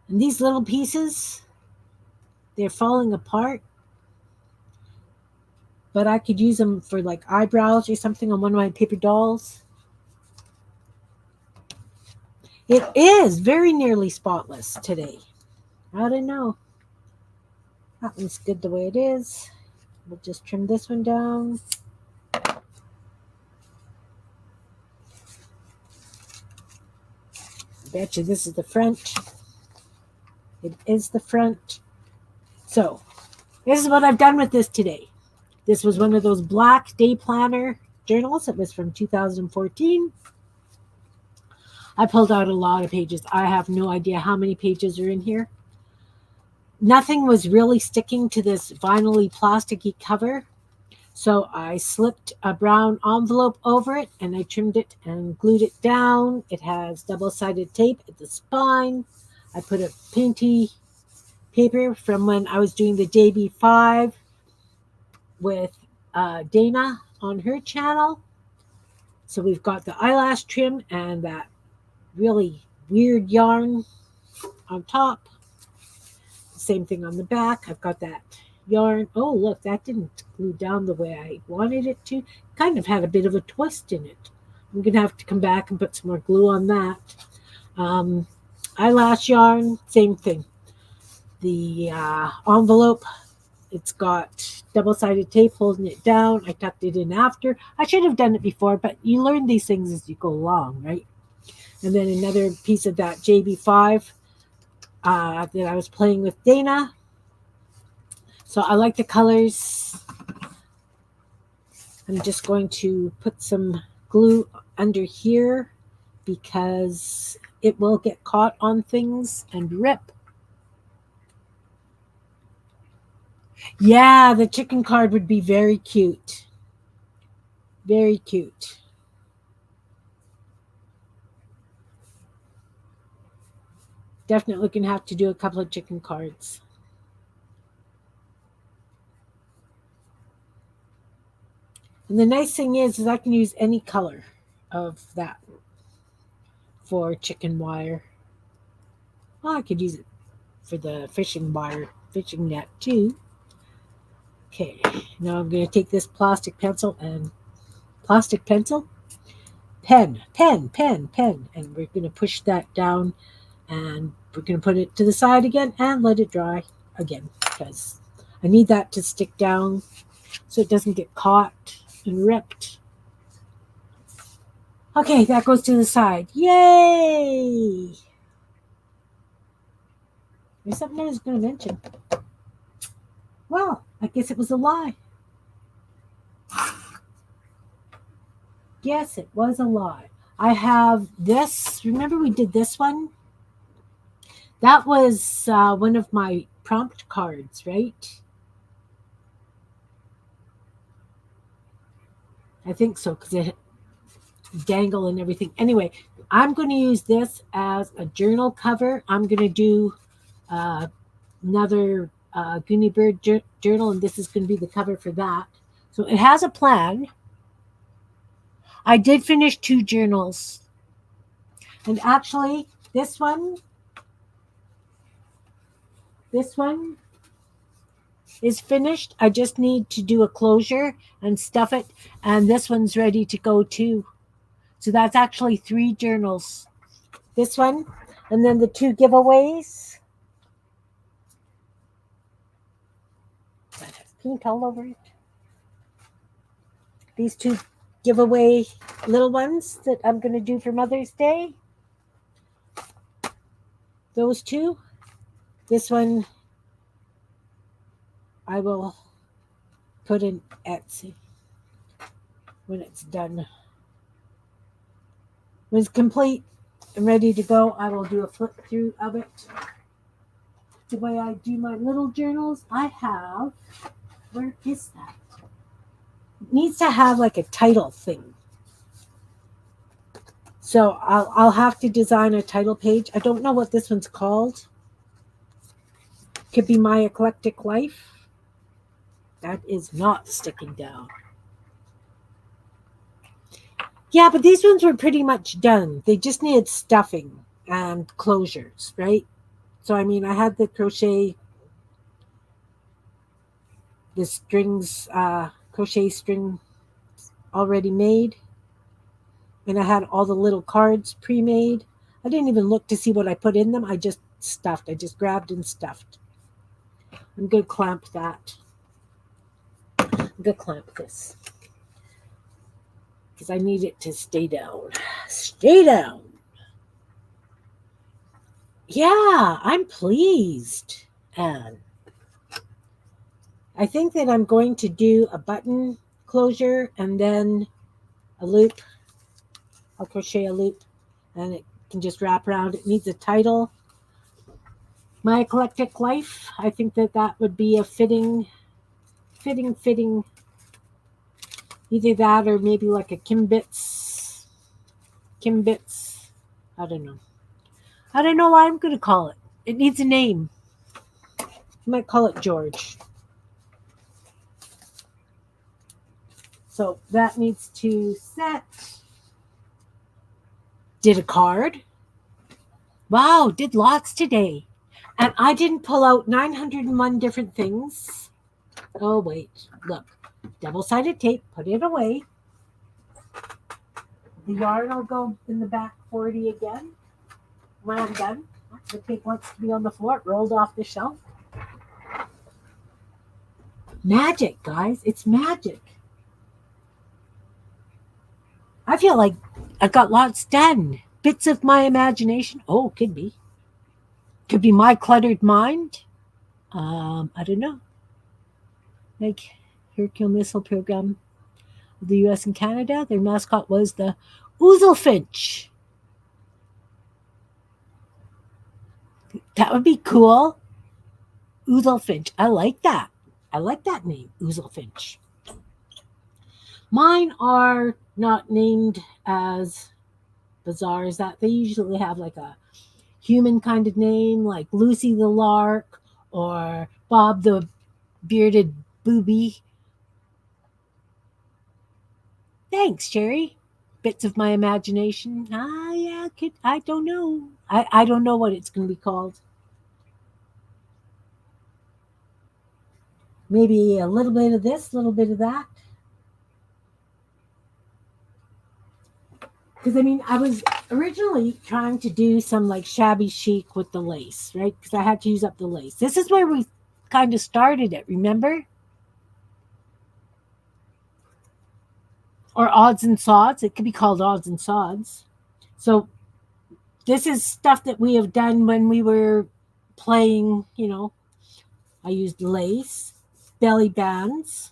And these little pieces, they're falling apart. but I could use them for like eyebrows or something on one of my paper dolls. It is very nearly spotless today. I don't know. That one's good the way it is. We'll just trim this one down. Bet you this is the front. It is the front. So, this is what I've done with this today. This was one of those black day planner journals. It was from 2014. I pulled out a lot of pages. I have no idea how many pages are in here. Nothing was really sticking to this vinyl-y plasticky cover. So I slipped a brown envelope over it and I trimmed it and glued it down. It has double-sided tape at the spine. I put a painty paper from when I was doing the JB5 with Dana on her channel. So we've got the eyelash trim and that really weird yarn on top. Same thing on the back. I've got that yarn. Oh, look, that didn't glue down the way I wanted it to. Kind of had a bit of a twist in it. I'm going to have to come back and put some more glue on that. Eyelash yarn, same thing. The envelope, it's got double-sided tape holding it down. I tucked it in after. I should have done it before, but you learn these things as you go along, right? And then another piece of that JB5 that I was playing with Dana. So I like the colors. I'm just going to put some glue under here because it will get caught on things and rip. Yeah, the chicken card would be very cute. Very cute. Definitely going to have to do a couple of chicken cards. And the nice thing is I can use any color of that for chicken wire. Well, I could use it for the fishing wire, fishing net too. Okay, now I'm going to take this plastic pencil, and pen, and we're going to push that down, and we're going to put it to the side again and let it dry again because I need that to stick down so it doesn't get caught and ripped. Okay, that goes to the side. Yay! There's something I was going to mention. Well, I guess it was a lie. Yes, it was a lie. I have this. Remember we did this one? That was one of my prompt cards, right? I think so, because it dangle and everything. Anyway, I'm going to use this as a journal cover. I'm going to do another Goonie Bird journal, and this is going to be the cover for that. So it has a plan. I did finish 2 journals. And actually, this one is finished. I just need to do a closure and stuff it. And this one's ready to go too. So that's actually 3 journals. This one, and then the 2 giveaways. Paint all over it. These 2 giveaway little ones that I'm going to do for Mother's Day. Those 2. This one I will put in Etsy when it's done. When it's complete and ready to go, I will do a flip through of it. The way I do my little journals, I have, where is that? It needs to have like a title thing. So I'll have to design a title page. I don't know what this one's called. Could be My Eclectic Life. That is not sticking down. Yeah, but these ones were pretty much done. They just needed stuffing and closures, right? So, I mean, I had the crochet, the strings crochet string already made. And I had all the little cards pre-made. I didn't even look to see what I put in them. I just stuffed. I just grabbed and stuffed. I'm going to clamp that. I'm going to clamp this because I need it to stay down. Stay down. Yeah, I'm pleased. And I think that I'm going to do a button closure and then a loop. I'll crochet a loop and it can just wrap around. It needs a title. My Eclectic Life. I think that that would be a fitting, either that or maybe like a Kimbits. I don't know. I don't know what I'm going to call it. It needs a name. I might call it George. So that needs to set. Did a card. Wow, did lots today. And I didn't pull out 901 different things. Oh, wait. Look. Double-sided tape. Put it away. The yarn will go in the back 40 again when I'm done. The tape wants to be on the floor. It rolled off the shelf. Magic, guys. It's magic. I feel like I got lots done. Bits of my imagination. Oh, could be. Could be my cluttered mind. I don't know. Like Hercule Missile Program of the U.S. and Canada. Their mascot was the Ouzelfinch. That would be cool. Ouzelfinch. I like that. I like that name, Ouzelfinch. Mine are not named as bizarre as that. They usually have like a human kind of name, like Lucy the Lark or Bob the Bearded Booby. Thanks, Sherry. Bits of my imagination. Yeah, I don't know. I don't know what it's going to be called. Maybe a little bit of this, a little bit of that. Because I mean, I was originally trying to do some like shabby chic with the lace, right? Because I had to use up the lace. This is where we kind of started it, remember? Or odds and sods. It could be called odds and sods. So this is stuff that we have done when we were playing, you know. I used lace, belly bands.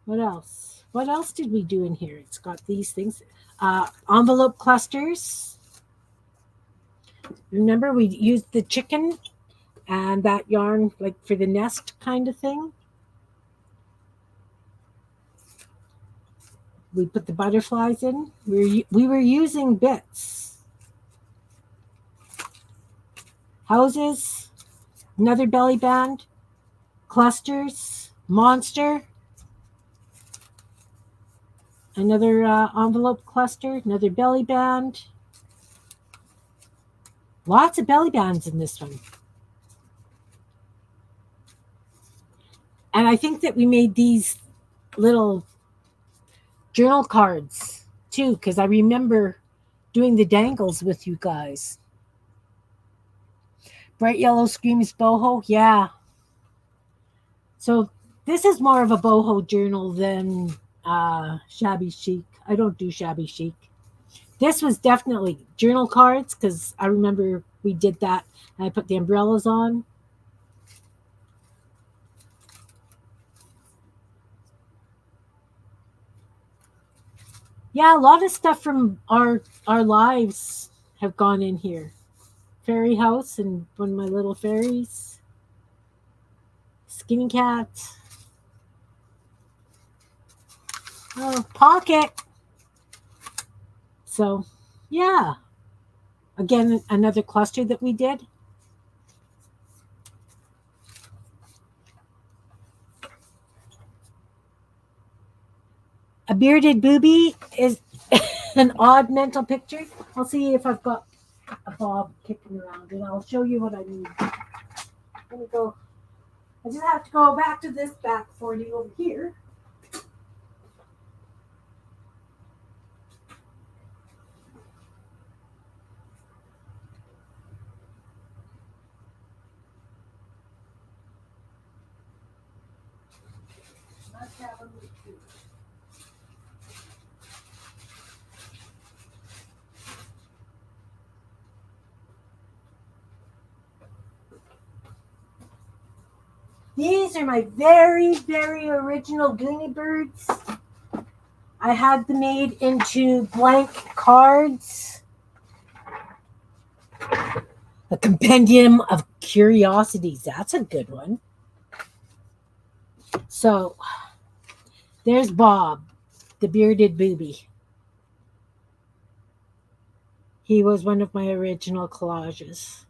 What else? What else did we do in here? It's got these things. Envelope clusters. Remember, we used the chicken and that yarn like for the nest kind of thing. We put the butterflies in. We were using bits. Houses, another belly band, clusters, monster, another envelope cluster, another belly band. Lots of belly bands in this one. And I think that we made these little journal cards too, because I remember doing the dangles with you guys. Bright Yellow Screams Boho, yeah. So this is more of a boho journal than shabby chic. I don't do shabby chic. This was definitely journal cards because I remember we did that and I put the umbrellas on. Yeah, a lot of stuff from our lives have gone in here. Fairy house and one of my little fairies. Skinny cat. Oh, pocket. So, yeah. Again, another cluster that we did. A bearded booby is an odd mental picture. I'll see if I've got a bob kicking around and I'll show you what I mean. Let me go I just have to go back to this back 40 over here. Must have a too. These are my very, very original Goonie birds. I had them made into blank cards. A compendium of curiosities. That's a good one. So there's Bob, the bearded booby. He was one of my original collages.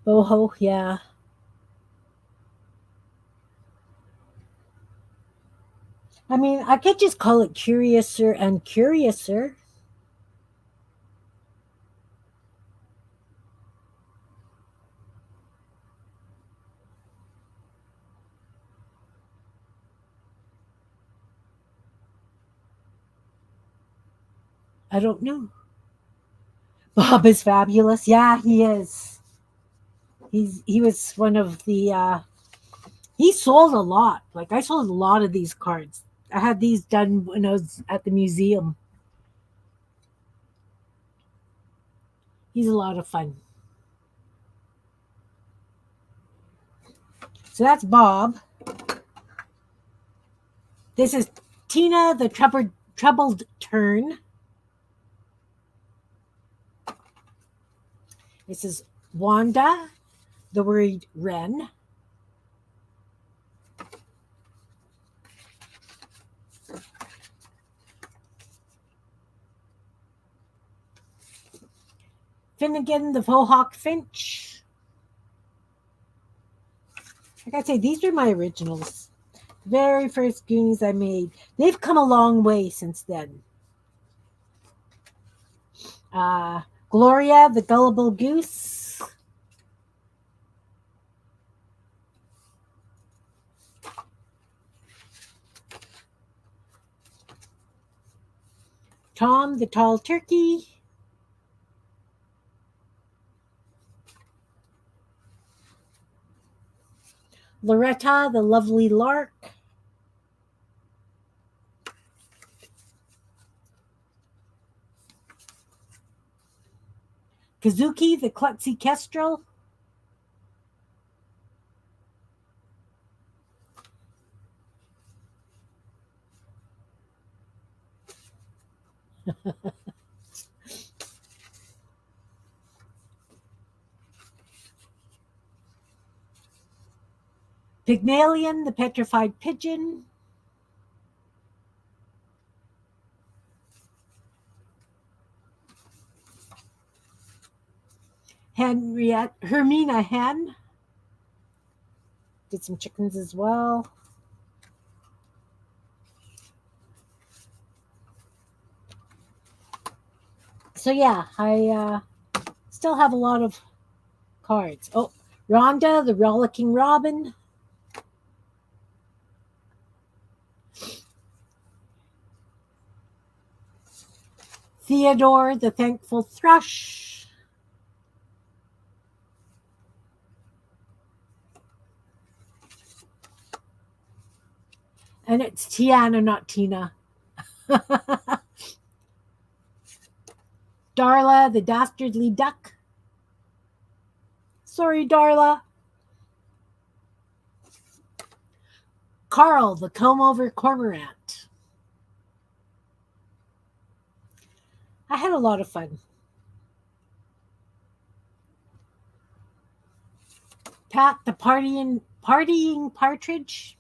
Boho, yeah. I mean, I could just call it Curiouser and Curiouser. I don't know. Bob is fabulous. Yeah, he is. He was one of the he sold a lot. Like I sold a lot of these cards. I had these done when I was at the museum. He's a lot of fun. So that's Bob. This is Tina, the troubled tern. This is Wanda, the worried wren. Finnegan, the faux finch. Like I say, these are my originals. Very first Goonies I made. They've come a long way since then. Gloria, the gullible goose. Tom, the tall turkey. Loretta, the lovely lark. Kazuki, the klutzy kestrel. Pygmalion, the petrified pigeon. Hermina hen. Did some chickens as well. So yeah, I still have a lot of cards. Oh, Rhonda, the rollicking robin. Theodore, the thankful thrush. And it's Tiana, not Tina. Darla, the dastardly duck. Sorry, Darla. Carl, the comb-over cormorant. I had a lot of fun. Pat, the partying partridge.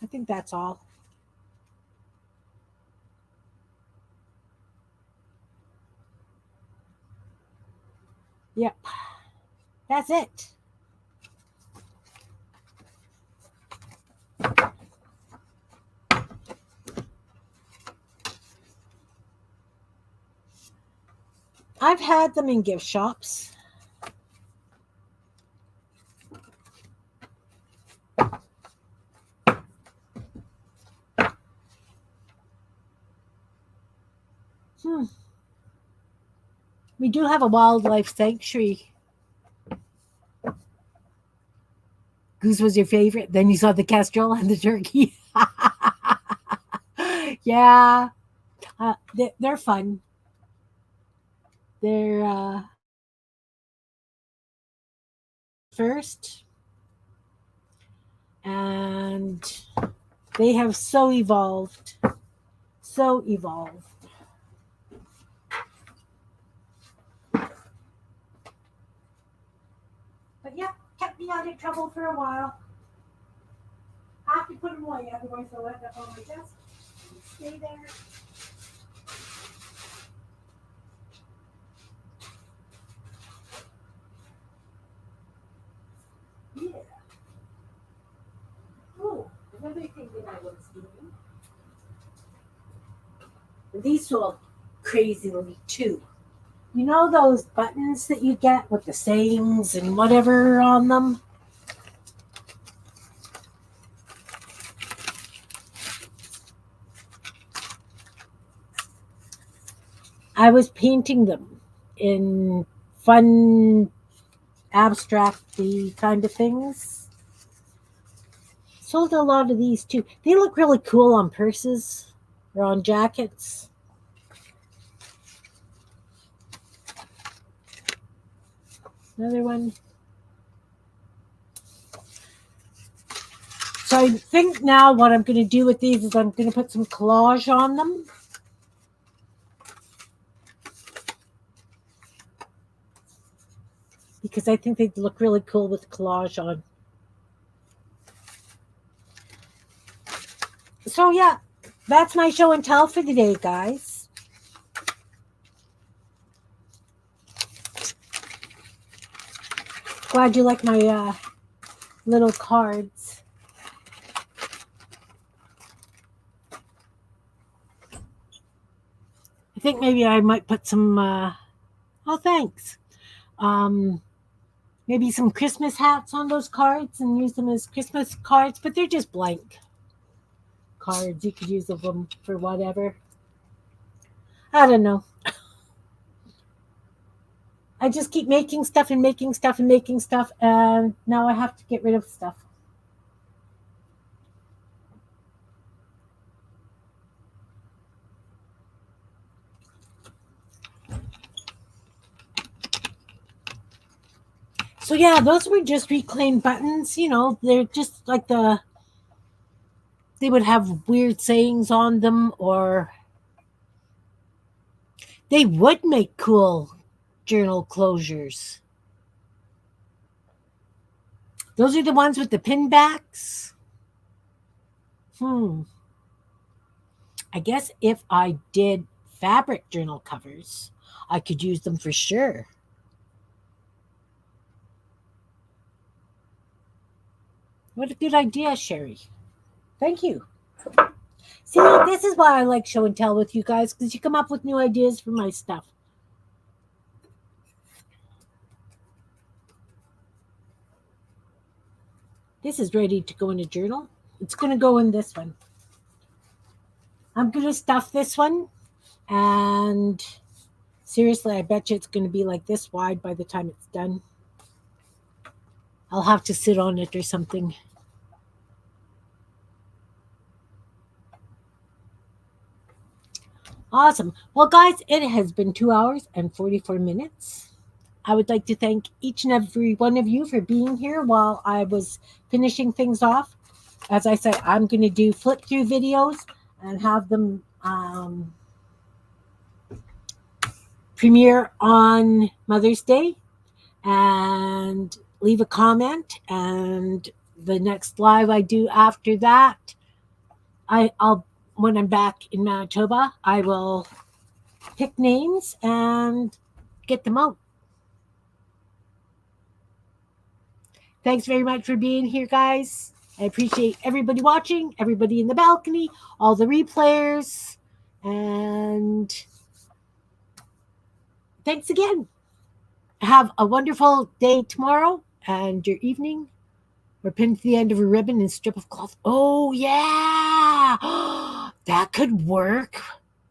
I think that's all. Yep, that's it. I've had them in gift shops. Hmm. We do have a wildlife sanctuary. Goose was your favorite. Then you saw the kestrel and the turkey. Yeah, they're fun. They're first, and they have so evolved. So evolved. But yeah, kept me out of trouble for a while. I have to put them away, otherwise they'll end up on my desk. Stay there. Yeah. Oh, another thing that I was doing. These sold crazily too. You know those buttons that you get with the sayings and whatever on them? I was painting them in fun, abstracty kind of things. Sold a lot of these too. They look really cool on purses or on jackets. Another one. So I think now what I'm going to do with these is I'm going to put some collage on them. Because I think they'd look really cool with collage on. So yeah, that's my show and tell for today, guys. Glad you like my little cards. I think maybe I might put some, oh, thanks. Um, Maybe some Christmas hats on those cards and use them as Christmas cards, but they're just blank cards. You could use them for whatever. I don't know. I just keep making stuff and making stuff and making stuff, and now I have to get rid of stuff. So yeah, those were just reclaimed buttons. You know, they're just like they would have weird sayings on them, or they would make cool journal closures. Those are the ones with the pin backs. I guess if I did fabric journal covers, I could use them for sure. What a good idea, Sherry. Thank you. See, this is why I like show and tell with you guys, because you come up with new ideas for my stuff. This is ready to go in a journal. It's going to go in this one. I'm going to stuff this one, and seriously, I bet you it's going to be like this wide by the time it's done. I'll have to sit on it or something. Awesome. Well, guys, it has been 2 hours and 44 minutes. I would like to thank each and every one of you for being here while I was finishing things off. As I said, I'm going to do flip through videos and have them premiere on Mother's Day, and leave a comment. And the next live I do after that, I'll when I'm back in Manitoba, I will pick names and get them out. Thanks very much for being here, guys. I appreciate everybody watching, everybody in the balcony, all the replayers, and thanks again. Have a wonderful day tomorrow and your evening. We're pinned to the end of a ribbon and strip of cloth. Oh, yeah. That could work.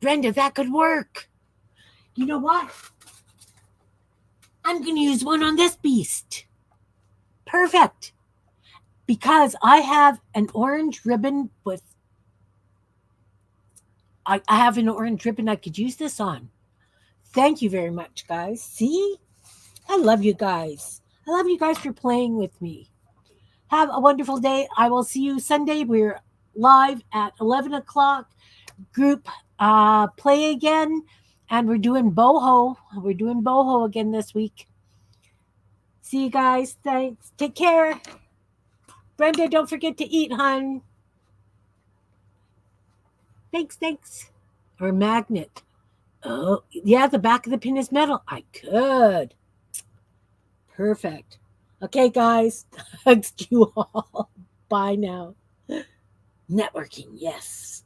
Brenda, that could work. You know what? I'm going to use one on this beast. Perfect. Because I have an orange ribbon with. I have an orange ribbon I could use this on. Thank you very much, guys. See? I love you guys. I love you guys for playing with me. Have a wonderful day. I will see you Sunday. We're live at 11 o'clock. Group play again. And we're doing boho. We're doing boho again this week. See you guys. Thanks. Take care. Brenda, don't forget to eat, hon. Thanks. Or magnet. Oh, yeah, the back of the pin is metal. I could. Perfect. Okay, guys. Hugs to you all. Bye now. Networking, yes.